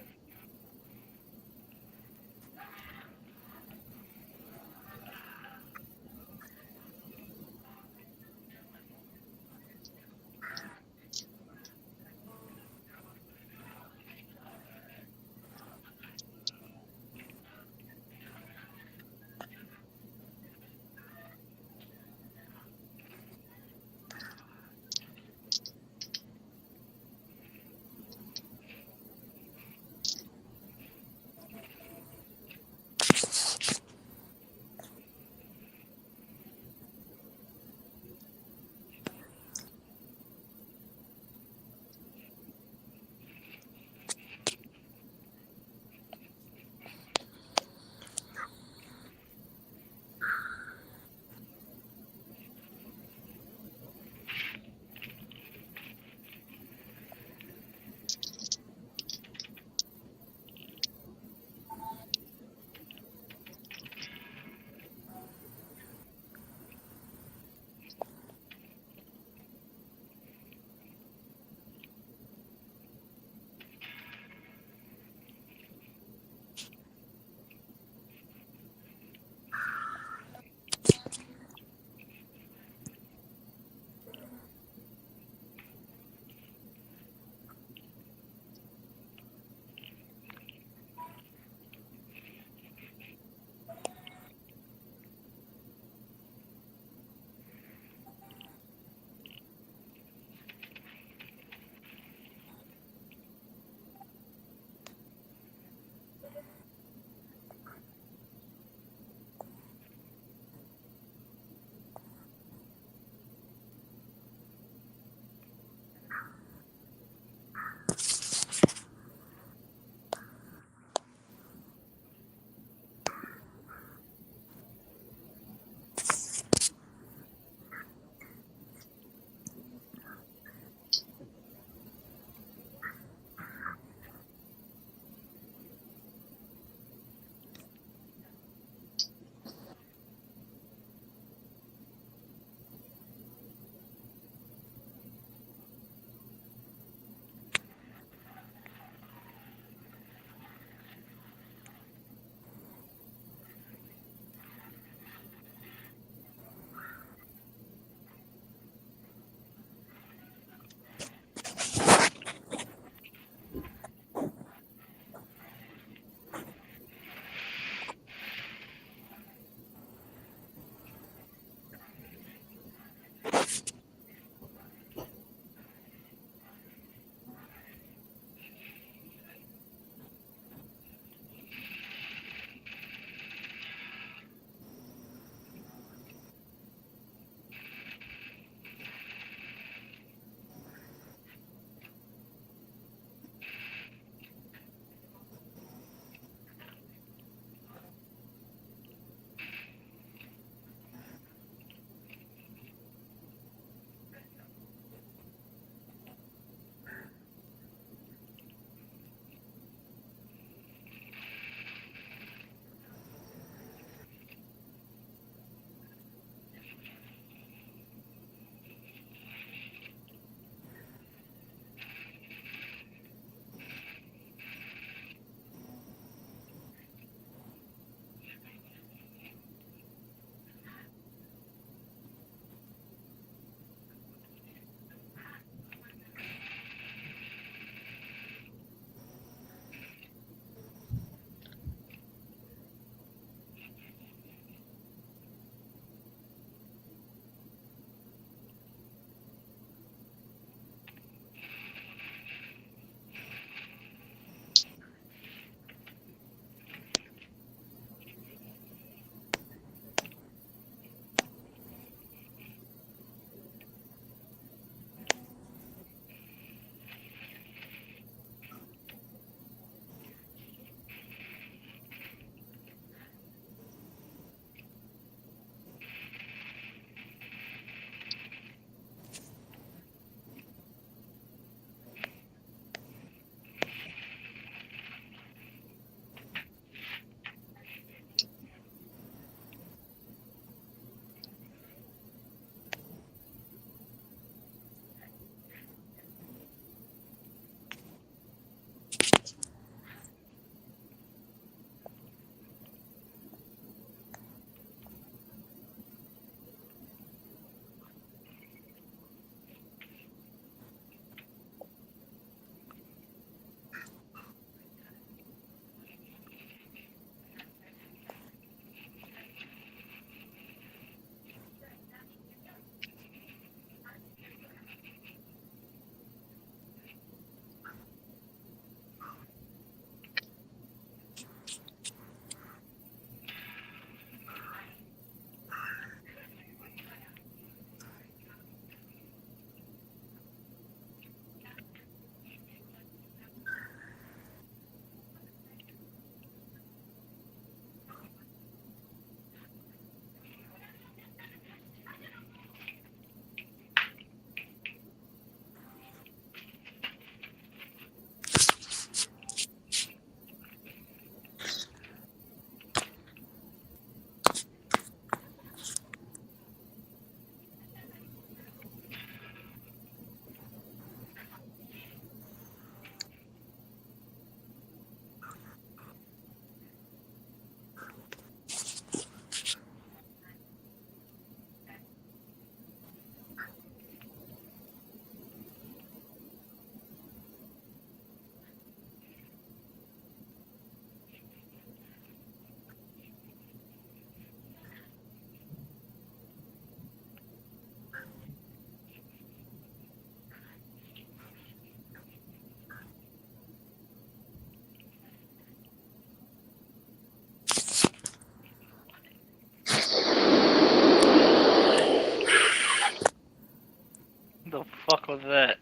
of that.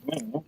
Mhm.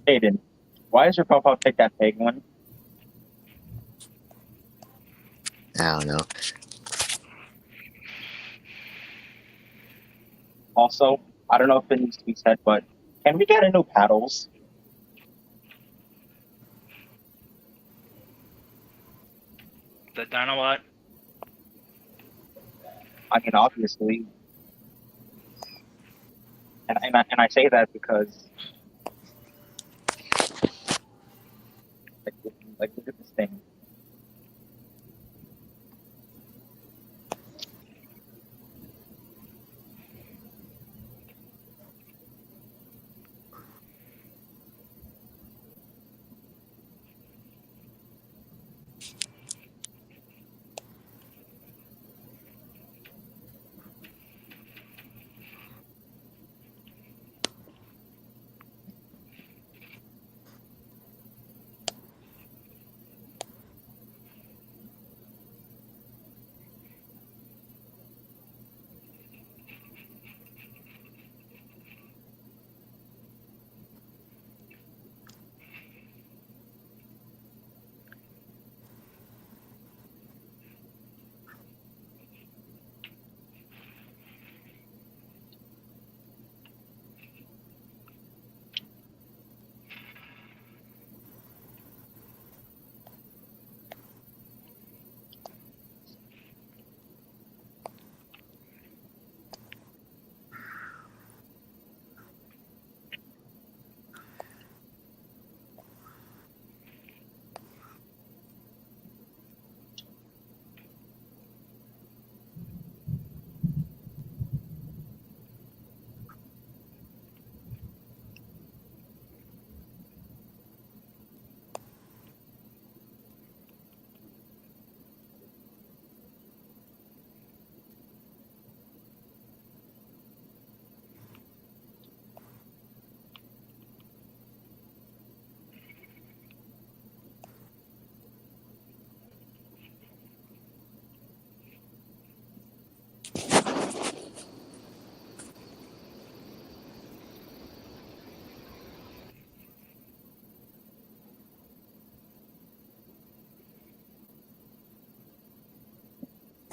Aiden, why does your profile pick that pig one? I don't know. Also, I don't know if it needs to be said, but can we get into paddles? The Dynamite. I mean, obviously, and I say that because like, look at this thing.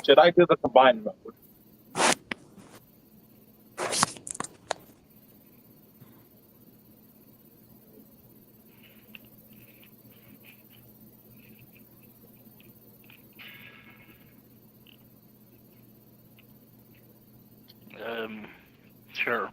Should I do the combined mode? Sure.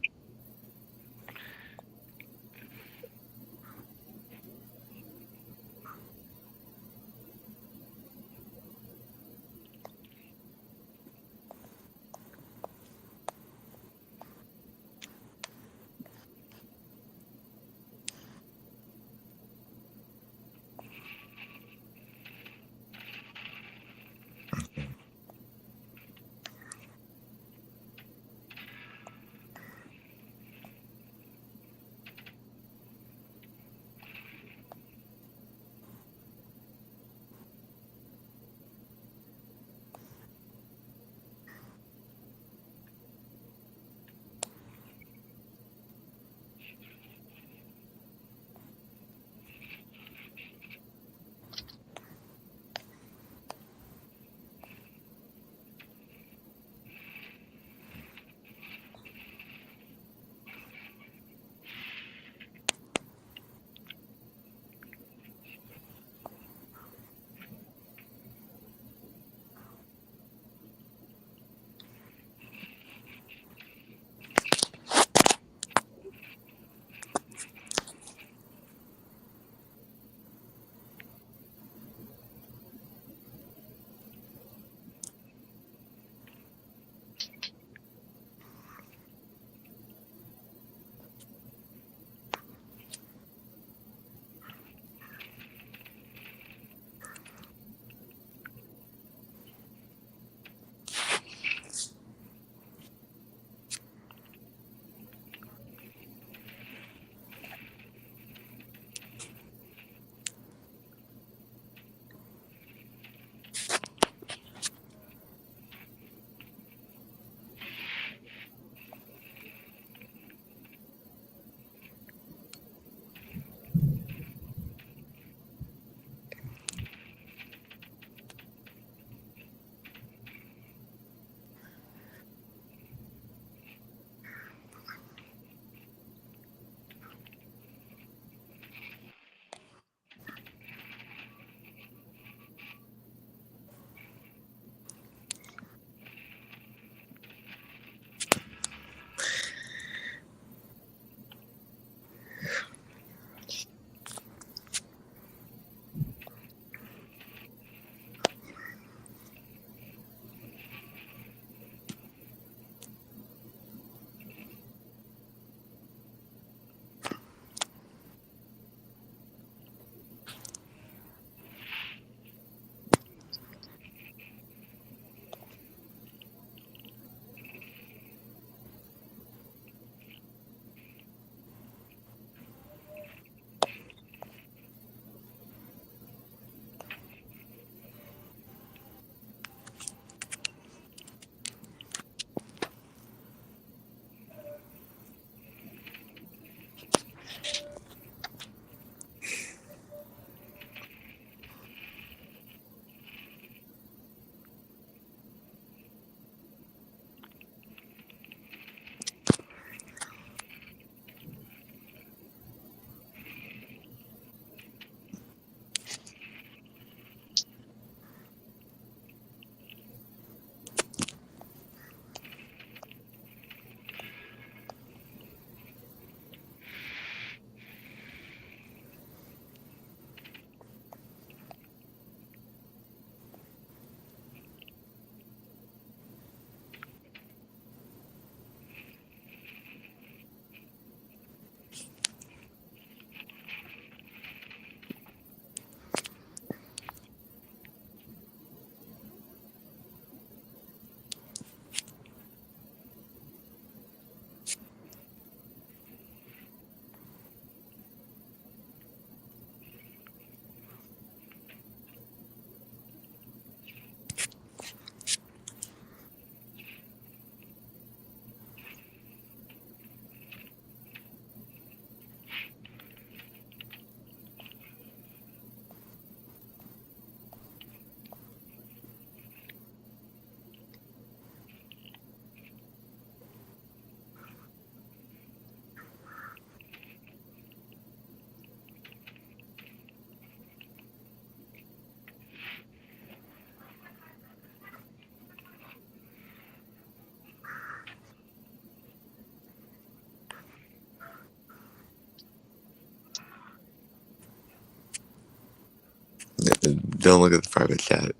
Don't look at the private chat.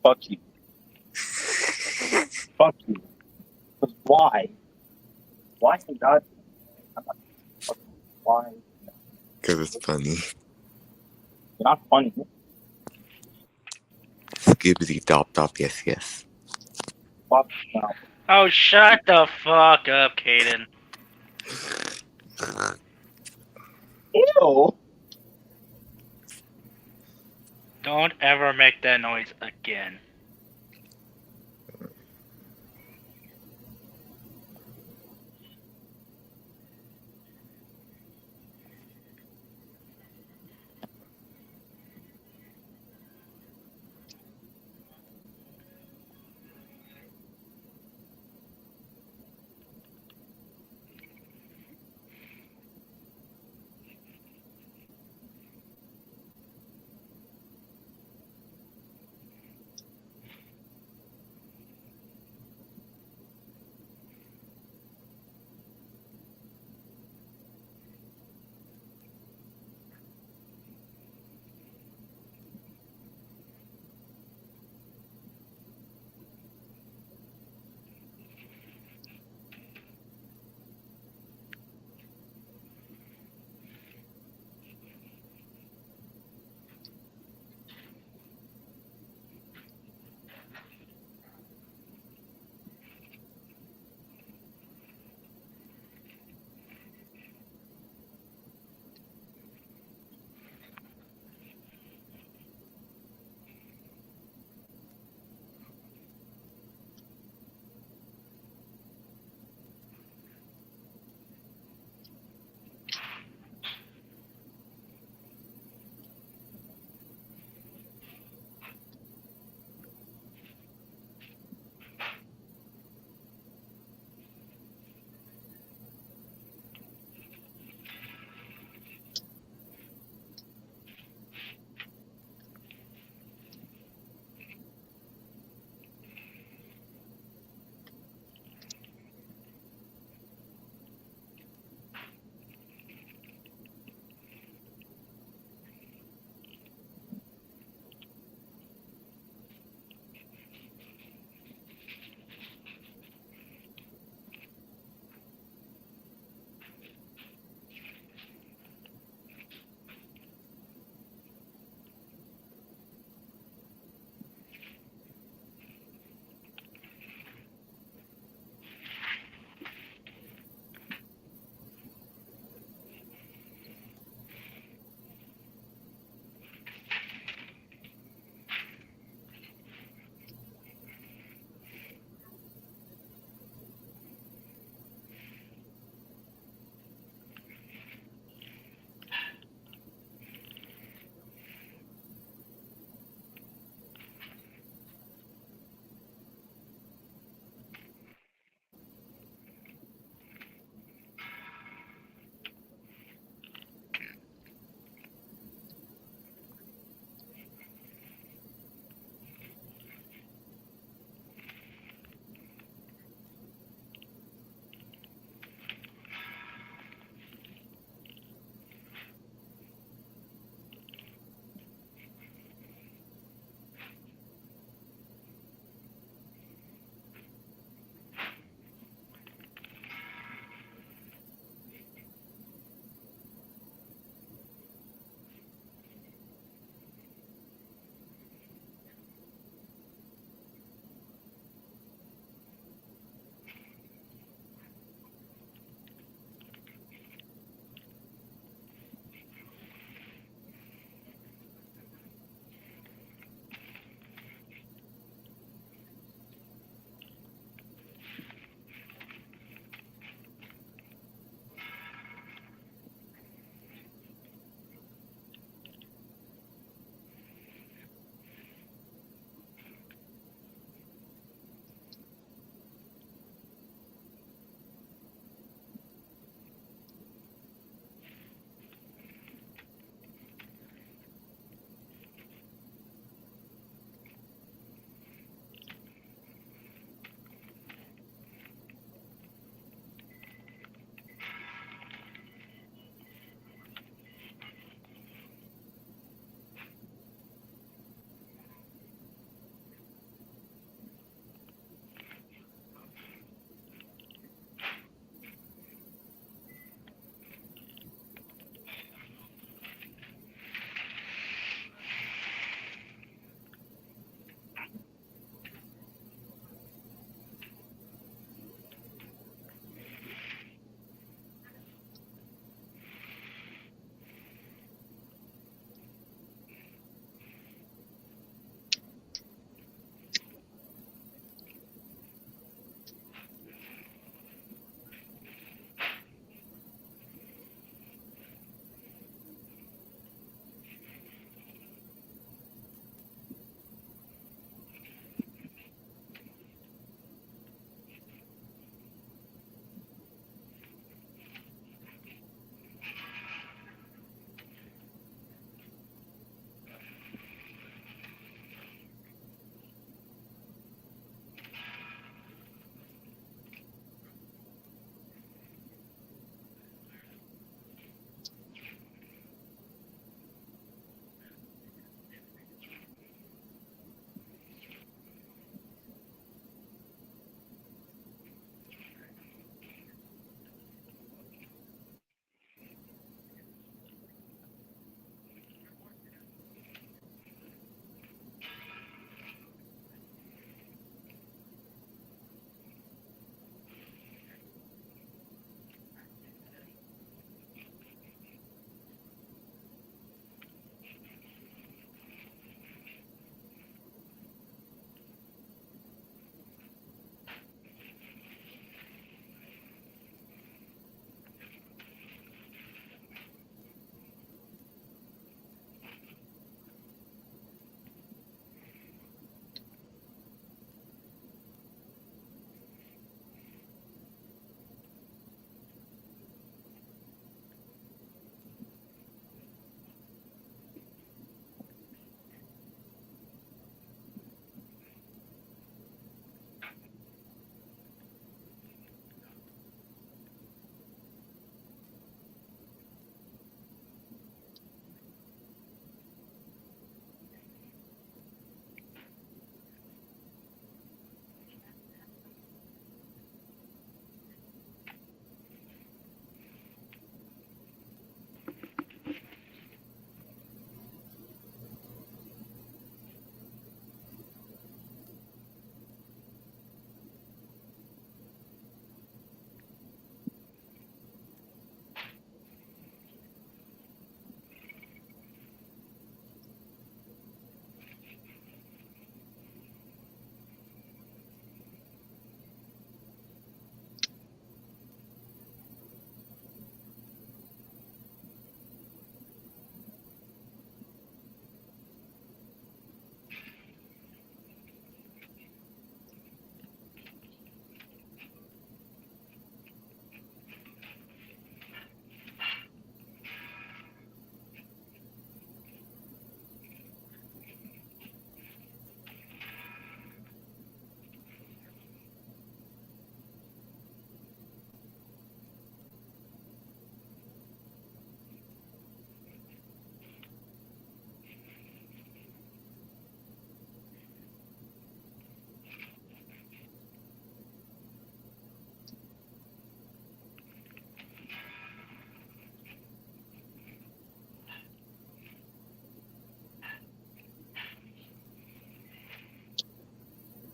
Fuck you. Fuck you. Because why? Why in God? Why? Because it's funny. You're not funny. Skibbity dop dop, yes. Fuck no. Oh, shut the fuck up, Caden. Ew. Don't ever make that noise again.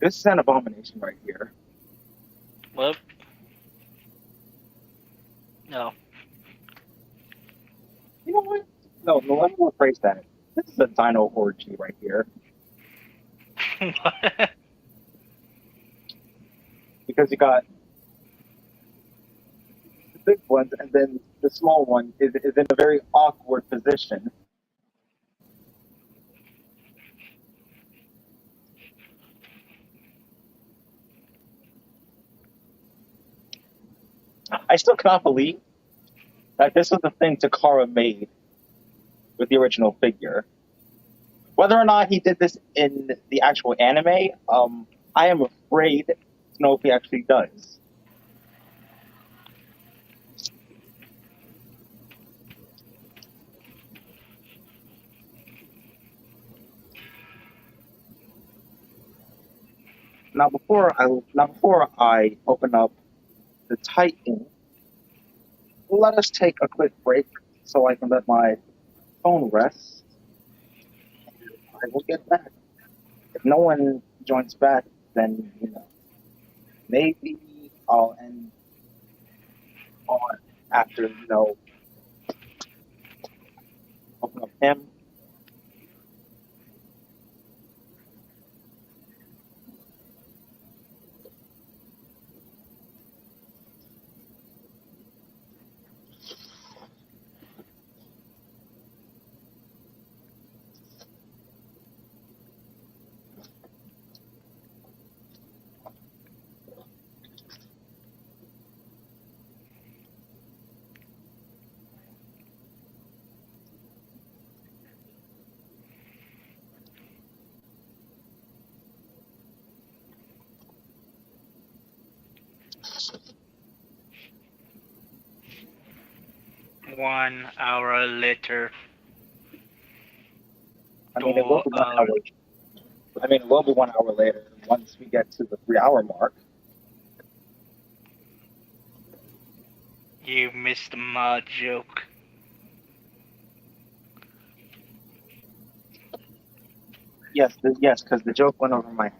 This is an abomination right here. Well, no. You know what? No, no, let me rephrase that. This is a dino orgy right here. Because you got the big ones, and then the small one is in a very awkward position. I still cannot believe that this was the thing Takara made with the original figure. Whether or not he did this in the actual anime, I am afraid to know if he actually does. Now before I open up the Titan, let us take a quick break so I can let my phone rest. I will get back. If no one joins back, then maybe I'll end on after open up him. One hour later. I mean, it will be 1 hour. I mean, it will be 1 hour later once we get to the 3 hour mark. You missed my joke. Yes, yes, because the joke went over my head.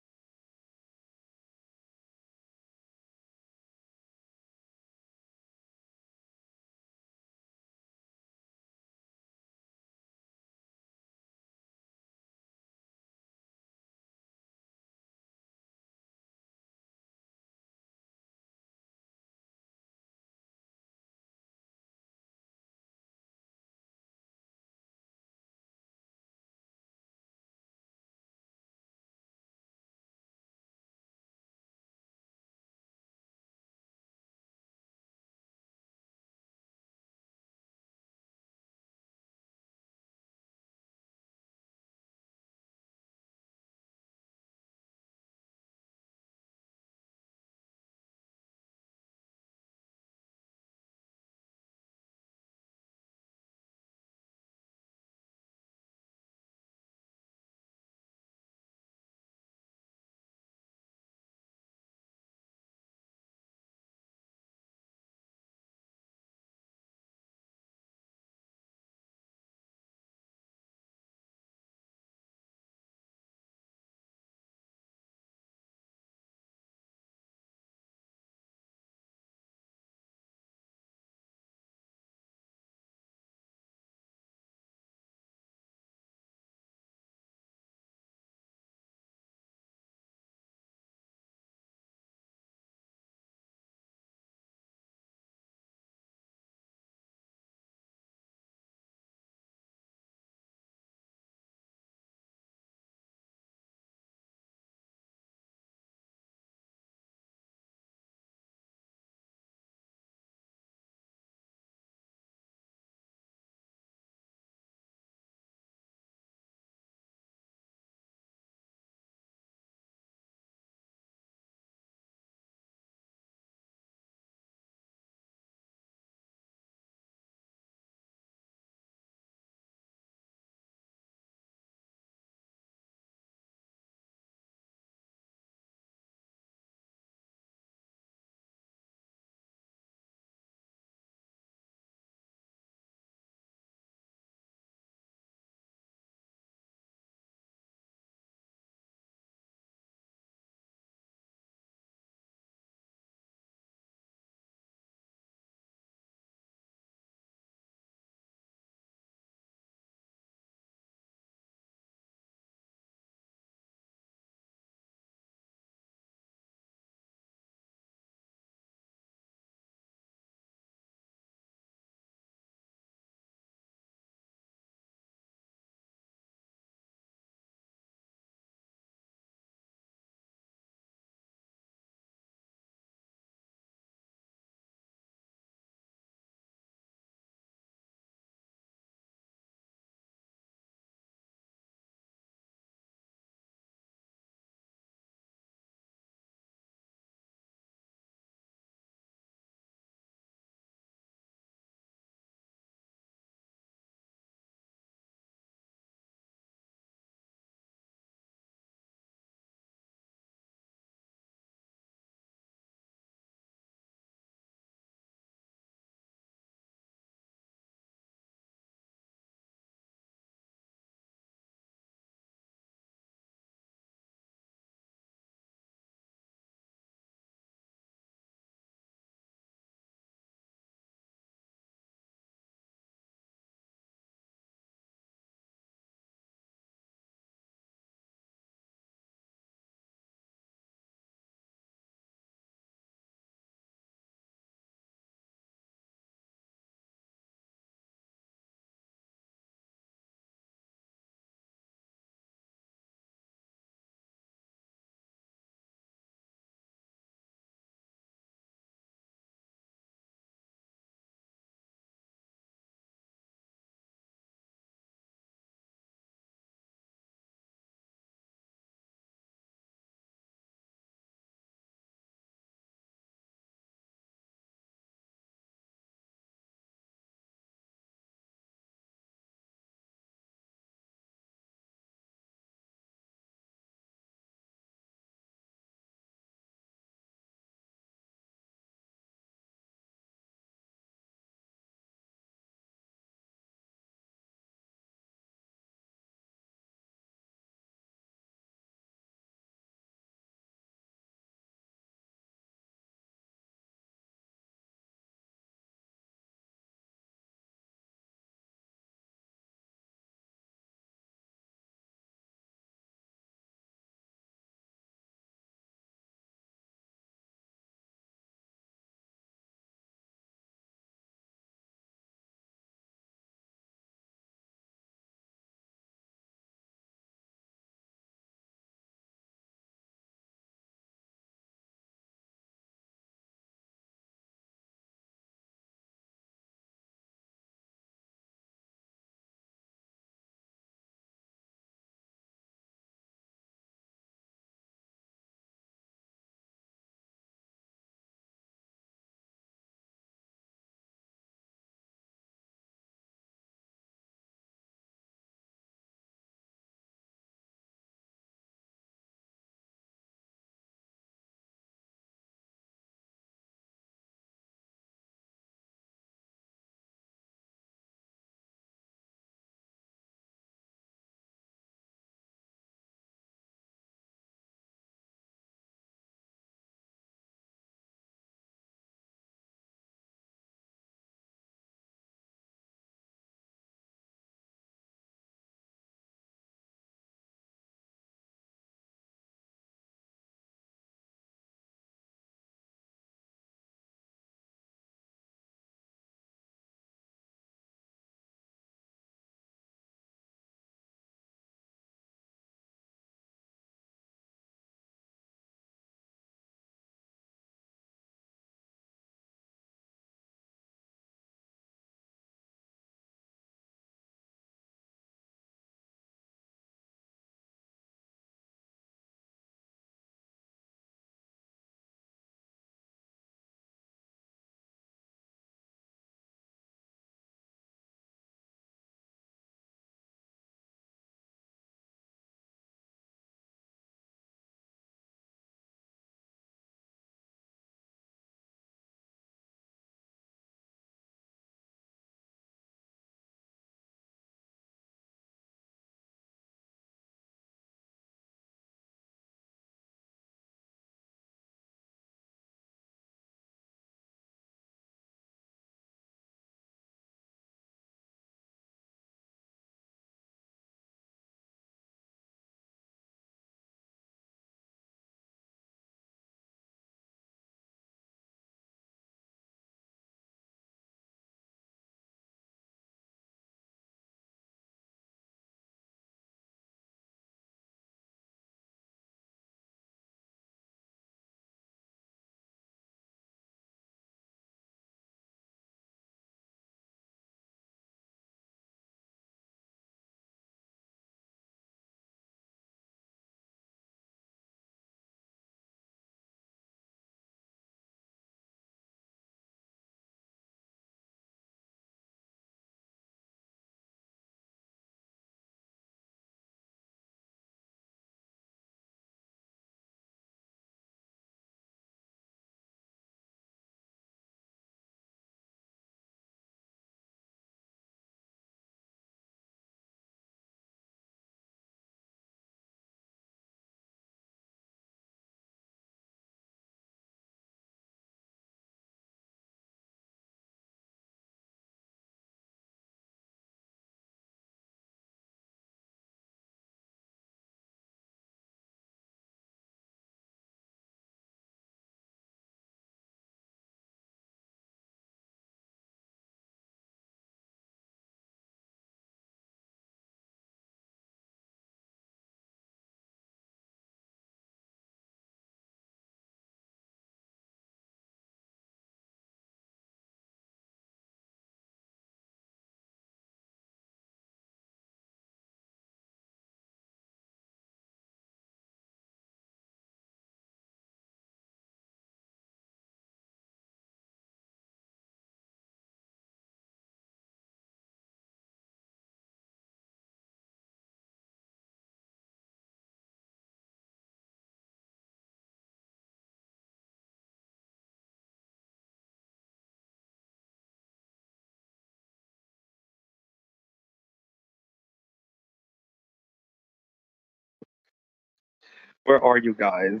Where are you guys?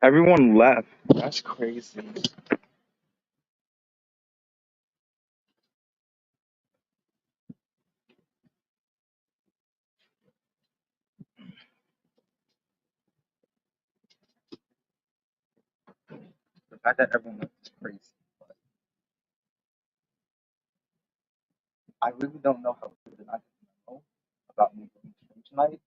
Everyone left. That's crazy. The fact that everyone left is crazy. But I really don't know how people did not know about me going to stream tonight.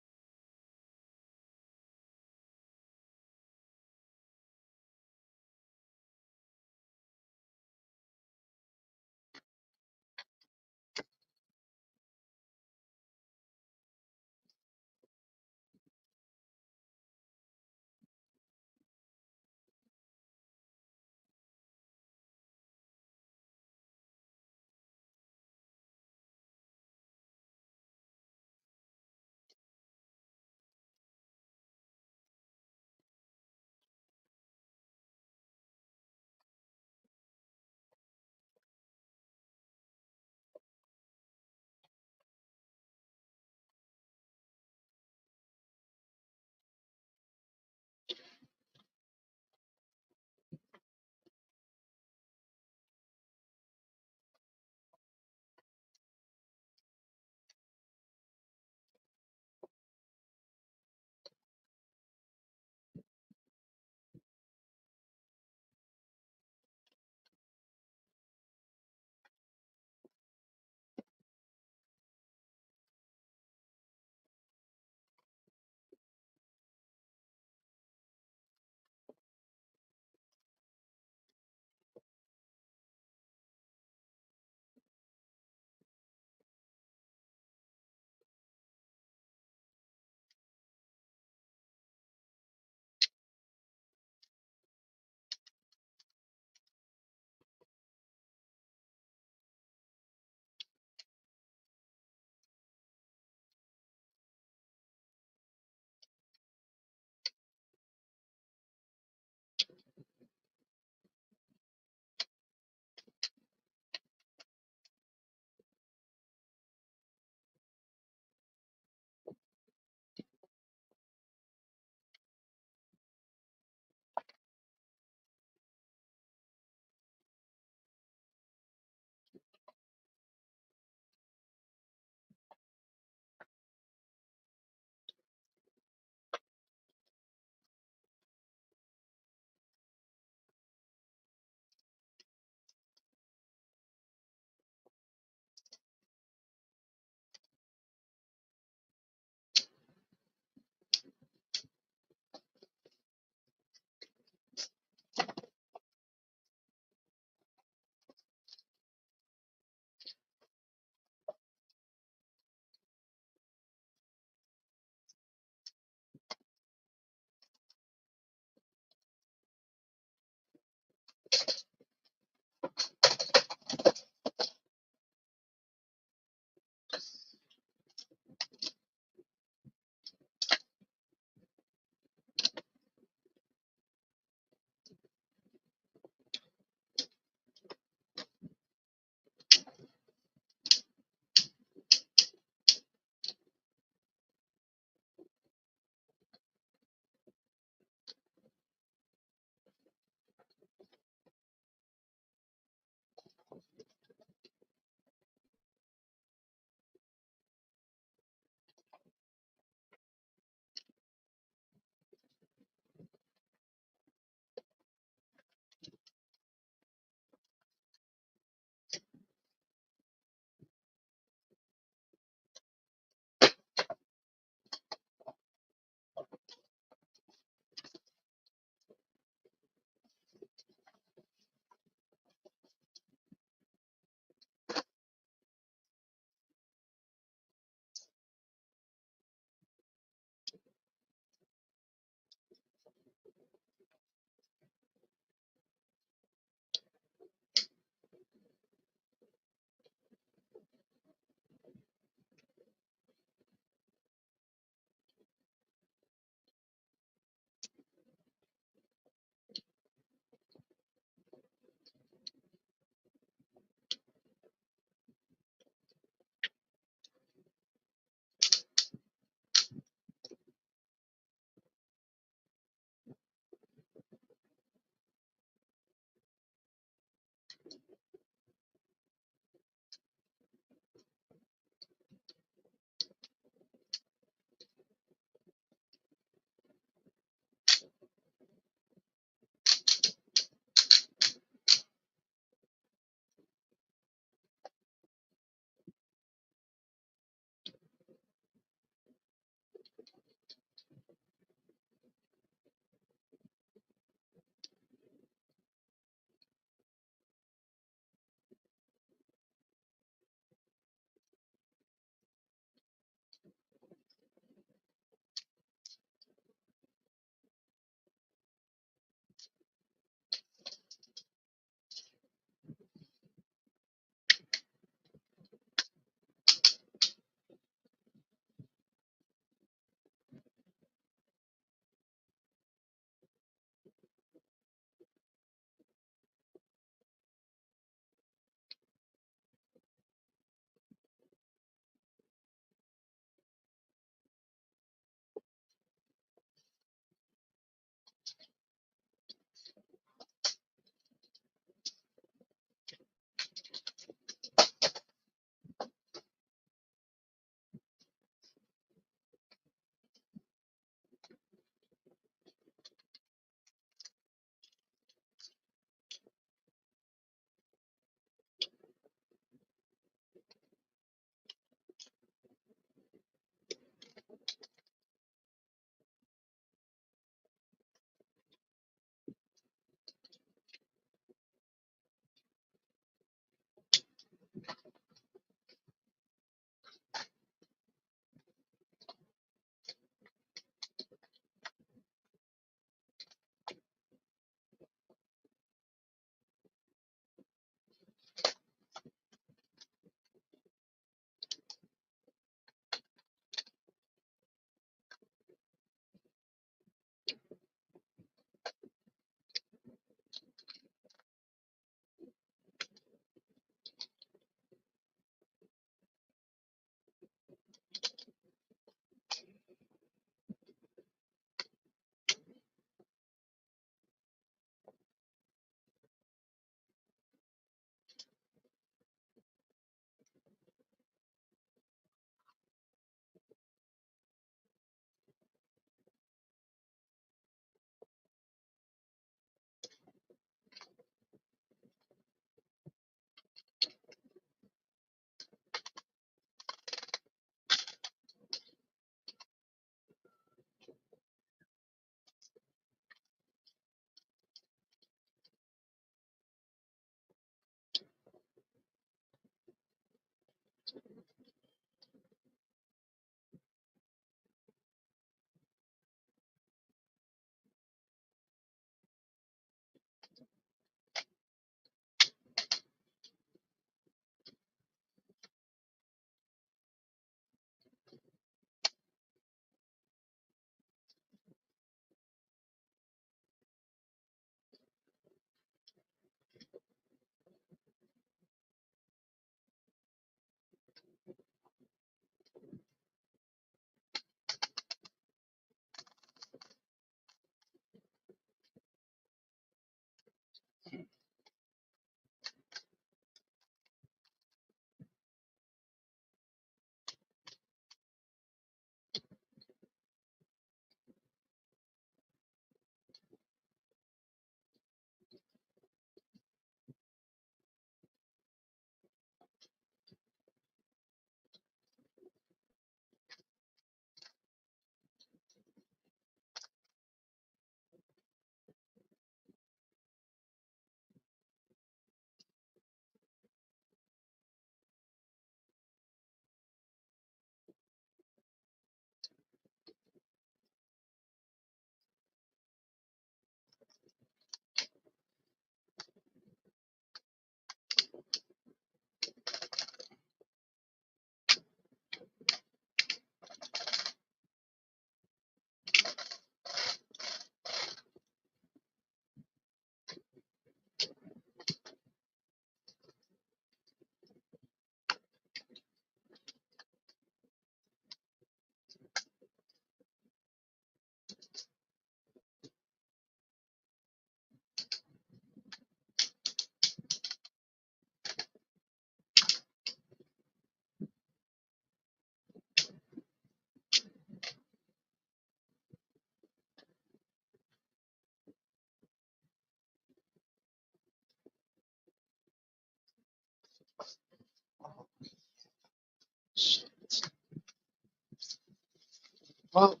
Well,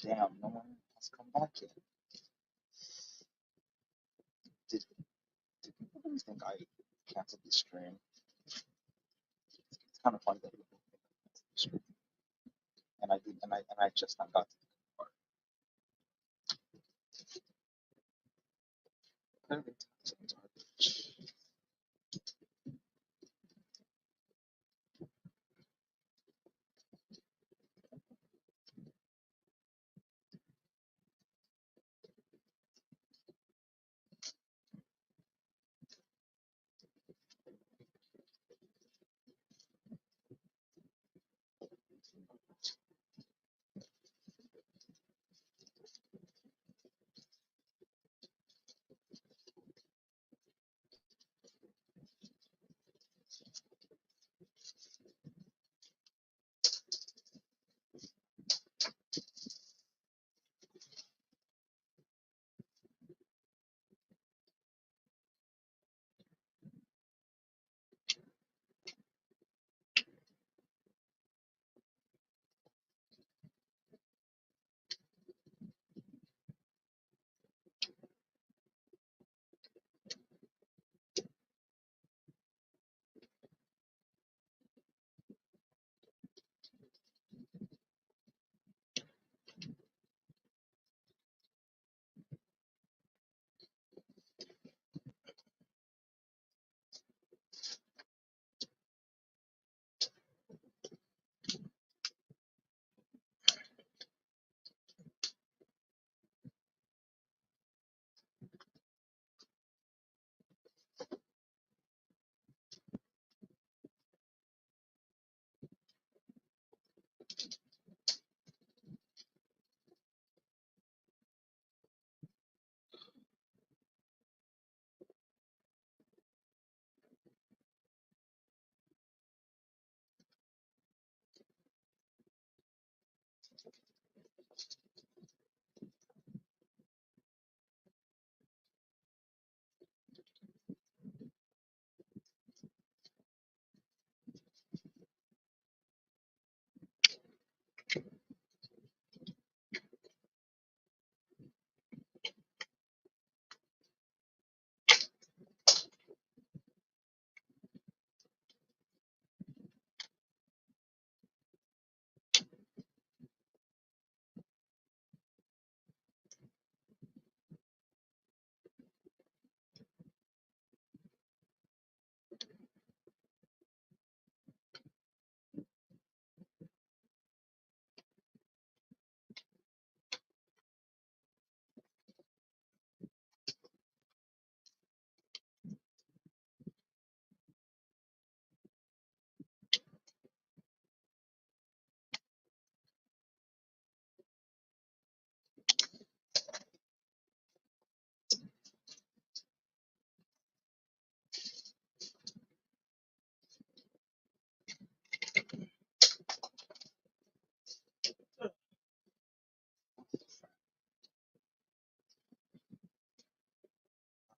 damn, no one has come back yet. Did did people really think I canceled the stream? It's kind of funny that people think I canceled the stream, and I did, and I just not got to the part. Clearly, it's hard.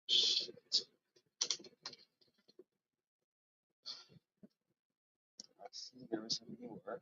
Shit. I see there was a newer.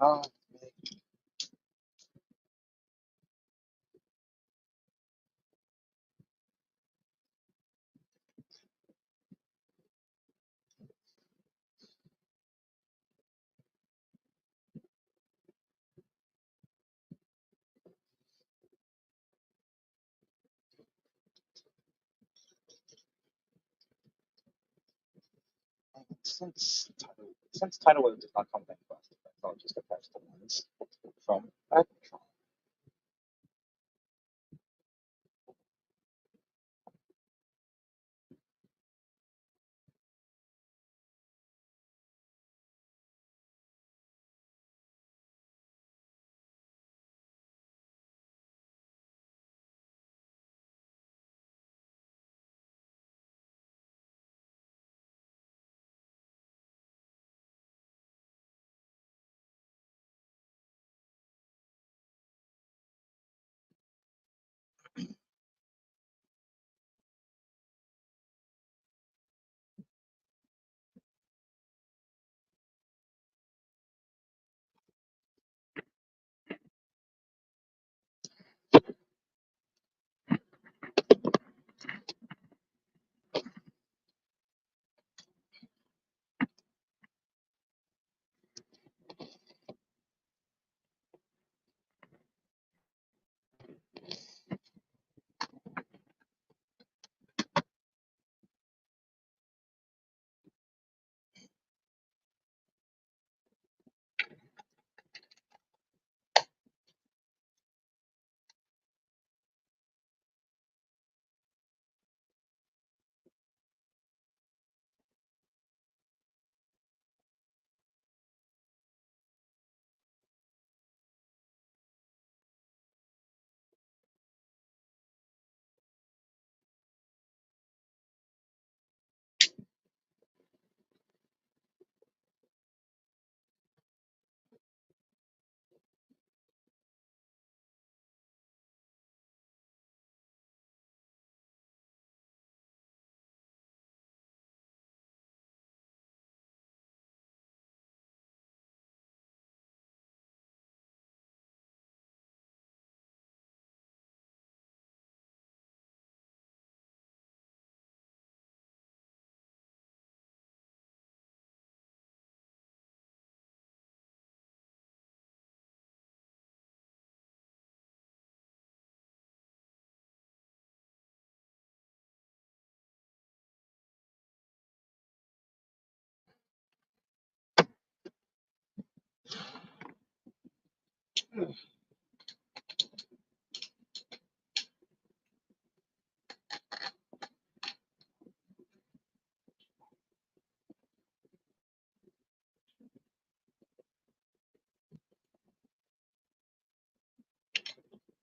Uh, since Tidal Wave does not come with any blast effects, I'll just attach the ones from Magmatron.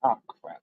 Ah, crap.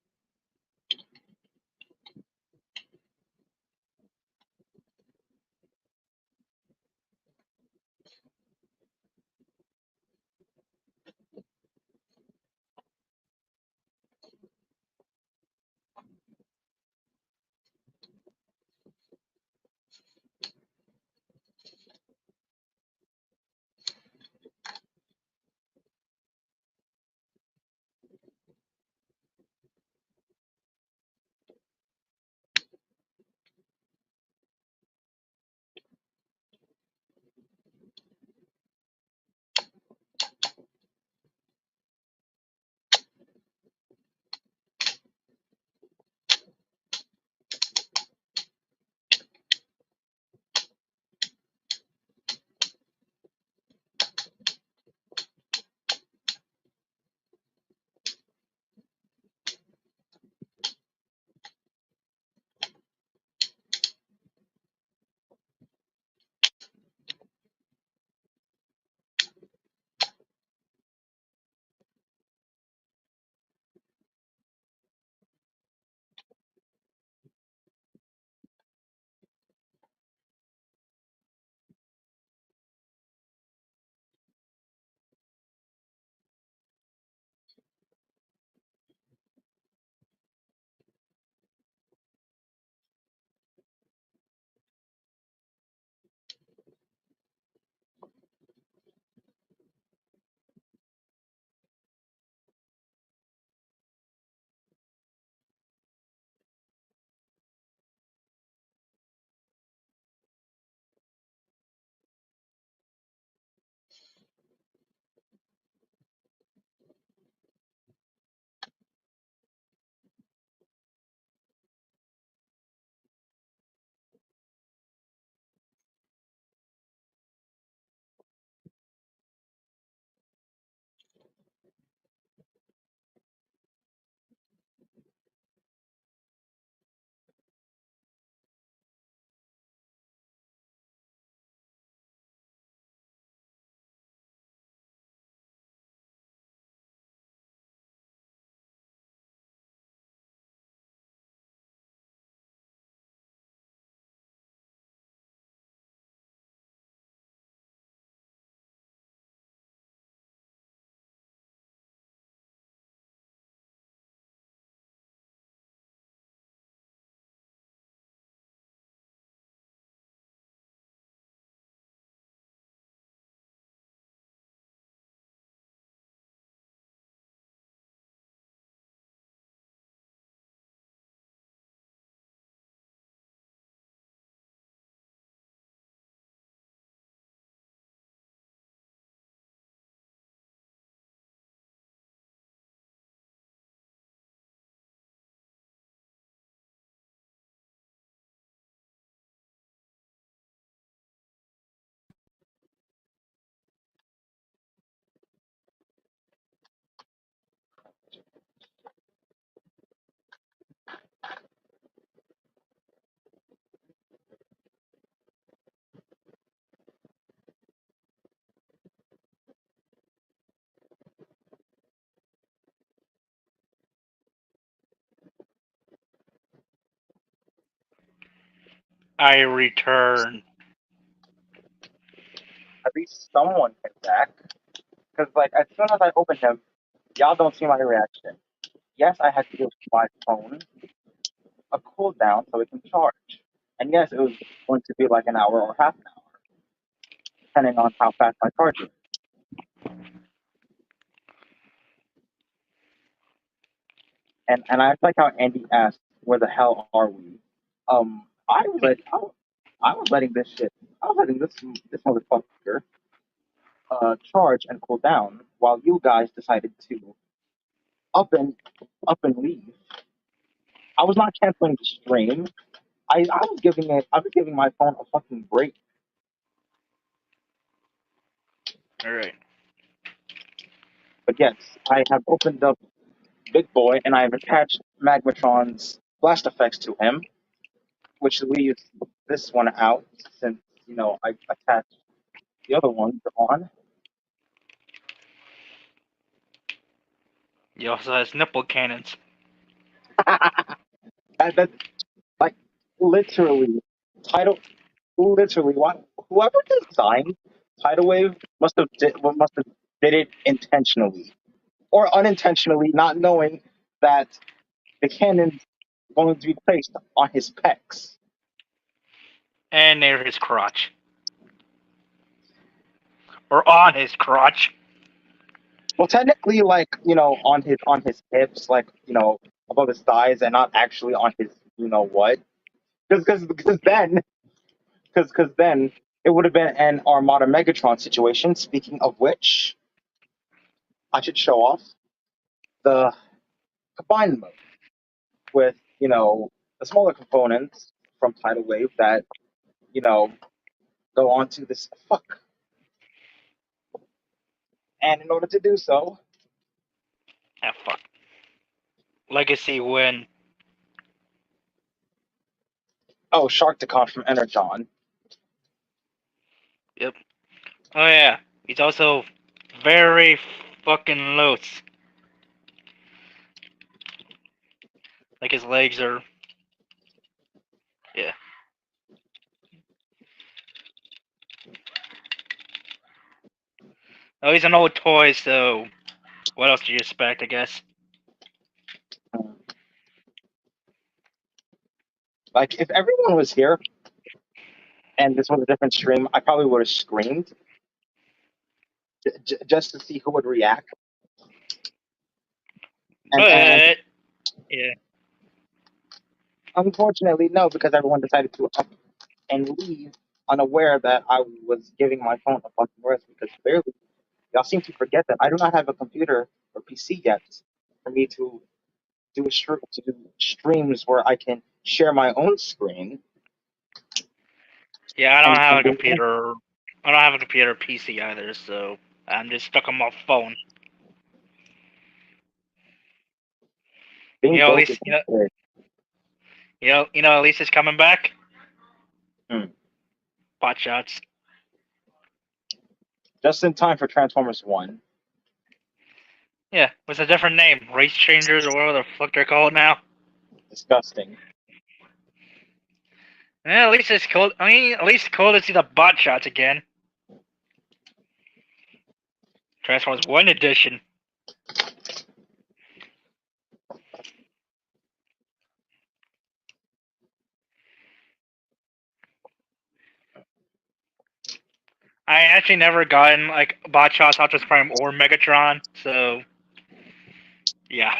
I return. At least someone came back. Because, like, as soon as I opened him, y'all don't see my reaction. Yes, I had to give my phone a cooldown so it can charge. And yes, it was going to be like an hour or half an hour, depending on how fast my charger is. And I like how Andy asked, "Where the hell are we?" I was letting this shit, I was letting this motherfucker charge and cool down while you guys decided to up and up and leave. I was not canceling the stream. I was giving my phone a fucking break. All right. But yes, I have opened up Big Boy and I have attached Magmatron's blast effects to him, which leaves this one out since I attached the other ones on. He also has nipple cannons. That like literally title literally what whoever designed Tidal Wave must have did it intentionally or unintentionally, not knowing that the cannon's going to be placed on his pecs. And near his crotch. Or on his crotch. Well, technically, like on his hips, like above his thighs, and not actually on his what? Because then it would have been an Armada Megatron situation. Speaking of which, I should show off the combined mode with the smaller components from Tidal Wave that go onto this fuck. And in order to do so, Ah, fuck. Legacy win. oh, Sharkticon from Energon. Yep. Oh yeah. He's also very fucking loose. Like his legs are. Yeah. Oh, he's an old toy, so what else do you expect, I guess? Like if everyone was here and this was a different stream, I probably would have screamed just to see who would react. And But yeah. unfortunately, no, because everyone decided to up and leave, unaware that I was giving my phone a fucking rest. Because clearly, y'all seem to forget that I do not have a computer or PC yet for me to to do streams where I can share my own screen. Yeah, I don't have And a computer. I don't have a computer or PC either, so I'm just stuck on my phone. being At broke is least at least it's coming back. Hmm. Pot shots. Just in time for Transformers One. Yeah, with a different name, race changers or whatever the fuck they're called now. Disgusting. Yeah, at least it's cool. I mean, at least it's cool to see the bot shots again. Transformers One edition. I actually never gotten like bot shots, Optimus Prime or Megatron, so yeah.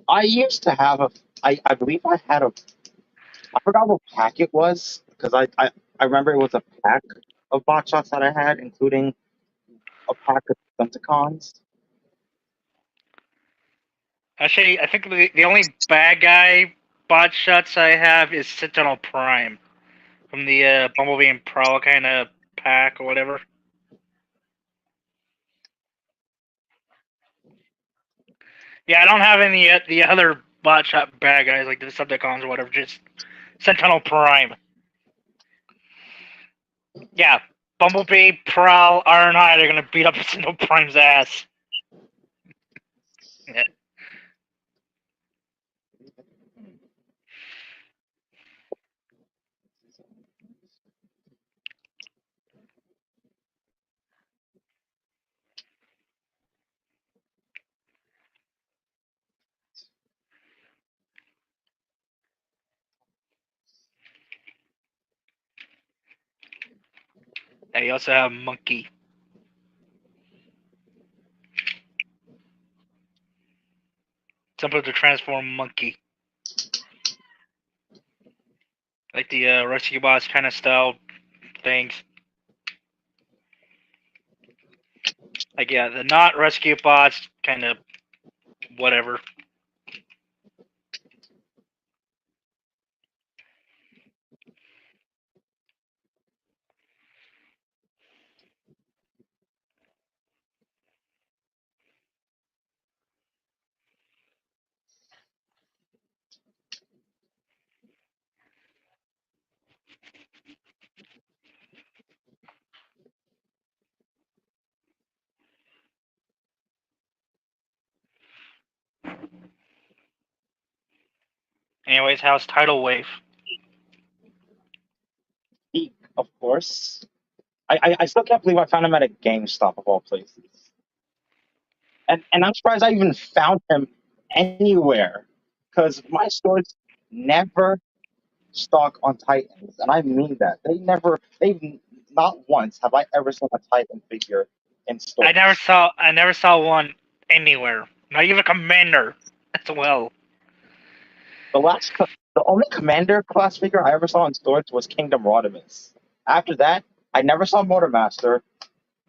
I used to have I believe I had I forgot what pack it was because I remember it was a pack of bot shots that I had, including a pack of Decepticons. Actually, I think the only bad guy bot shots I have is Sentinel Prime from the Bumblebee and Prowl kind of pack or whatever. Yeah, I don't have any the other bot shot bad guys like the Decepticons or whatever. Just Sentinel Prime. Yeah, Bumblebee, Prowl, Ironhide are gonna beat up Sentinel Prime's ass. Yeah. And you also have Monkey. Simple to transform Monkey. Like the Rescue Bots kind of style things. Like, yeah, the not Rescue Bots kind of whatever. Anyways, how's Tidal Wave? He, of course. I still can't believe I found him at a GameStop of all places. And I'm surprised I even found him anywhere. Because my stores never stock on Titans. And I mean that. They've not once have I ever seen a Titan figure in stores. I never saw one anywhere. Not even Commander as well. The only Commander class figure I ever saw in stores was Kingdom Rodimus. After that, I never saw Motormaster.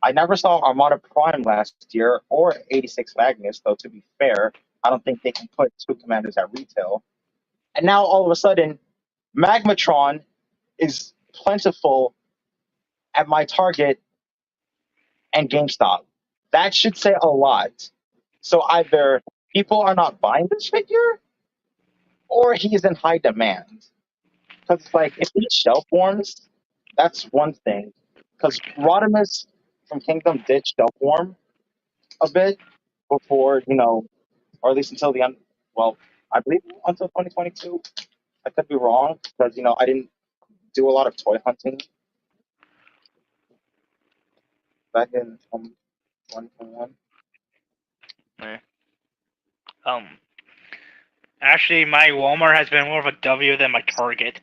I never saw Armada Prime last year or 86 Magnus, though to be fair, I don't think they can put two commanders at retail. And now all of a sudden, Magmatron is plentiful at my Target and GameStop. That should say a lot. So either people are not buying this figure or he's in high demand. Because it's like, if he shell forms, that's one thing. Because Rodimus from Kingdom did shell form a bit before, or at least until the end. Well, I believe until 2022. I could be wrong because I didn't do a lot of toy hunting back in 2021. Yeah. Actually, my Walmart has been more of a W than my Target.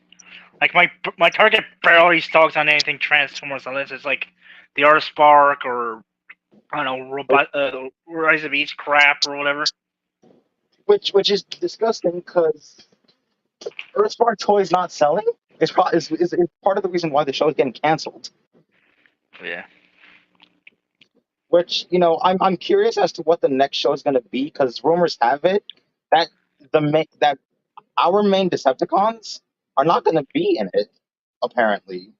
Like my Target barely stocks on anything Transformers unless it's like the Art Spark or I don't know, Rise of Beast crap or whatever. Which is disgusting because Earthspark toys not selling is part of the reason why the show is getting canceled. Yeah. Which I'm curious as to what the next show is going to be because rumors have it that that our main Decepticons are not going to be in it. Apparently,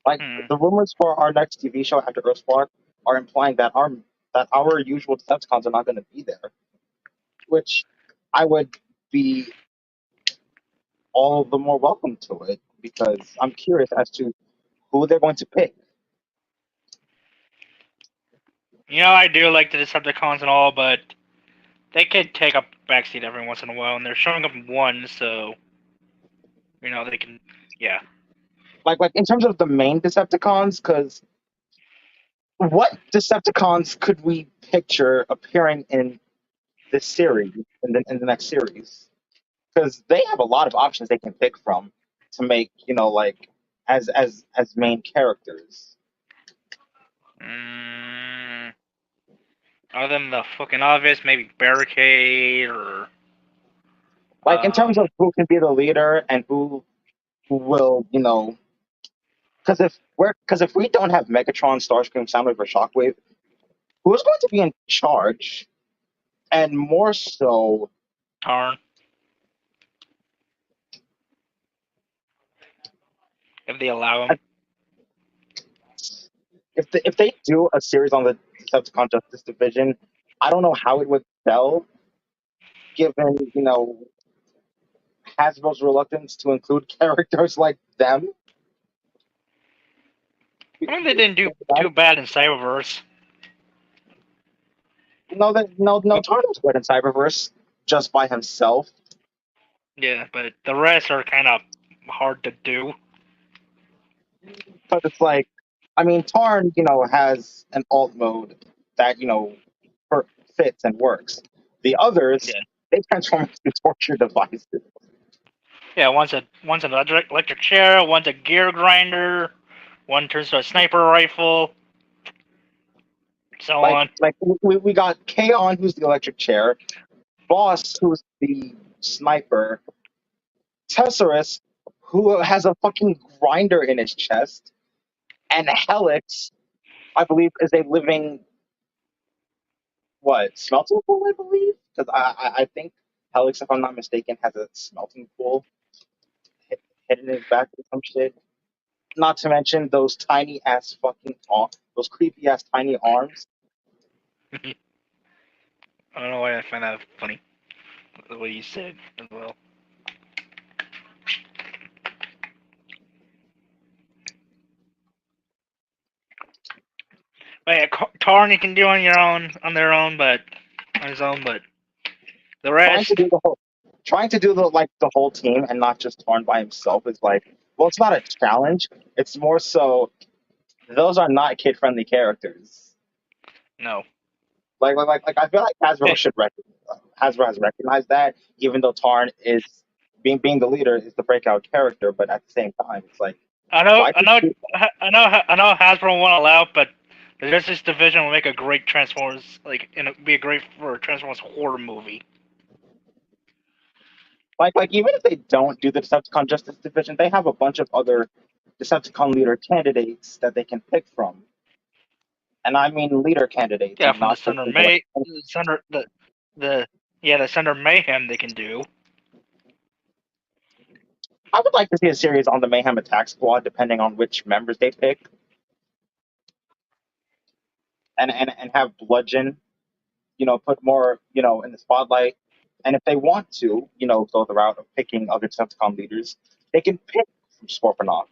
like the rumors for our next TV show after Earthspark are implying that our usual Decepticons are not going to be there. Which I would be all the more welcome to it because I'm curious as to who they're going to pick. I do like the Decepticons and all, but they could take a backseat every once in a while, and they're showing up one, so they can, yeah. Like in terms of the main Decepticons, because what Decepticons could we picture appearing in this series in the next series? Because they have a lot of options they can pick from to make like as main characters. Other than the fucking obvious, maybe Barricade or Like in terms of who can be the leader and who will because if we don't have Megatron, Starscream, Soundwave, or Shockwave, who's going to be in charge? And more so, Tarn. If they allow him. if they do a series on the Decepticon Justice Division, I don't know how it would sell, given Hasbro's reluctance to include characters like them. I mean, they didn't do too bad in Cyberverse. No, Tarno's good in Cyberverse just by himself. Yeah, but the rest are kind of hard to do. But it's like, I mean, Tarn, has an alt mode that fits and works. The others, they transform into torture devices. Yeah, one's an electric chair, one's a gear grinder, One turns to a sniper rifle, so on. Like we got Kaon, who's the electric chair, Boss, who's the sniper, Tesserus, who has a fucking grinder in his chest, and Helix, I believe, is a living smelting pool. I believe because I think Helix, if I'm not mistaken, has a smelting pool hidden in his back or some shit. Not to mention those tiny ass fucking those creepy ass tiny arms. I don't know why I find that funny. The way you said it as well. But yeah, Tarn you can do on their own, but on his own, but the Trying to rest, do the whole, trying to do the whole team and not just Torn by himself is like, well, it's not a challenge. It's more so those are not kid friendly characters. no. Like I feel like Hasbro has recognized that, even though Tarn is being the leader is the breakout character, but at the same time, it's like I know, why I know, I know. Hasbro won't allow, but the Justice Division will make a great Transformers, be a great for a Transformers horror movie. like even if they don't do the Decepticon Justice Division, they have a bunch of other Decepticon leader candidates that they can pick from. And I mean leader candidates Yeah, and from the not just like the Thunder Mayhem they can do. I would like to see a series on the Mayhem Attack Squad, depending on which members they pick, and have Bludgeon, put more, in the spotlight. And if they want to, go the route of picking other Decepticon leaders, they can pick from Scorponok.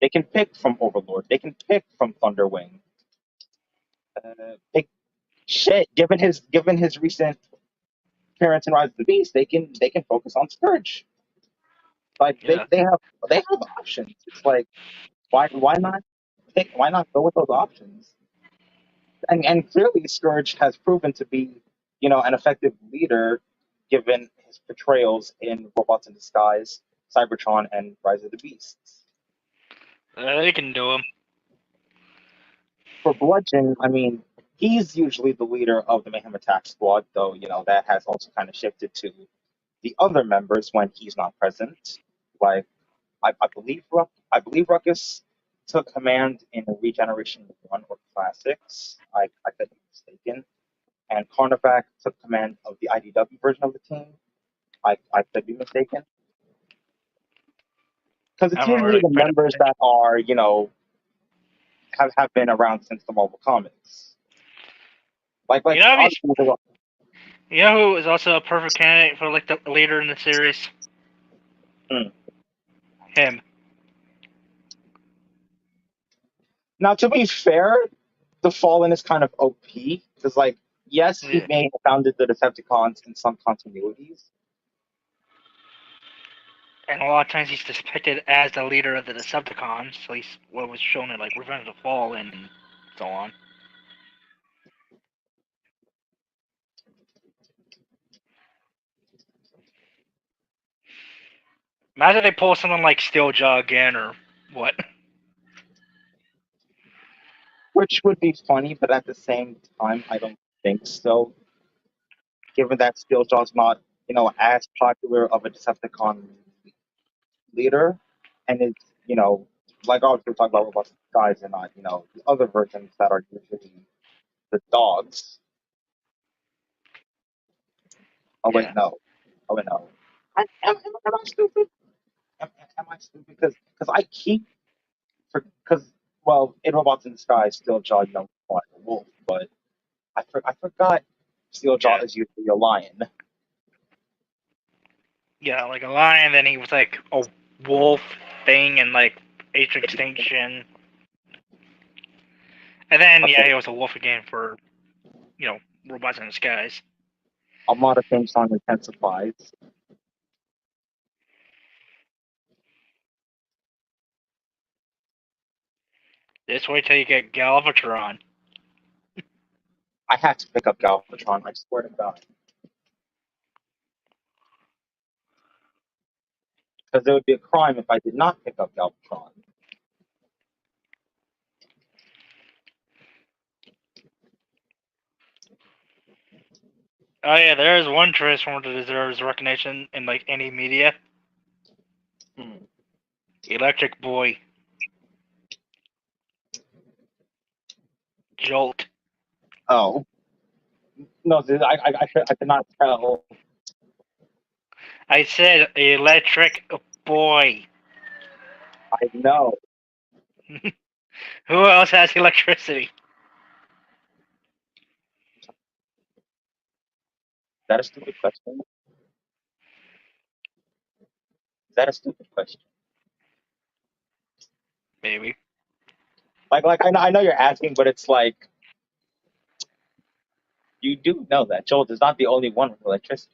They can pick from Overlord. They can pick from Thunderwing. Pick shit. Given his recent appearance in Rise of the Beast, they can focus on Scourge. Like Yeah, they have options. It's like why not go with those options? And clearly Scourge has proven to be, an effective leader given his portrayals in Robots in Disguise, Cybertron, and Rise of the Beasts. they can do them. For Bludgeon, I mean, he's usually the leader of the Mayhem Attack Squad, though, that has also kind of shifted to the other members when he's not present. Like I believe Ruckus took command in Regeneration 1 or Classics. I could be mistaken. And Cornerback took command of the IDW version of the team. I could be mistaken. Because I it's haven't usually really the paid members attention. that are, have been around since the Marvel Comics. You Like know, honestly, you know who is also a perfect candidate for the leader in the series? hmm. Him. Now to be fair, the Fallen is kind of OP because, like, yes, he Yeah. may have founded the Decepticons in some continuities. And a lot of times he's depicted as the leader of the Decepticons, at least what was shown in Revenge of the Fall and so on. Imagine they pull someone like Steeljaw again, or what? Which would be funny, but at the same time, I don't think so. Given that Steeljaw's not, as popular of a Decepticon leader, and it's, like obviously we're talking about robots guys and not, the other versions that are usually the dogs. Oh wait, Yeah. no. Oh wait, no. Am I stupid? Am I stupid? Because I keep because well, in Robots in Disguise, Steeljaw, like a wolf, but I forgot Yeah. Steeljaw is usually a lion. Yeah, like a lion, then he was like a wolf thing and Age of Extinction. And then, yeah, Okay, he was a wolf again for, Robots in Disguise. Armada theme song intensifies. Just wait till you get Galvatron. I have to pick up Galvatron. I swear to God, because it would be a crime if I did not pick up Galvatron. Oh yeah, there is one Transformer that deserves recognition in like any media. Hmm. Electric Boy. Jolt. Oh no, dude, I could not tell. I said Electric Boy. I know. Who else has electricity? Is that a stupid question? Is that a stupid question? Maybe. Like I know you're asking, but it's like you do know that Jolt is not the only one with electricity.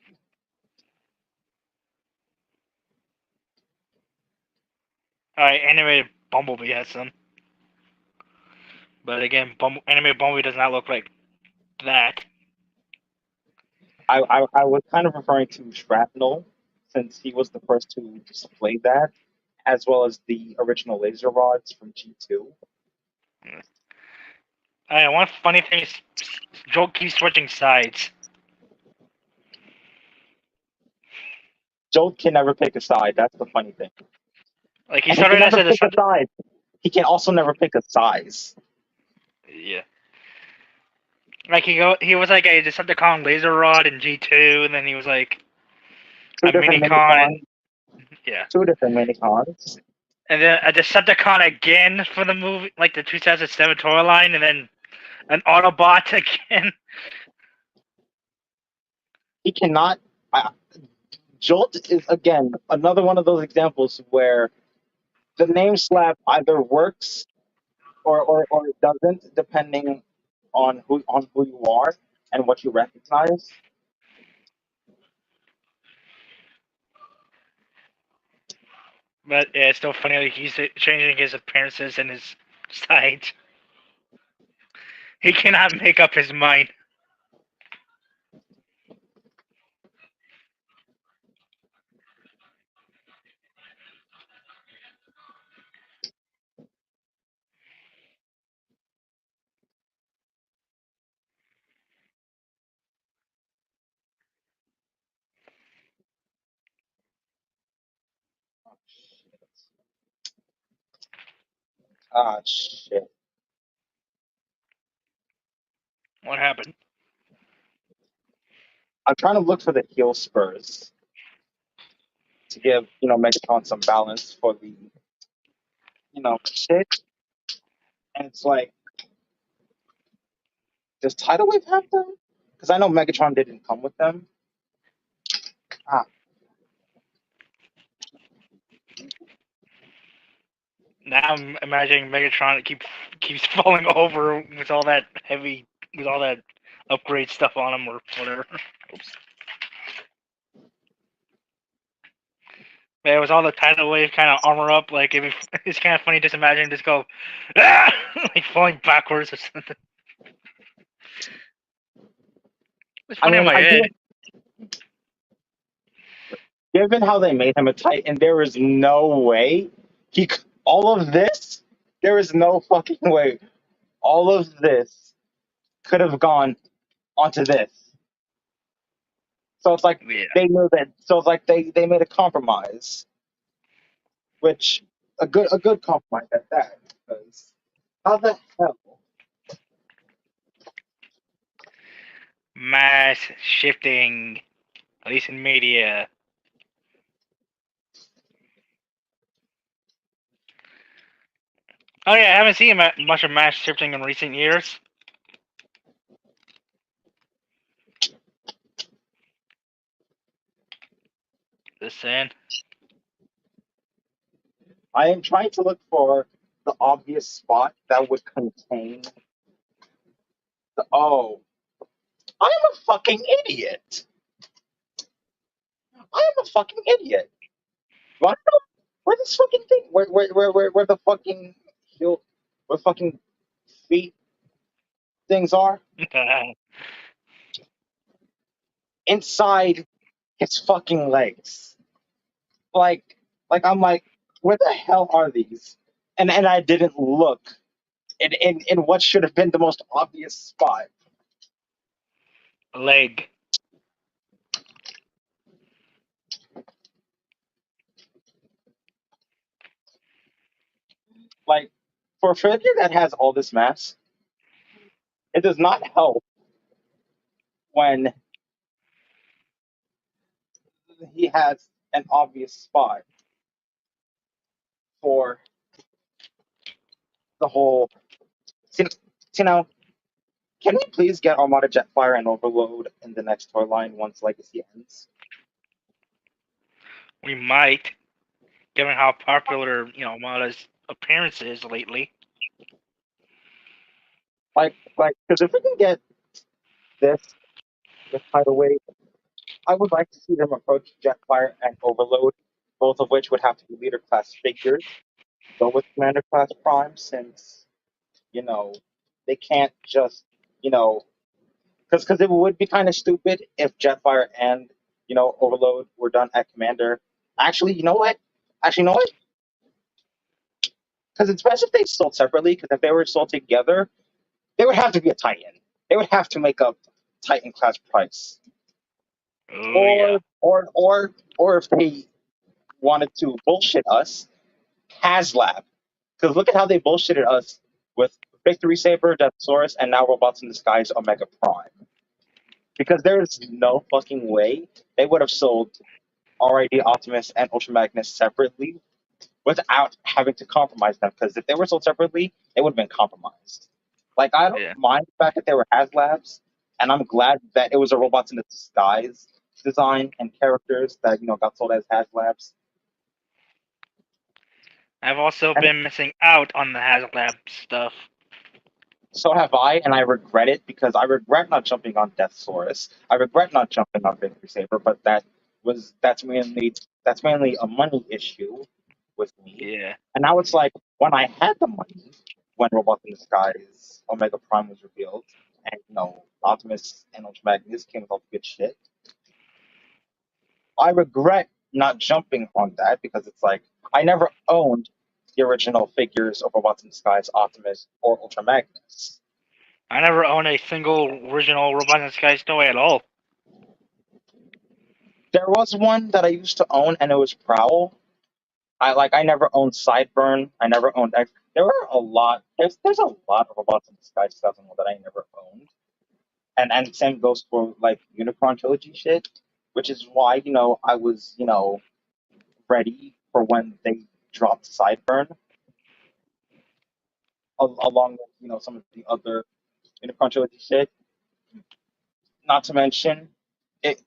Alright, animated Bumblebee has some. But again, animated Bumblebee does not look like that. I was kind of referring to Shrapnel since he was the first to display that, as well as the original laser rods from G2. Alright, one funny thing is Jolt keeps switching sides. Jolt can never pick a side. That's the funny thing. Like he And he can started as never a pick a side. He can also never pick a size. yeah. Like he was like a Decepticon laser rod in G2, and then he was like Two a different Minicon, minicons. and yeah, Two different minicons. and then a Decepticon again for the movie, like the 2007 toy line, and then an Autobot again. He cannot. Jolt is again another one of those examples where the name slap either works or it doesn't, depending on who you are and what you recognize. But yeah, it's still funny like he's changing his appearances and his sides. He cannot make up his mind. Ah, shit. What happened? I'm trying to look for the heel spurs to give Megatron some balance for the shit. And it's like, does Tidal Wave have them? Because I know Megatron didn't come with them. Ah, Now I'm imagining Megatron keeps falling over with all that with all that upgrade stuff on him or whatever. Oops. Yeah, with all the tidal wave kind of armor up, like it's kind of funny just imagining just go, ah! Like falling backwards or something. It's I funny in mean, my I head. do. Given how they made him a Titan, there is no way all of this. There is no fucking way all of this could have gone onto this. So it's like Yeah. they knew that. So it's like they made a compromise, which a good compromise at that. Because how the hell? Mass shifting, at least in media. Oh yeah, I haven't seen much of mass shifting in recent years. Just saying. I am trying to look for the obvious spot that would contain the. Oh, I am a fucking idiot. I am a fucking idiot. Why don't where this fucking thing? Where the fucking heel, where fucking feet things are inside his fucking legs. Like I'm like, where the hell are these? And I didn't look in what should have been the most obvious spot. Leg. Like for a figure that has all this mass, it does not help when he has an obvious spot for the whole. You you know, can we please get Armada Jetfire and Overload in the next toy line once Legacy ends? We might, given how popular Mata's appearance is lately. Like, because if we can get this with Tidal Wave, I would like to see them approach Jetfire and Overload, both of which would have to be leader class figures. Go with Commander class Prime, since you know they can't just you know because it would be kind of stupid if Jetfire and Overload were done at Commander. Actually, you know what? Actually, you know what? Because it's best if they sold separately. Because if they were sold together, they would have to be a Titan. They would have to make up Titan class price. Oh yeah. Or if they wanted to bullshit us, HasLab. Because look at how they bullshitted us with Victory Saber, Deathsaurus, and now Robots in Disguise Omega Prime. Because there is no fucking way they would have sold RID Optimus and Ultra Magnus separately without having to compromise them. Because if they were sold separately, they would have been compromised. Like, I don't Yeah. mind the fact that they were HasLabs, and I'm glad that it was a Robots in Disguise design and characters that got sold as HasLabs. I've also And been missing out on the HasLab stuff. so have I, and I regret it because I regret not jumping on Deathsaurus. I regret not jumping on Victory Saber, but that's mainly a money issue with me. Yeah. And now it's like when I had the money, when Robots in Disguise Omega Prime was revealed, and Optimus and Ultra Magnus came with all the good shit. I regret not jumping on that because it's like I never owned the original figures of Robots in Disguise, Optimus, or Ultra Magnus. I never owned a single original Robots in Disguise toy at all. There was one that I used to own, and it was Prowl. I never owned Sideburn. I never owned X. There were a lot. There's a lot of Robots in Disguise stuff that I never owned, and same goes for like Unicron trilogy shit, which is why I was ready for when they dropped Sideburn, along with some of the other Unicron trilogy shit. Not to mention it.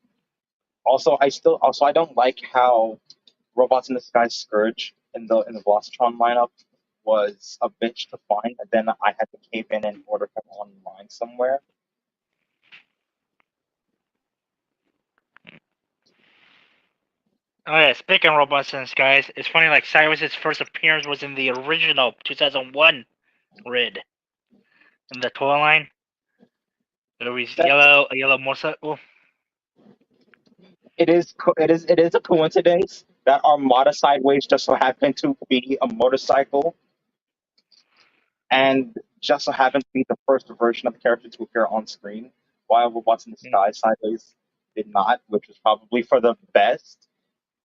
Also, I don't like how Robots in Disguise Scourge in the Velocitron lineup was a bitch to find, and then I had to cave in and order him online somewhere. Oh yeah, speaking of Robots in Disguise, it's funny like Cyrus's first appearance was in the original 2001 Rid in the toy line. It was That a yellow motorcycle. it is a coincidence that Armada Sideways just so happened to be a motorcycle, and just so happened to be the first version of the character to appear on screen, while Robots in Disguise Sideways did not, which was probably for the best.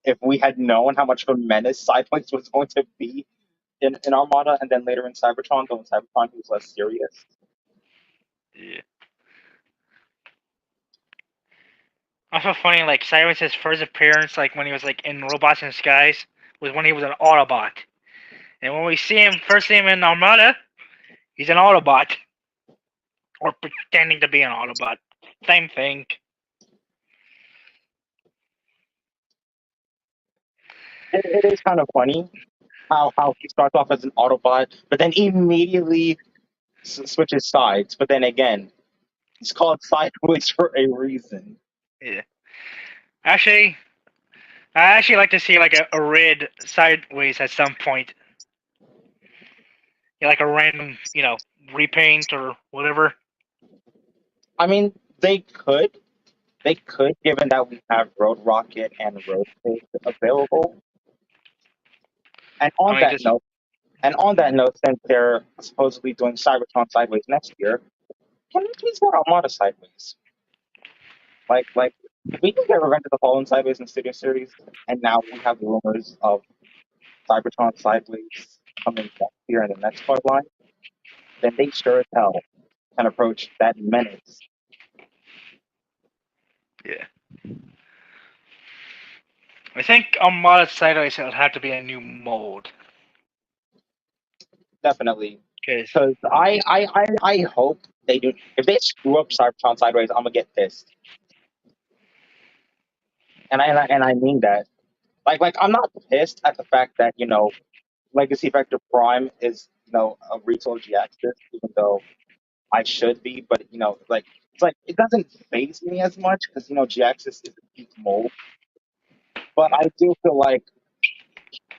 If we had known how much of a menace Sideways was going to be in Armada, and then later in Cybertron, though in Cybertron he was less serious. Yeah. Also funny, like Cyrus's first appearance, like when he was like in Robots in Disguise, was when he was an Autobot. And when we first see him in Armada, he's an Autobot. Or pretending to be an Autobot. Same thing. It is kind of funny how he starts off as an Autobot, but then immediately switches sides. But then again, it's called Sideways for a reason. Yeah. Actually, I actually like to see like a red Sideways at some point. Yeah, like a random, repaint or whatever. I mean, they could, given that we have Road Rocket and Road Pig available. And I on mean, that just note, since they're supposedly doing Cybertron Sideways next year, can we please get Armada Sideways? Like, if we can get Revenge of the Fallen Sideways in Studio Series, and now we have rumors of Cybertron Sideways coming here in the next bloodline, then they sure as hell can approach that menace. Yeah. I think Armada Sideways would have to be a new mold. Definitely. Because Because I hope they do. If they screw up Cybertron Sideways, I'm gonna get pissed. And I mean that. Like I'm not pissed at the fact that Legacy Vector Prime is a retold GX, even though I should be, but like it's like it doesn't phase me as much because GX is a peak mold. But I do feel like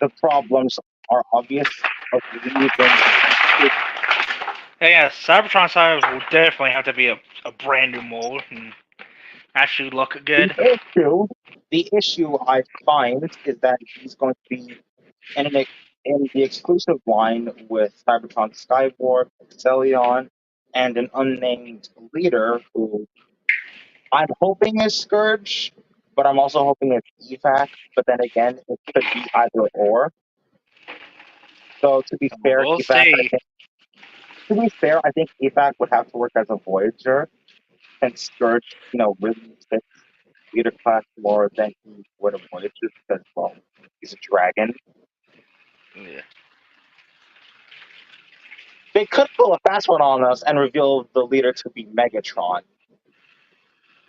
the problems are obvious of leaving. yeah, Cybertron Sideways will definitely have to be a brand new mold and actually look good. The issue I find is that he's going to be in the exclusive line with Cybertron Skywarp, Excellion, and an unnamed leader who I'm hoping is Scourge, but I'm also hoping it's EVAC. But then again, it could be either or. So We'll see. To be fair, I think EVAC would have to work as a Voyager, and Scourge, really fits leader class more than he would a Voyager because, well, he's a dragon. Yeah. They could pull a fast one on us and reveal the leader to be Megatron.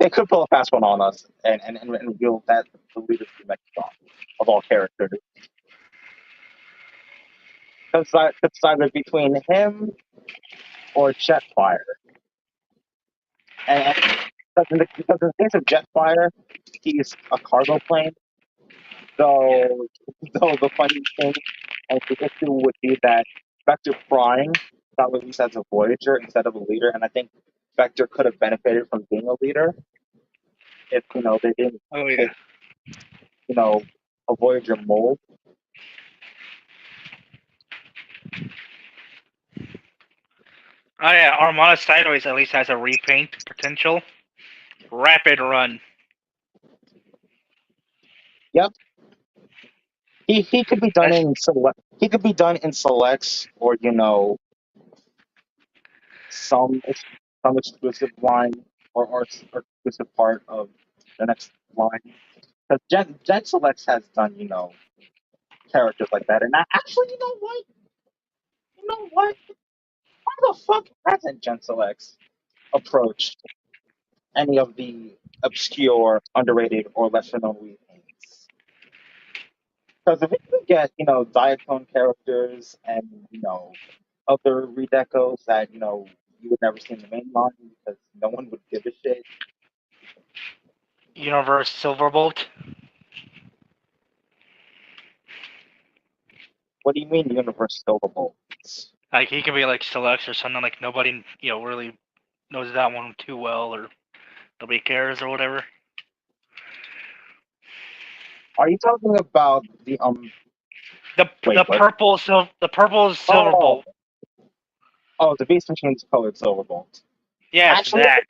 They could pull a fast one on us and reveal that the leader to be Megatron of all characters. It's either between him or Jetfire. And because in the case of Jetfire, he's a cargo plane. So, though the funny thing and the issue would be that Vector Prime got released as a Voyager instead of a leader, and I think Vector could have benefited from being a leader if they didn't Oh yeah. pick a Voyager mold. Oh yeah, Armada Sideways at least has a repaint potential. Rapid Run. Yep, he could be done in select. He could be done in selects or some some exclusive line or exclusive part of the next line. Because Jet Selects has done characters like that, and actually you know what? Why the fuck hasn't Jet Selects approached any of the obscure, underrated, or lesser known repaints? Because if we could get diatone characters and other redecos that you would never see in the main line because no one would give a shit. Universe Silverbolt. What do you mean Universe Silverbolt? Like he can be like selects or something. Like nobody really knows that one too well, or nobody cares or whatever. Are you talking about the The wait the what? purple Oh, Silverbolt. oh, the Beast Machine's colored Silverbolt. Yes, Actually, that.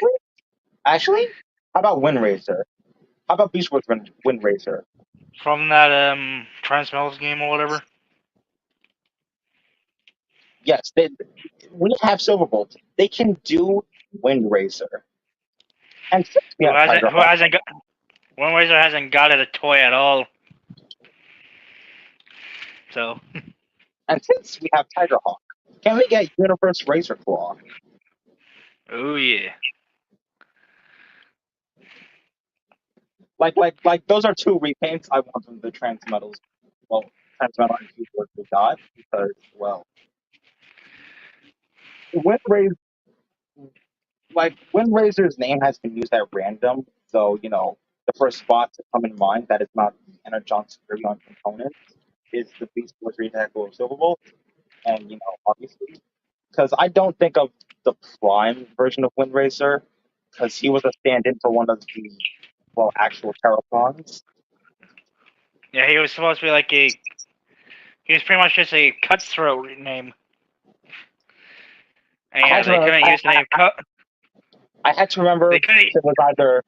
actually, how about Windracer? How about Beast Wars Windracer? From that Transmetals game or whatever. Yes, we have Silverbolt. They can do Windracer. And since we have Tiger Who Hawk, hasn't got One Razor hasn't got it a toy at all. So and since we have Tiger Hawk, can we get Universe Razor Claw? oh yeah. Like those are two repaints I want from the Transmetals. Well, Transmetal and Keyboard we got because Windracer Windrazor's name has been used at random, so the first spot to come in mind that is not the Energon Superion component is the Beast Wars Redeco of Silverbolt, and obviously because I don't think of the Prime version of Windracer because he was a stand-in for one of the actual Terraforms. Yeah, he was supposed to be like a. He was pretty much just a cutthroat name. And I yeah, had to they remember, couldn't use the name cut. I had to remember They if couldn't. it was either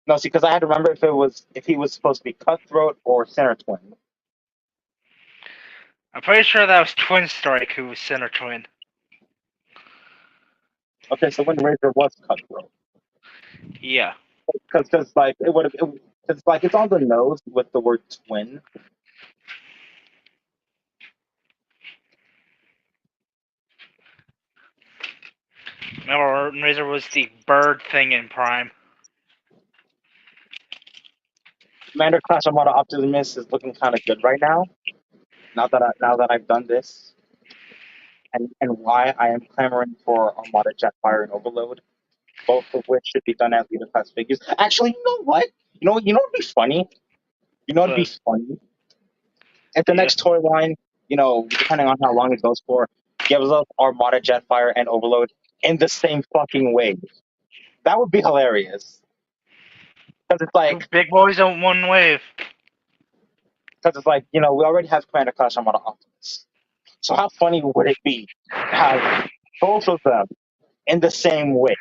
no, see, because I had to remember if he was supposed to be Cutthroat or Center Twin. I'm pretty sure that was Twin Strike who was Center Twin. Okay, so Wind Razor was Cutthroat. Yeah. Because like it would have, it's like it's on the nose with the word twin. Remember, Razor was the bird thing in Prime. Commander Clash Armada Optimus is looking kind of good right now. Now that I've done this, and why I am clamoring for Armada Jetfire and Overload, both of which should be done as leader class figures. Actually, you know what? You know what'd be funny? You know what'd be But funny? If the yeah, next toy line, depending on how long it goes for, gives us Armada Jetfire and Overload in the same fucking wave. That would be hilarious. Because it's two like, big boys on one wave. we already have Commander Clash Armada Optimus. So how funny would it be to have both of them in the same wave?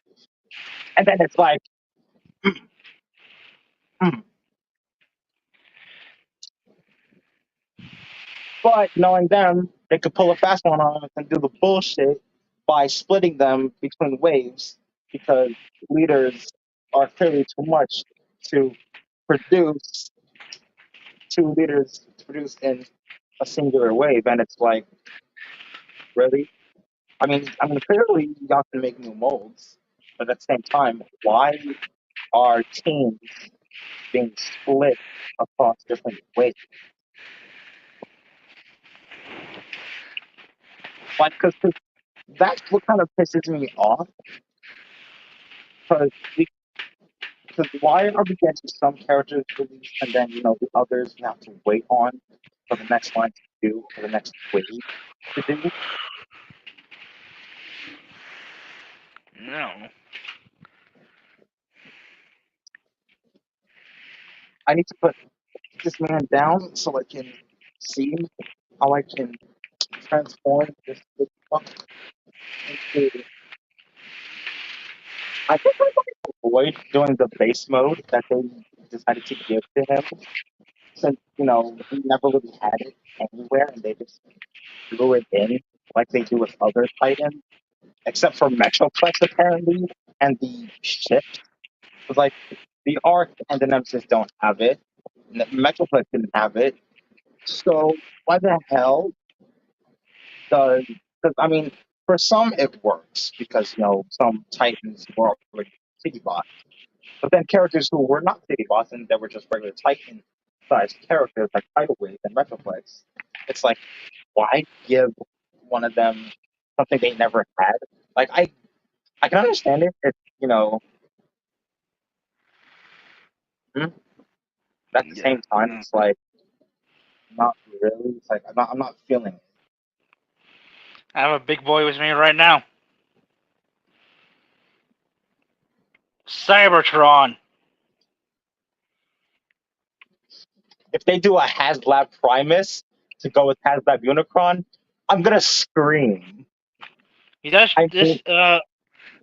And then it's like, mm, mm. But knowing them, they could pull a fast one on us and do the bullshit by splitting them between waves because leaders are clearly too much to produce two leaders to produce in a singular wave. And it's like, really? I mean, clearly y'all can make new molds, but at the same time, why are teams being split across different waves? Like, because that's what kind of pisses me off. Because why are we getting some characters released and then the others we have to wait on for the next line to do, for the next wave to do? No. I need to put this man down so I can see how I can transform this big fuck into. I think I'm going to avoid doing the base mode that they decided to give to him, since he never really had it anywhere, and they just threw it in like they do with other Titans, except for Metroplex apparently, and the ships. It's like the Arc and the Nemesis don't have it. Metroplex didn't have it. So why the hell does? Because I mean, for some it works because some Titans were already city bots, but then characters who were not city bots and that were just regular Titan-sized characters like Tidal Wave and Metroplex, it's like why give one of them something they never had? Like I can understand it if hmm, but at the Yeah. same time it's like not really. It's like I'm not feeling it. I have a big boy with me right now. Cybertron. If they do a HasLab Primus to go with HasLab Unicron, I'm gonna scream. He does I this. think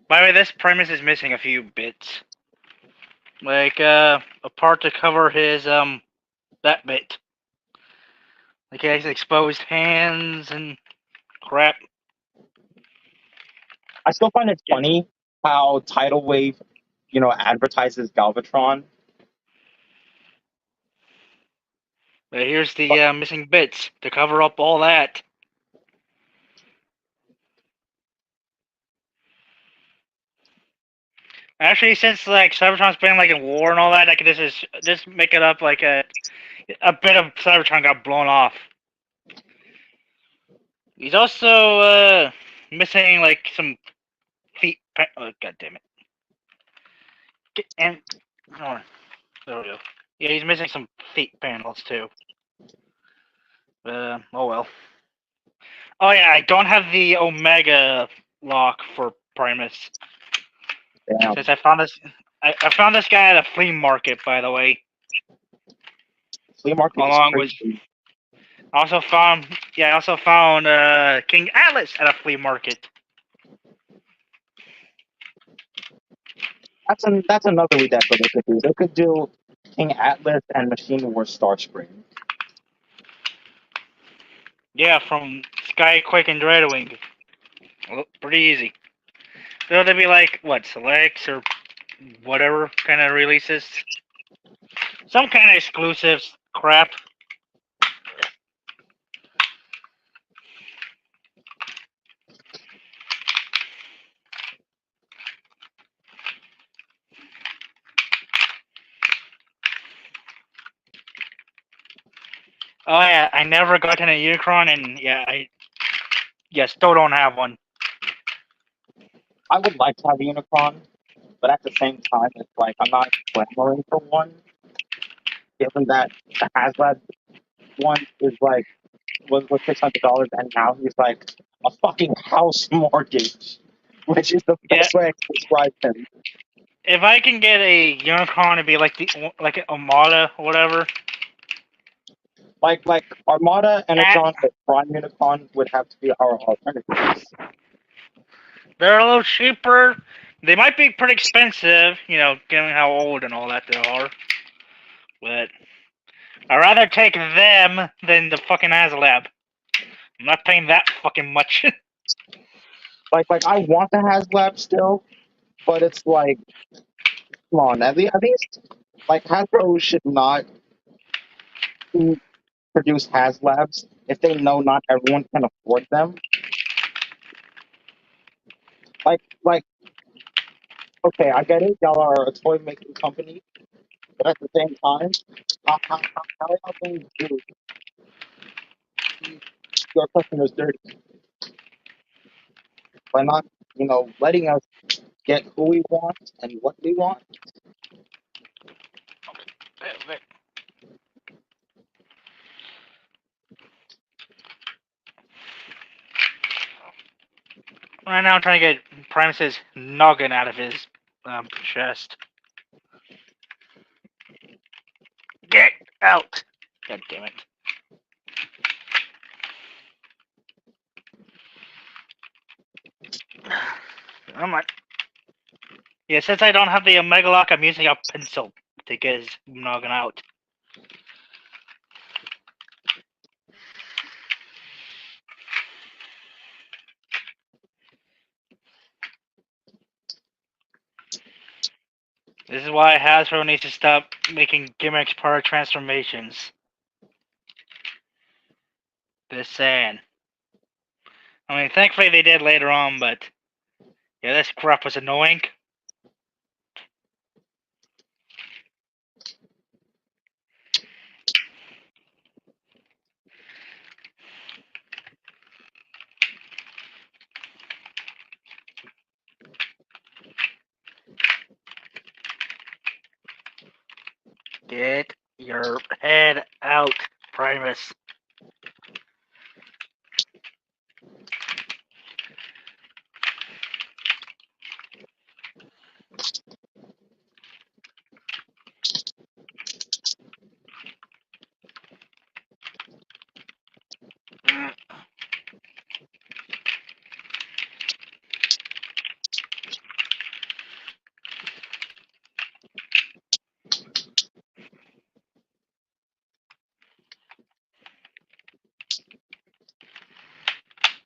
By the way, this premise is missing a few bits, like a part to cover his that bit. Like he has exposed hands and crap. I still find it Yeah. funny how Tidal Wave, advertises Galvatron. But here's But the missing bits to cover up all that. Actually, since like Cybertron's been like in war and all that, I could just make it up like a bit of Cybertron got blown off. He's also missing like some feet. Oh, God damn it! And oh, there we go. Yeah, he's missing some feet panels too. Oh well. Oh yeah, I don't have the Omega lock for Primus since damn, I found this. I found this guy at a flea market, by the way. flea market is Along with crazy. I also found King Atlas at a flea market. That's another redactor they could do. They could do King Atlas and Machine War Starscream. Yeah, from Skyquake and Dreadwing. Well, pretty easy. So they'd be like, what, selects or whatever kind of releases? Some kind of exclusives crap. Oh yeah, I never gotten a Unicron, and I still don't have one. I would like to have a Unicron, but at the same time, it's like I'm not clamoring for one, given that the Haslab one is like was $600, and now he's like a fucking house mortgage, which is the Yeah, best way I can describe him. if I can get a Unicron to be like an Armada or whatever. Like Armada, At, Energon, or Prime Unicron would have to be our alternatives. they're a little cheaper. They might be pretty expensive, given how old and all that they are. But I'd rather take them than the fucking Haslab. I'm not paying that fucking much. Like I want the Haslab still, but it's like, come on, at least like Hasbro should not produce Haslabs if they know not everyone can afford them. Like, okay, I get it, y'all are a toy making company, but at the same time, how y'all going to do your customers dirty by not, letting us get who we want and what we want? Right now, I'm trying to get Primus's noggin out of his chest. Get out! God damn it. I'm like, yeah, since I don't have the Omega Lock, I'm using a pencil to get his noggin out. This is why Hasbro needs to stop making gimmicks part of transformations. Just saying. I mean, thankfully they did later on, but yeah, this crap was annoying. Get your head out, Primus.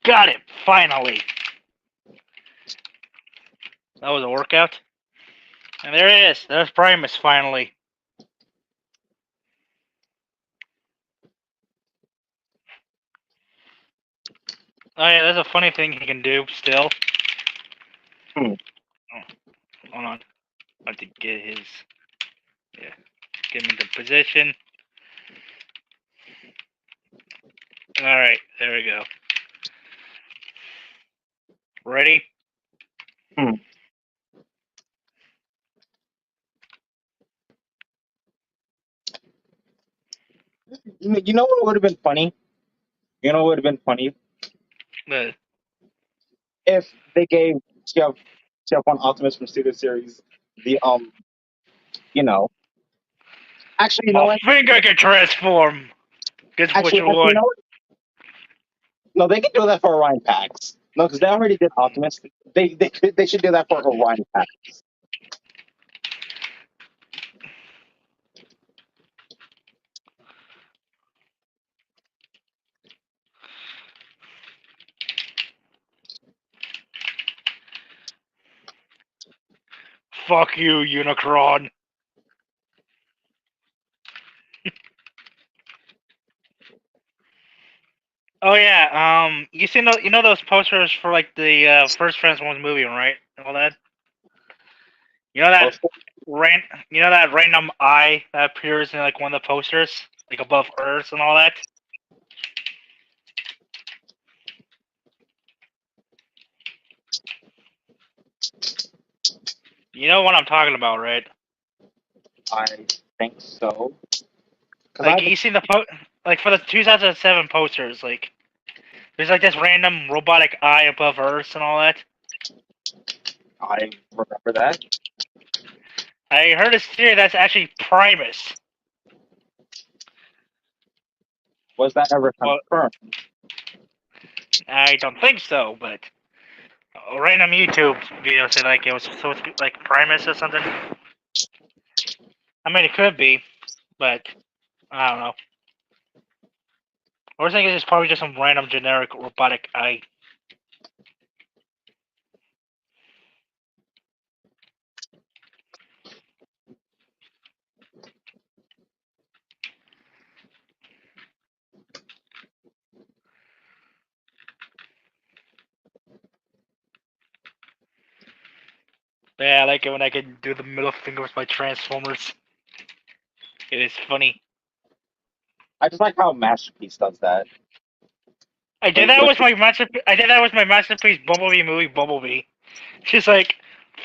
Got it, finally. That was a workout. And there it is. There's Primus, finally. Oh yeah, there's a funny thing he can do still. Hmm. Oh, hold on. I have to get his... Yeah. Get him into position. Alright, there we go. Ready? Hmm. You know what would have been funny? You know what would have been funny? The If they gave Jeff 1 Optimus from Studio Series the you know actually you know my what finger can transform. Guess which actually you one? know what, no, they could do that for Orion packs. No, because they already did Optimus. They should do that for Orion packs. Fuck you, Unicron. Oh yeah, you know those posters for like the first Transformers movie, right? And all that. You know that you know that random eye that appears in like one of the posters, like above Earth and all that. You know what I'm talking about, right? I think so. Like you seen like for the 2007 posters, like there's like this random robotic eye above Earth and all that. I remember that. I heard a theory that's actually Primus. Was that ever Well, confirmed? I don't think so, but a random YouTube video said like it was supposed to be like Primus or something. I mean, it could be, but I don't know. I was thinking it's probably just some random generic robotic eye. Yeah, I like it when I can do the middle finger with my Transformers. It is funny. I just like how Masterpiece does that. I did that with my masterpiece. I did that with my masterpiece Bumblebee movie, Bumblebee. She's like,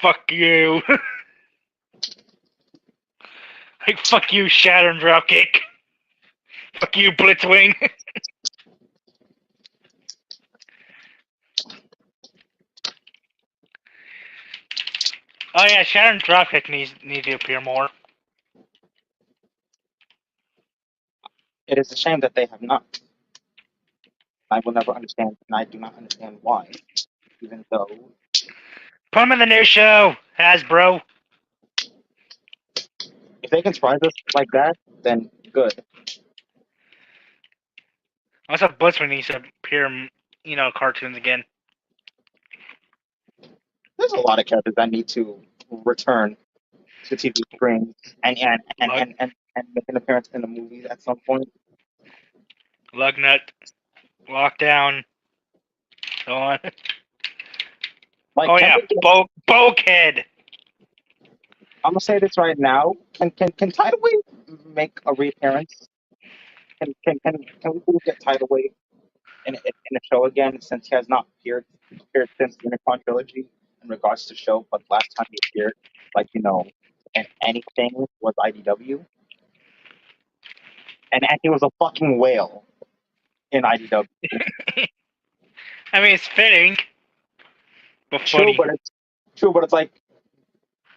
"Fuck you." Like, "Fuck you, Shatter and Dropkick." "Fuck you, Blitzwing." Oh yeah, Shatter and Dropkick need to appear more. It is a shame that they have not. I will never understand, and I do not understand why. Even though, Put them in the new show, Hasbro. if they can surprise us like that, then good. Also, Blitzwing needs to appear in, cartoons again. There's a lot of characters that need to return to TV screens and make an appearance in the movies at some point. Lugnut, Lockdown, so on. Like, Oh can yeah, they get, Bulkhead. I'm gonna say this right now. Can Tidal Wave make a reappearance? Can we please get Tidal Wave in a show again, since he has not appeared since the Unicron trilogy in regards to show, but last time he appeared, like, in anything was IDW, and he was a fucking whale in IDW. I mean, it's fitting, but True, funny. but it's like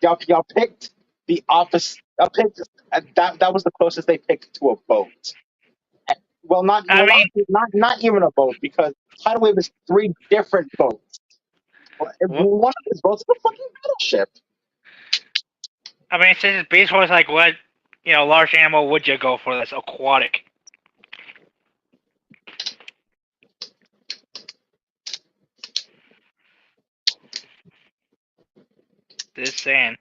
y'all picked the office. Y'all picked that was the closest they picked to a boat. Well, I mean, not even a boat, because Tidal Wave is three different boats. One of his boats is a fucking battleship. since baseball is like what, large animal would you go for that's aquatic? Just saying.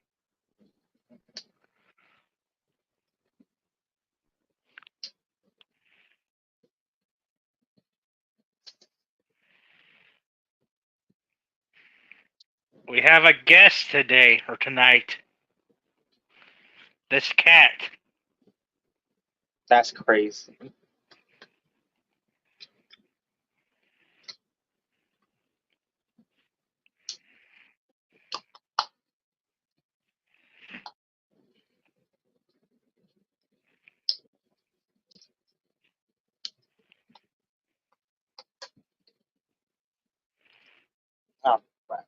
We have a guest today or tonight. This cat. That's crazy. Oh, crap.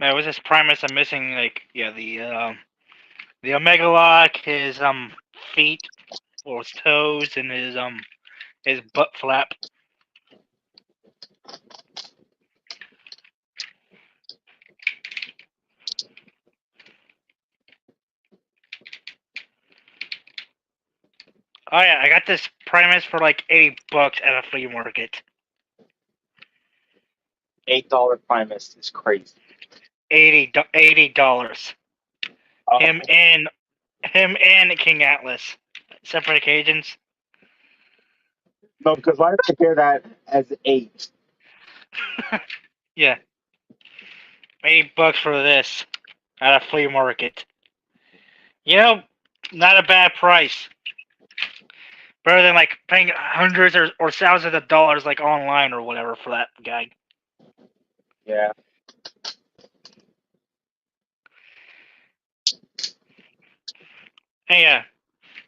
That was his Primus. I'm missing the Omega Lock, his feet or his toes, and his butt flap. Oh yeah, I got this Primus for like $80 at a flea market. $8 Primus is crazy. $80. Oh, Him and King Atlas, separate occasions. no, because why did I hear that as 8? Yeah, $80 for this at a flea market. You know, not a bad price. Better than like paying hundreds or thousands of dollars like online or whatever for that guy. Yeah. Hey, yeah,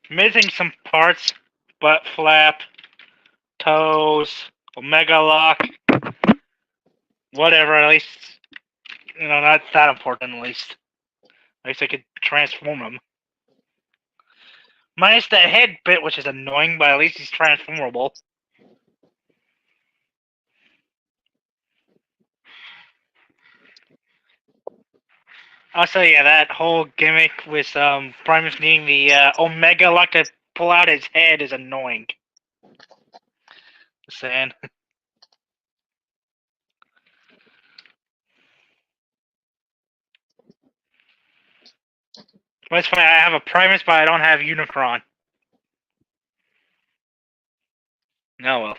missing some parts, butt flap, toes, Omega Lock, whatever. At least not that important. At least I could transform him. Minus the head bit, which is annoying, but at least he's transformable. Also, yeah, that whole gimmick with Primus needing the Omega Lock to pull out his head is annoying. Just saying. But it's funny, I have a Primus, but I don't have Unicron. No, well.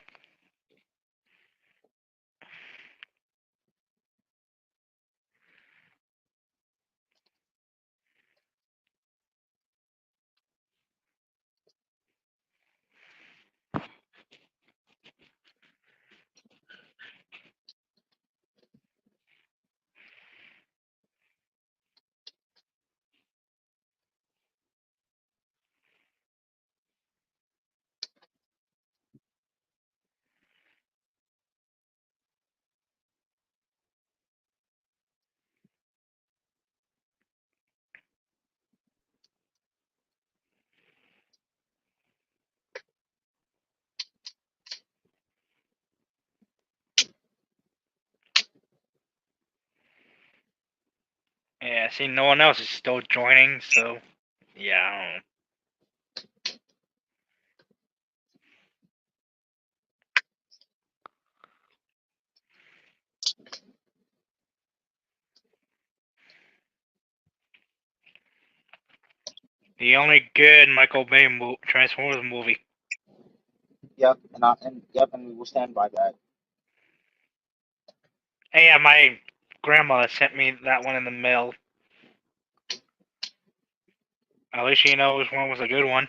Yeah, see, no one else is still joining, so yeah, I don't know. The only good Michael Bay Transformers movie. Yep, and we will stand by that. Hey, yeah, my grandma sent me that one in the mail. At least she knows one was a good one.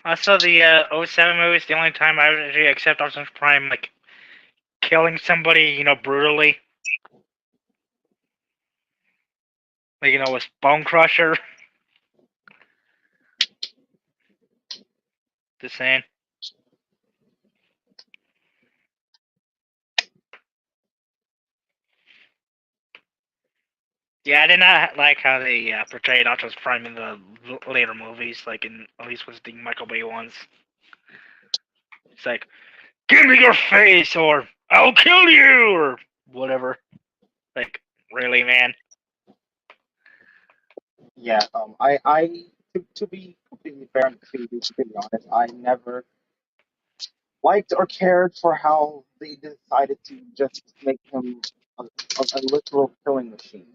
Also, the '07 movie is the only time I would actually accept Optimus Prime, like, killing somebody, brutally. Like, with Bone Crusher. Just saying. Yeah, I did not like how they portrayed Optimus Prime in the later movies, like in at least with the Michael Bay ones. It's like, give me your face, or I'll kill you, or whatever. Like, really, man? Yeah. To be completely fair and to be completely honest, I never liked or cared for how they decided to just make him a literal killing machine.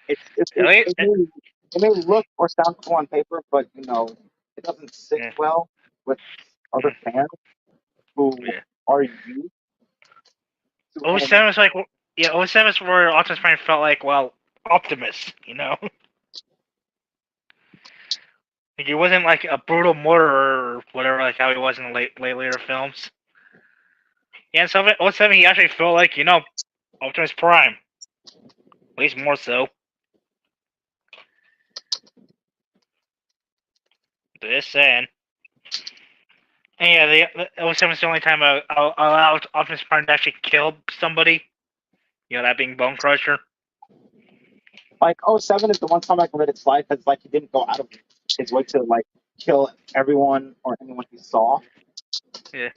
At least, It may look or sound cool on paper, but it doesn't sit yeah, well with other fans who yeah. are used to him. '07 is like, yeah, '07 is where Optimus Prime felt like, well, Optimus. Like, he wasn't like a brutal murderer or whatever, like how he was in the later films. Yeah, in '07 he actually felt like, Optimus Prime. At least more so. Just saying. And yeah, the 07 is the only time I allowed Optimus Prime to actually kill somebody. You know, that being Bone Crusher. Like, '07 is the one time I can let it slide because like he didn't go out of his way to like kill everyone or anyone he saw. Yeah.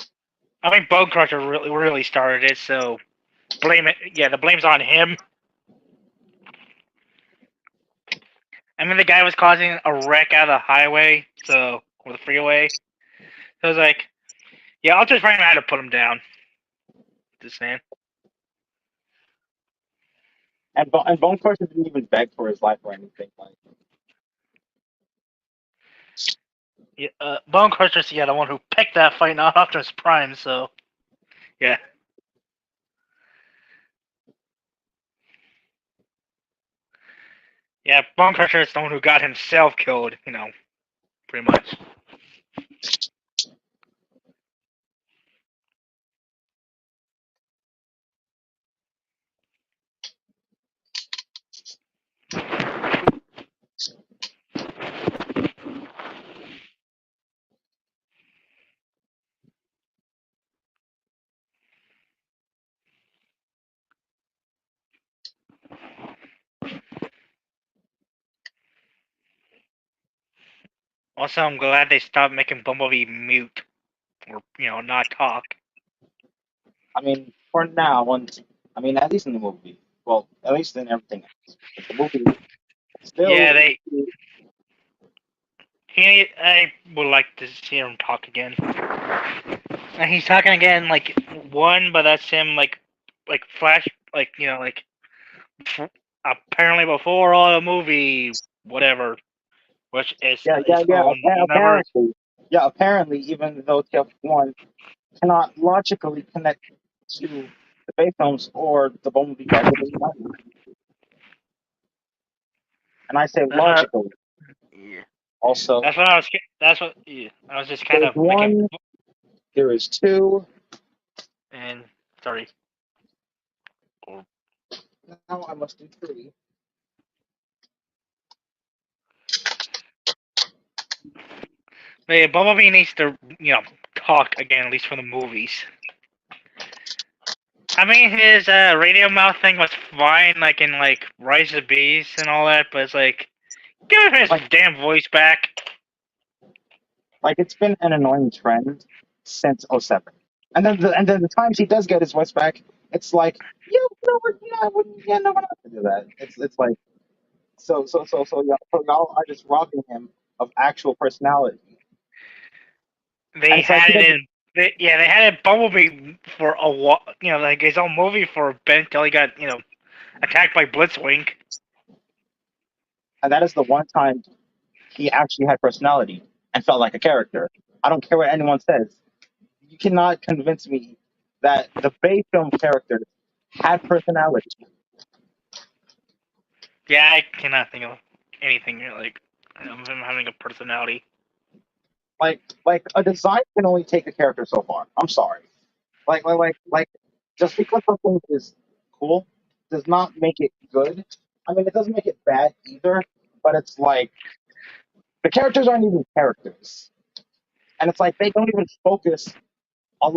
I mean, Bone Crusher really started it, so blame it. Yeah, the blame's on him. I mean, the guy was causing a wreck out of the highway, or the freeway. So I was like, yeah, I'll just find out how to put him down. Just saying. And Bone Crusher didn't even beg for his life or anything. Like, Yeah, Bone Crusher's the one who picked that fight, not Optimus Prime. So, yeah. Yeah, Bone Crusher is the one who got himself killed. You know, pretty much. Also, I'm glad they stopped making Bumblebee mute or not talk. I mean, for now, I mean, at least in the movie. Well, at least in everything else. But the movie still. Yeah, I would like to see him talk again. And he's talking again, like but that's him, like flash, apparently before all the movie, whatever, which is Yeah, his own universe. apparently. Yeah, apparently, even though TF1 cannot logically connect to the base films or the Bumblebee character, they might. And I say That's what. logically. Yeah. Also, That's what I was. That's what. Yeah, I was just kind there's of making. one, there is two, And sorry. now I must do three. But yeah, Bumblebee needs to talk again, at least for the movies. I mean, his radio mouth thing was fine, like in Rise of the Beast and all that, but it's like, give him his damn voice back. Like, it's been an annoying trend since '07. And then the times he does get his voice back, it's like, yeah, no, I wouldn't, yeah, no, we're not gonna do that. It's like, so y'all are just robbing him of actual personality. And They it's like had he it doesn't, in. They had it Bumblebee for a while, like his own movie for a bit until he got, attacked by Blitzwing. and that is the one time he actually had personality and felt like a character. I don't care what anyone says. You cannot convince me that the Bay film characters had personality. Yeah, I cannot think of anything like him having a personality. Like a design can only take a character so far. I'm sorry. Like just because something is cool does not make it good. I mean, it doesn't make it bad either. But it's like the characters aren't even characters, and it's like they don't even focus on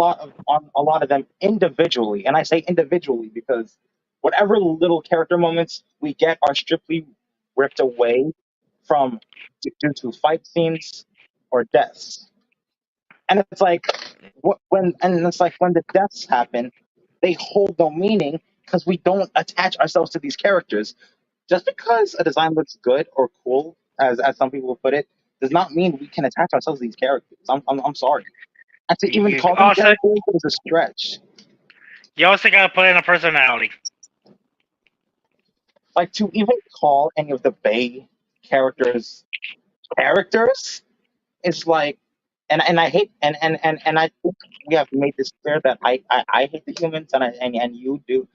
a lot of them individually. And I say individually because whatever little character moments we get are strictly ripped away from due to fight scenes or deaths. And it's like when the deaths happen, they hold no meaning because we don't attach ourselves to these characters. Just because a design looks good or cool, as some people put it, does not mean we can attach ourselves to these characters. I'm sorry. And to even You call them also characters is a stretch. gotta put in a personality. Like to even call any of the Bay characters is like, and I hate and I think we have made this clear that I hate the humans and you do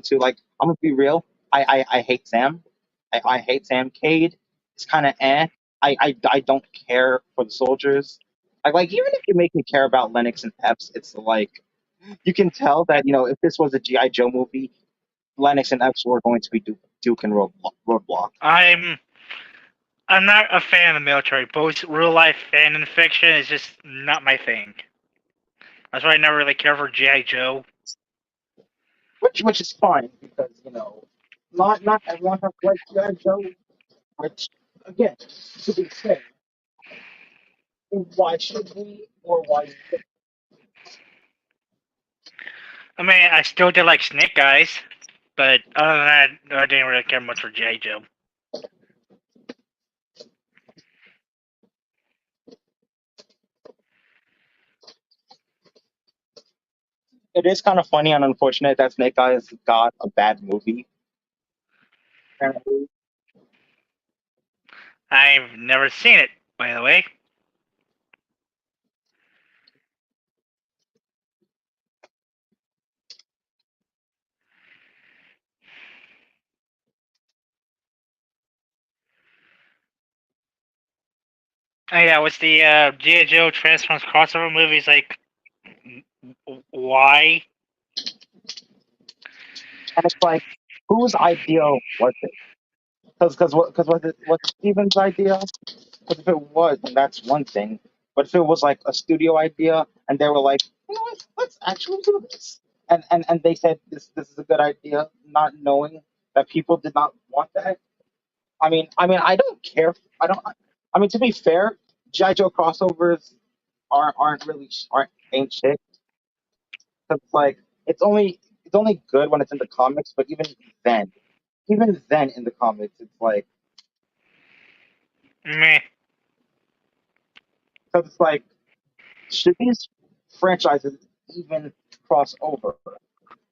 too. Like I'm gonna be real, I hate Sam. I hate Sam. Cade is kind of eh. I don't care for the soldiers. Like even if you make me care about Lennox and Epps, it's like you can tell that if this was a GI Joe movie, Lennox and Epps were going to be Duke and Roadblock. I'm not a fan of the military. Both real life and in fiction is just not my thing. That's why I never really cared for G.I. Joe. Which is fine because not everyone has liked G.I. Joe. Which again, to be fair, why should we or why should I mean, I still did like Snake Eyes, but other than that, I didn't really care much for G.I. Joe. it is kind of funny and unfortunate that Snake Eyes got a bad movie. Apparently, I've never seen it, by the way. Oh yeah, was the G.I. Joe Transformers crossover movies like why? and it's like, whose idea was it? Because was it Steven's idea? Because if it was, then that's one thing. But if it was like a studio idea, and they were like, let's actually do this, and they said this is a good idea, not knowing that people did not want that. I mean, I don't care. I don't. I mean, to be fair, GI Joe crossovers aren't ain't shit. 'Cause it's like it's only good when it's in the comics, but then, even then in the comics, it's like Meh. because it's like should these franchises even cross over,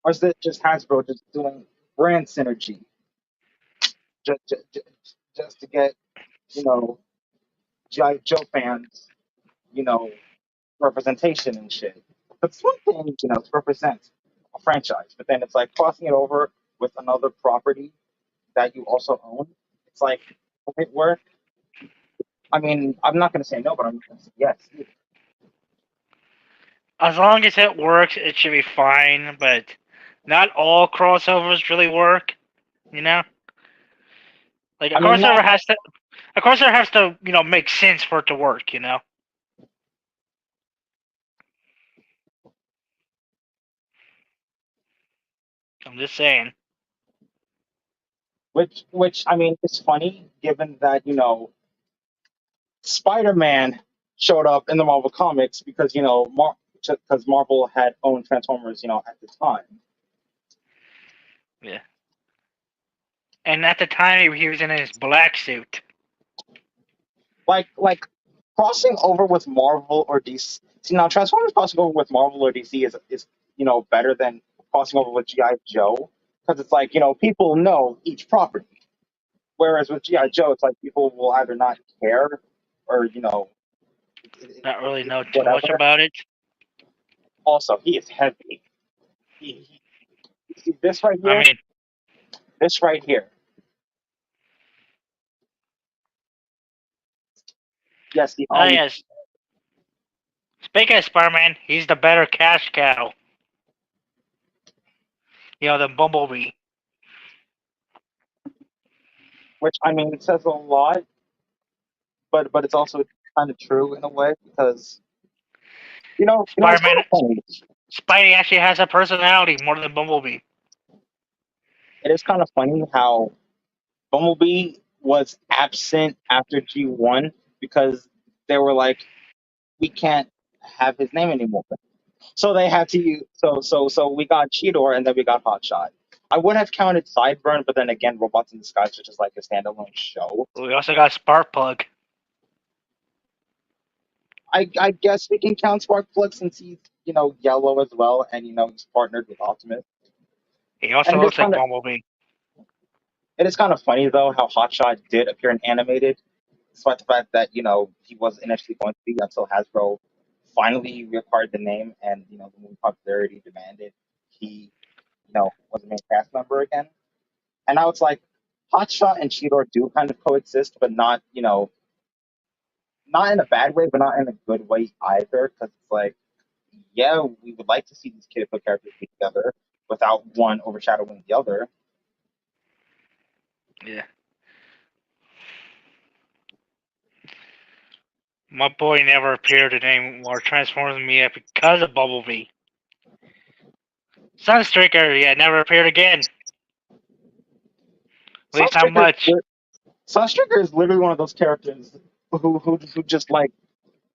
or is it just Hasbro just doing brand synergy just to get you know GI Joe fans you know representation and shit? It's one thing to represent a franchise, but then it's like crossing it over with another property that you also own. It's like, will it work? I mean, I'm not going to say no, but I'm going to say yes. As long as it works, it should be fine. But not all crossovers really work. You know, like I mean, not a crossover has to make sense for it to work. I'm just saying. which I mean, it's funny given that Spider-Man showed up in the Marvel comics because because Marvel had owned Transformers at the time. Yeah. And at the time, he was in his black suit. Like crossing over with Marvel or DC. See now, Transformers crossing over with Marvel or DC is better than crossing over with GI Joe because it's like people know each property. Whereas with GI Joe, it's like people will either not care or Not really know too much whatever. about it. Also, he is heavy. You see this right I here, mean, this right here. Yes, the oh yes. Speaking of Spider-Man, he's the better cash cow. Than Bumblebee. which I mean it says a lot, but it's also kind of true in a way because it's kind Spider-Man, of funny. Spidey actually has a personality more than Bumblebee. It is kind of funny how Bumblebee was absent after G1 because they were like, we can't have his name anymore. So they had to use so we got Cheetor and then we got Hotshot. I would have counted Sideburn, but then again, Robots in Disguise was just like a standalone show. We also got Sparkplug. I guess we can count Sparkplug since he's yellow as well, and he's partnered with Optimus. He also And looks like Bumblebee. it is kind of funny though how Hotshot did appear in animated, despite the fact that he was initially going to be until Hasbro finally required the name and the movie popularity demanded he was a main cast member again. And now it's like Hotshot and Cheetor do kind of coexist, but not not in a bad way, but not in a good way either. Because it's like, yeah, we would like to see these kid characters be together without one overshadowing the other. Yeah. My boy never appeared in any more Transformers media because of Bumblebee. Sunstreaker, yeah, never appeared again. At least not much. Sunstreaker is literally one of those characters who just like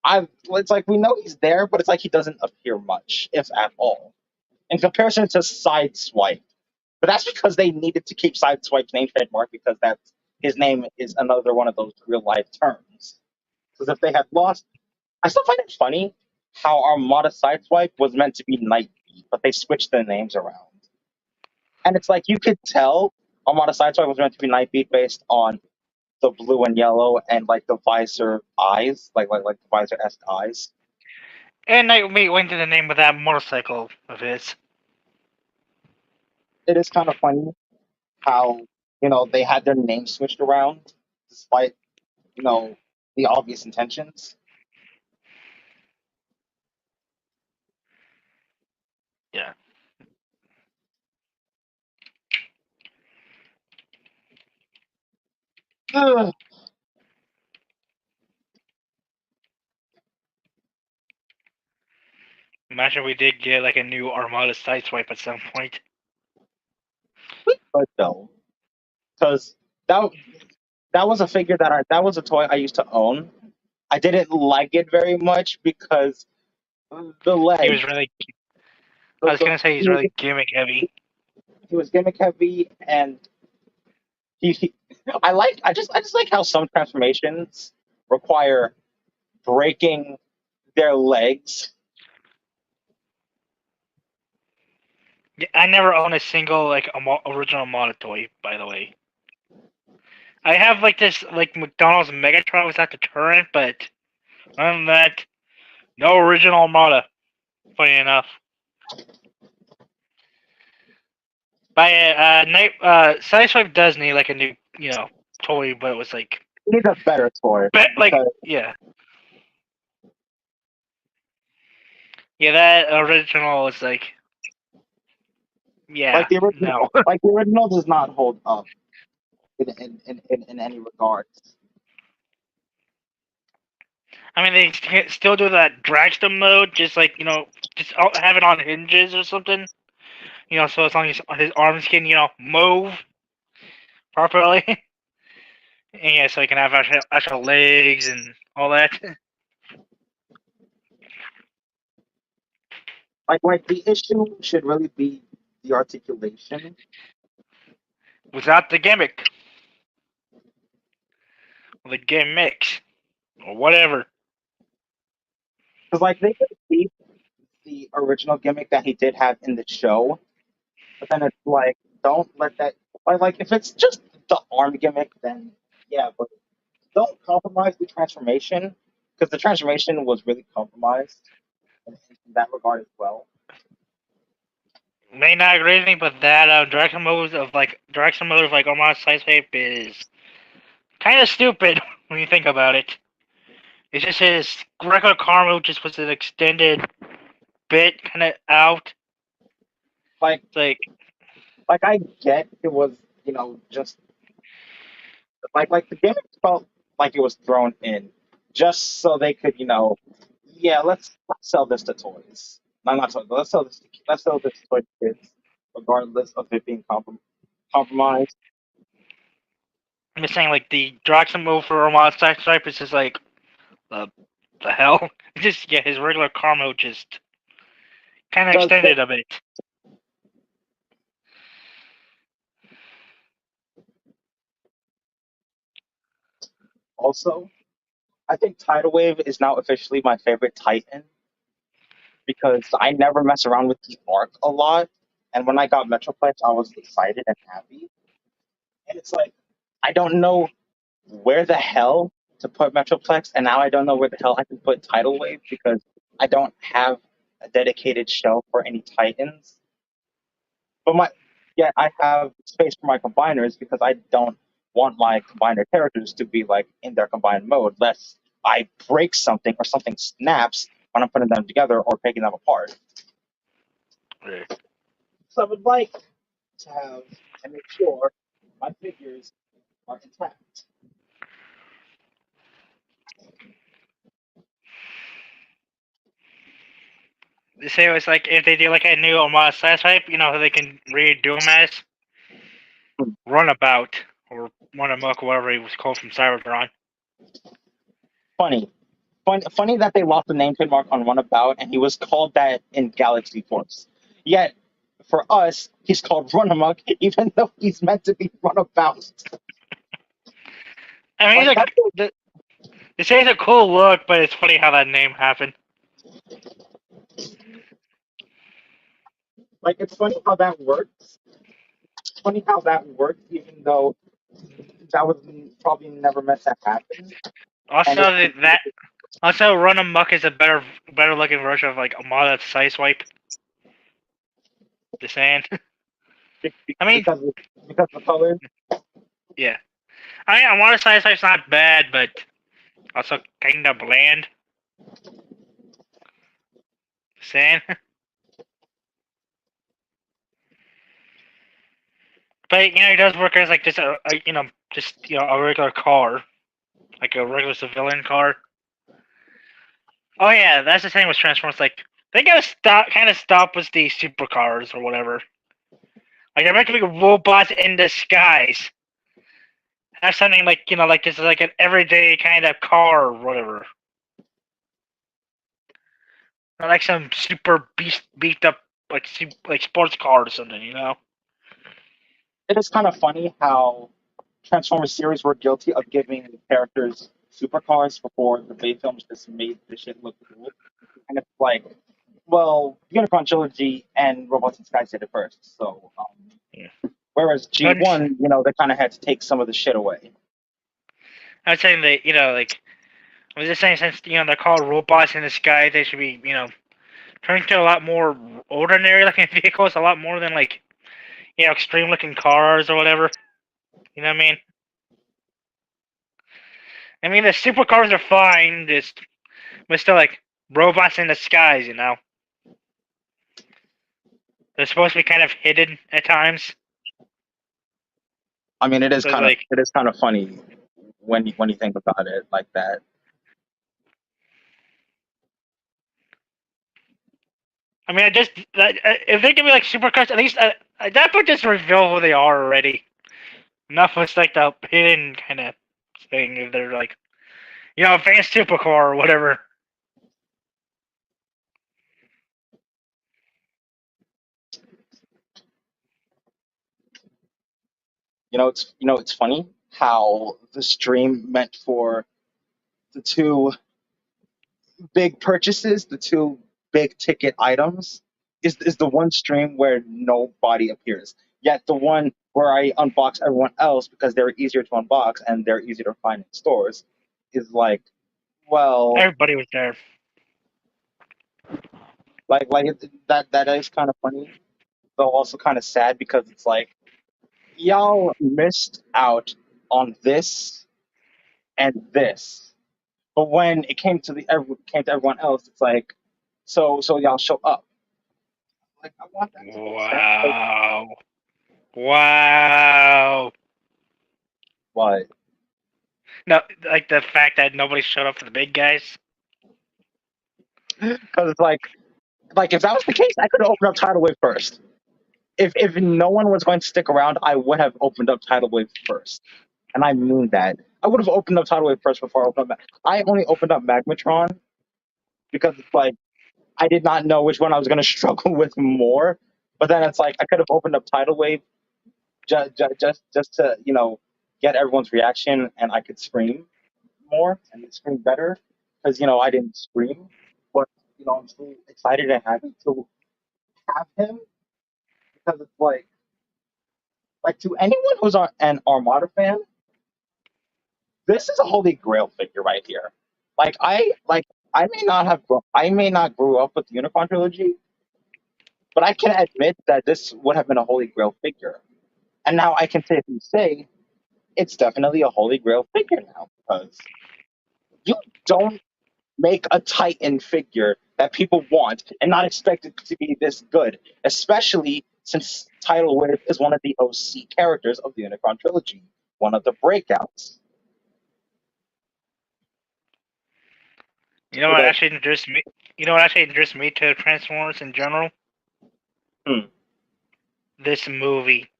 I. It's like we know he's there, but it's like he doesn't appear much, if at all, in comparison to Sideswipe. But that's because they needed to keep Sideswipe's name trademark because that's his name is another one of those real life terms. Because if they had lost, I still find it funny how Armada Sideswipe was meant to be Nightbeat, but they switched the names around. And it's like you could tell Armada Sideswipe was meant to be Nightbeat based on the blue and yellow and like the visor eyes, like the visor esque eyes. And Nightwing went to the name of that motorcycle of his. It is kind of funny how they had their names switched around despite the obvious intentions. Yeah. Ugh. Imagine we did get like a new Armada Sideswipe at some point. But no, because that that was a figure that was a toy I used to own. I didn't like it very much because the He leg, was really. I the, was the, gonna say he's really gimmick heavy. he was gimmick heavy, and he I just like how some transformations require breaking their legs. Yeah, I never owned a single like original Armada toy. By the way, I have like this like McDonald's Megatron was at the turret, but other than that, no original Armada. Funny enough. But Sideswipe does need like a new, toy, but it was like, You need a better toy like, because yeah, yeah, that original was like, yeah, like the no. original, does not hold up in any regards. I mean, they still do that dragster mode, just like just have it on hinges or something, so as long as his arms can, move properly, and yeah, so he can have actual legs and all that. Like the issue should really be the articulation. Without the gimmick, or the gimmicks, or whatever. Because like they could keep the original gimmick that he did have in the show, but then it's like don't let that like if it's just the arm gimmick, then yeah, but don't compromise the transformation because the transformation was really compromised in that regard as well. May not agree with me, but that direction mode of like Armada Sideswipe is kind of stupid when you think about it. It's just his regular car mode just was an extended bit kind of out. Like It's like, I get it was just like the gimmick felt like it was thrown in just so they could yeah, let's sell this to toys. No, not toys. Let's sell this to toy kids, regardless of it being compromised. I'm just saying, like the direction mode for Armada Sideswipe is just like the the hell. Just yeah, his regular car mode just kind of Does extended it a bit. also? I think Tidal Wave is now officially my favorite Titan because I never mess around with the arc a lot, and when I got Metroplex, I was excited and happy. And it's like I don't know where the hell to put Metroplex, and now I don't know where the hell I can put Tidal Wave because I don't have a dedicated shelf for any Titans. But I have space for my combiners because I don't want my combiner characters to be like in their combined mode, lest I break something or something snaps when I'm putting them together or taking them apart. So I would like to have and make sure my figures are intact. They say it was like if they do like a new Armada size type, they can redo him as Runabout or Runamuck, whatever he was called from Cybertron. Funny. Funny that they lost the name trademark on Runabout, and he was called that in Galaxy Force. Yet, for us, he's called Runamuck, even though he's meant to be Runabout. I mean, Like he's that's they say it's a cool look, but it's funny how that name happened. like it's funny how that works. It's funny how that works, even though that was probably never meant to happen. And Also, it's Runamuck is a better looking version of like Armada Sideswipe. Just saying. I mean, because of the color. yeah. I mean, Armada Sideswipe's not bad, but also kind of bland. Just saying. But it does work as like just a regular car, like a regular civilian car. Oh yeah, that's the thing with Transformers. Like they gotta stop with these supercars or whatever. Like they're meant to be robots in disguise. Have something like like just like an everyday kind of car or whatever. Not like some super beefed up like sports car or something. It is kind of funny how Transformers series were guilty of giving characters supercars before the Bay films just made the shit look cool. And it's like, well, Unicron Trilogy and Robots in Sky did it first. So, Yeah. whereas Guns. G1, they kind of had to take some of the shit away. I was saying that like I was just saying since they're called robots in the sky, they should be turned into a lot more ordinary looking vehicles, a lot more than like extreme looking cars or whatever. You know what I mean? I mean the supercars are fine, but still like robots in the skies. They're supposed to be kind of hidden at times. I mean, So it's like it is kind of funny when you think about it like that. I mean, if they give me like supercars, at least that would just reveal who they are already. Enough with like the hidden kind of thing. If they're like, advanced supercar or whatever. It's funny how the stream meant for the two big purchases, the two big ticket items, is the one stream where nobody appears. Yet the one where I unbox everyone else because they're easier to unbox and they're easier to find in stores is like, well, Everybody was there. that is kind of funny, though also kind of sad because it's like y'all missed out on this and this. But when it came to everyone else, it's like, so y'all show up. Like I want that to make sense. Like, Wow. Wow. what? No, like the fact that nobody showed up for the big guys. Because it's like if that was the case, I could have opened up Tidal Wave first. If no one was going to stick around, I would have opened up Tidal Wave first, and I mean that. I would have opened up Tidal Wave first before I opened up. I only opened up Magmatron because it's like I did not know which one I was going to struggle with more. But then it's like I could have opened up Tidal Wave just to get everyone's reaction, and I could scream more and scream better because I didn't scream, but I'm still excited and happy to have him because it's like to anyone who's an Armada fan, this is a holy grail figure right here. I may not I may not grew up with the Unicorn trilogy, but I can admit that this would have been a holy grail figure. And now I can safely say it's definitely a holy grail figure now because you don't make a Titan figure that people want and not expect it to be this good, especially since Tidal Wave is one of the OC characters of the Unicron trilogy, one of the breakouts. You know what actually interests me? You know what actually interests me to Transformers in general? Hmm. This movie.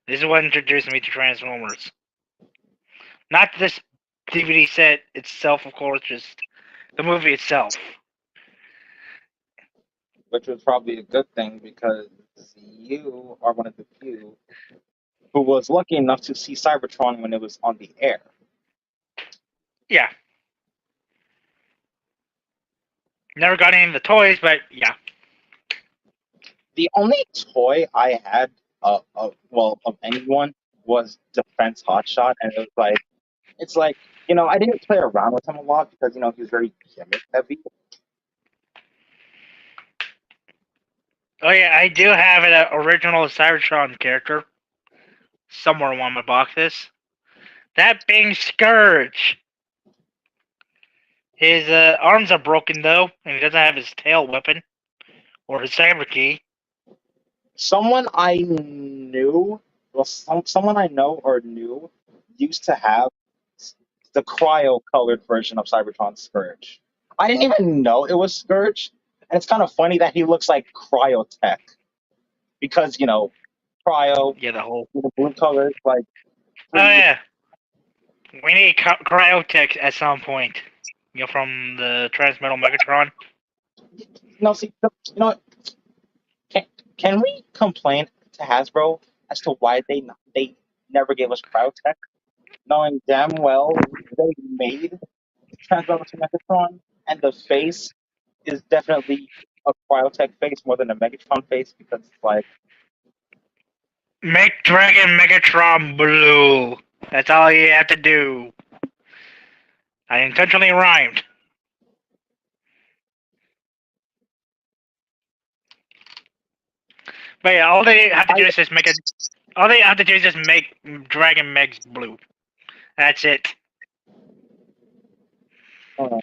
This is what introduced me to Transformers. Not this DVD set itself, of course, just the movie itself. Which was probably a good thing because you are one of the few who was lucky enough to see Cybertron when it was on the air. Yeah. Never got any of the toys, but yeah. The only toy I had, of anyone, was Defense Hotshot, and it's like, I didn't play around with him a lot because he was very gimmick heavy. Oh yeah, I do have an original Cybertron character somewhere in one of my boxes. That being Scourge. His arms are broken though, and he doesn't have his tail weapon or his cyber key. Someone I knew, someone I know or knew, used to have the cryo-colored version of Cybertron Scourge. I didn't even know it was Scourge, and it's kind of funny that he looks like Cryotech because cryo, Yeah, the whole. the blue colors, like Oh freeze. yeah, we need cryotech at some point. From the Transmetal Megatron. No, see, what? Can, can we complain to Hasbro as to why they never gave us Cryotech, knowing damn well they made Transformers Megatron, and the face is definitely a Cryotech face more than a Megatron face because it's like, Make Dragon Megatron blue. That's all you have to do. I intentionally rhymed. But yeah, all they have to I do is just make it. All they have to do is just make Dragon Megs blue. That's it. uh,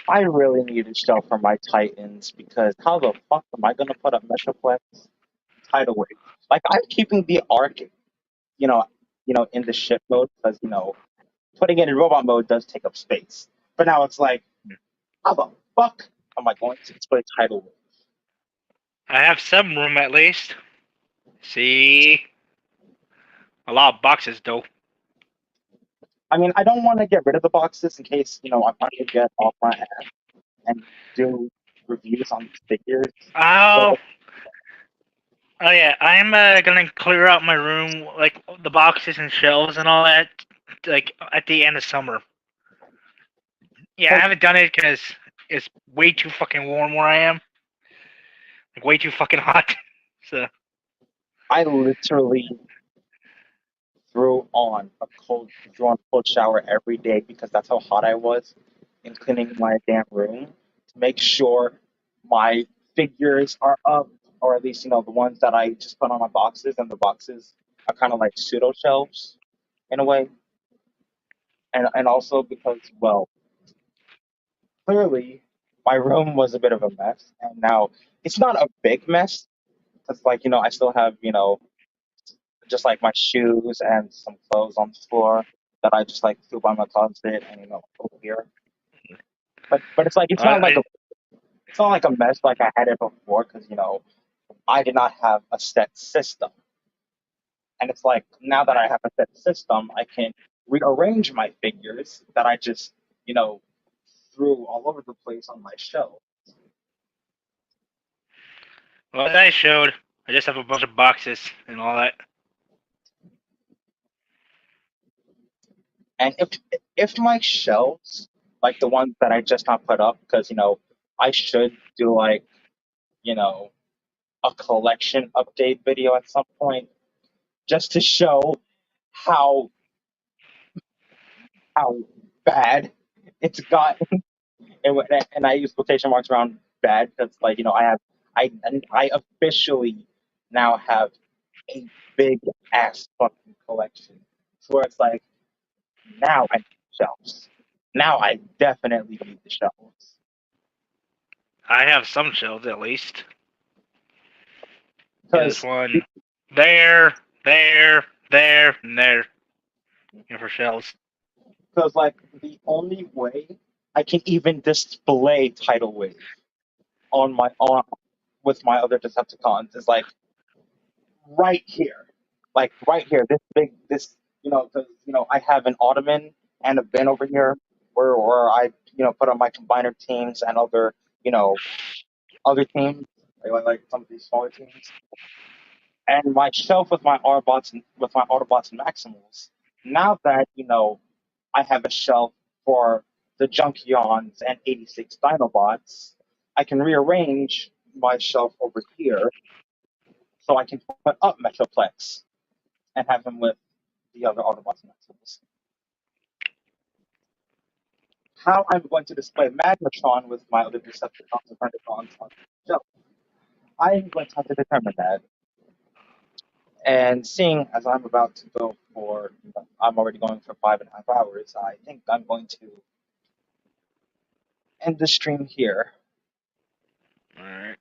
I really need a shelf for my Titans because how the fuck am I gonna put up Metroplex Tidal Wave? Like I'm keeping the Arc, you know, in the ship mode because putting it in robot mode does take up space. But now it's like, how the fuck am I going to display Tidal Wave? I have some room at least. See, a lot of boxes though. I mean, I don't want to get rid of the boxes in case I want to get off my ass and do reviews on these figures. Oh, So oh yeah, I'm gonna clear out my room, like the boxes and shelves and all that, like at the end of summer. Yeah, I haven't done it because it's way too fucking warm where I am. Like way too fucking hot. So I literally threw on a cold shower every day because that's how hot I was in cleaning my damn room to make sure my figures are up, or at least the ones that I just put on my boxes, and the boxes are kind of like pseudo shelves in a way, and also because, well, clearly my room was a bit of a mess, and now it's not a big mess because, like, I still have just like my shoes and some clothes on the floor that I just like threw by my closet and over here. But it's like I it's not like a mess like I had it before because I did not have a set system, and it's like now that I have a set system, I can rearrange my figures that I just you know threw all over the place on my shelf. well, as I showed, I just have a bunch of boxes and all that. And if my shelves, like the ones that I just not put up, because I should do like you know a collection update video at some point just to show how how bad it's gotten. And I use quotation marks around bad because like I officially now have a big ass fucking collection. So where it's like now I need shelves. Now I definitely need the shelves. I have some shelves at least. Yeah, there's Because one there, there, there, and there. For shelves. because like the only way I can even display Tidal Wave on with my other Decepticons is like right here, like right here. This big, this because I have an Ottoman and a bin over here where I put on my combiner teams and other other teams like some of these smaller teams, and my shelf with my Autobots and Maximals. Now that I have a shelf for the Junkions and 86 Dinobots, I can rearrange my shelf over here so I can put up Metroplex and have him with the other Autobots and Maximals. How I'm going to display Magmatron with my other Decepticons and Predacons on the shelf, I'm going to have to determine that. And seeing as I'm about to go for, I'm already going for 5.5 hours, I think I'm going to end the stream here. All right.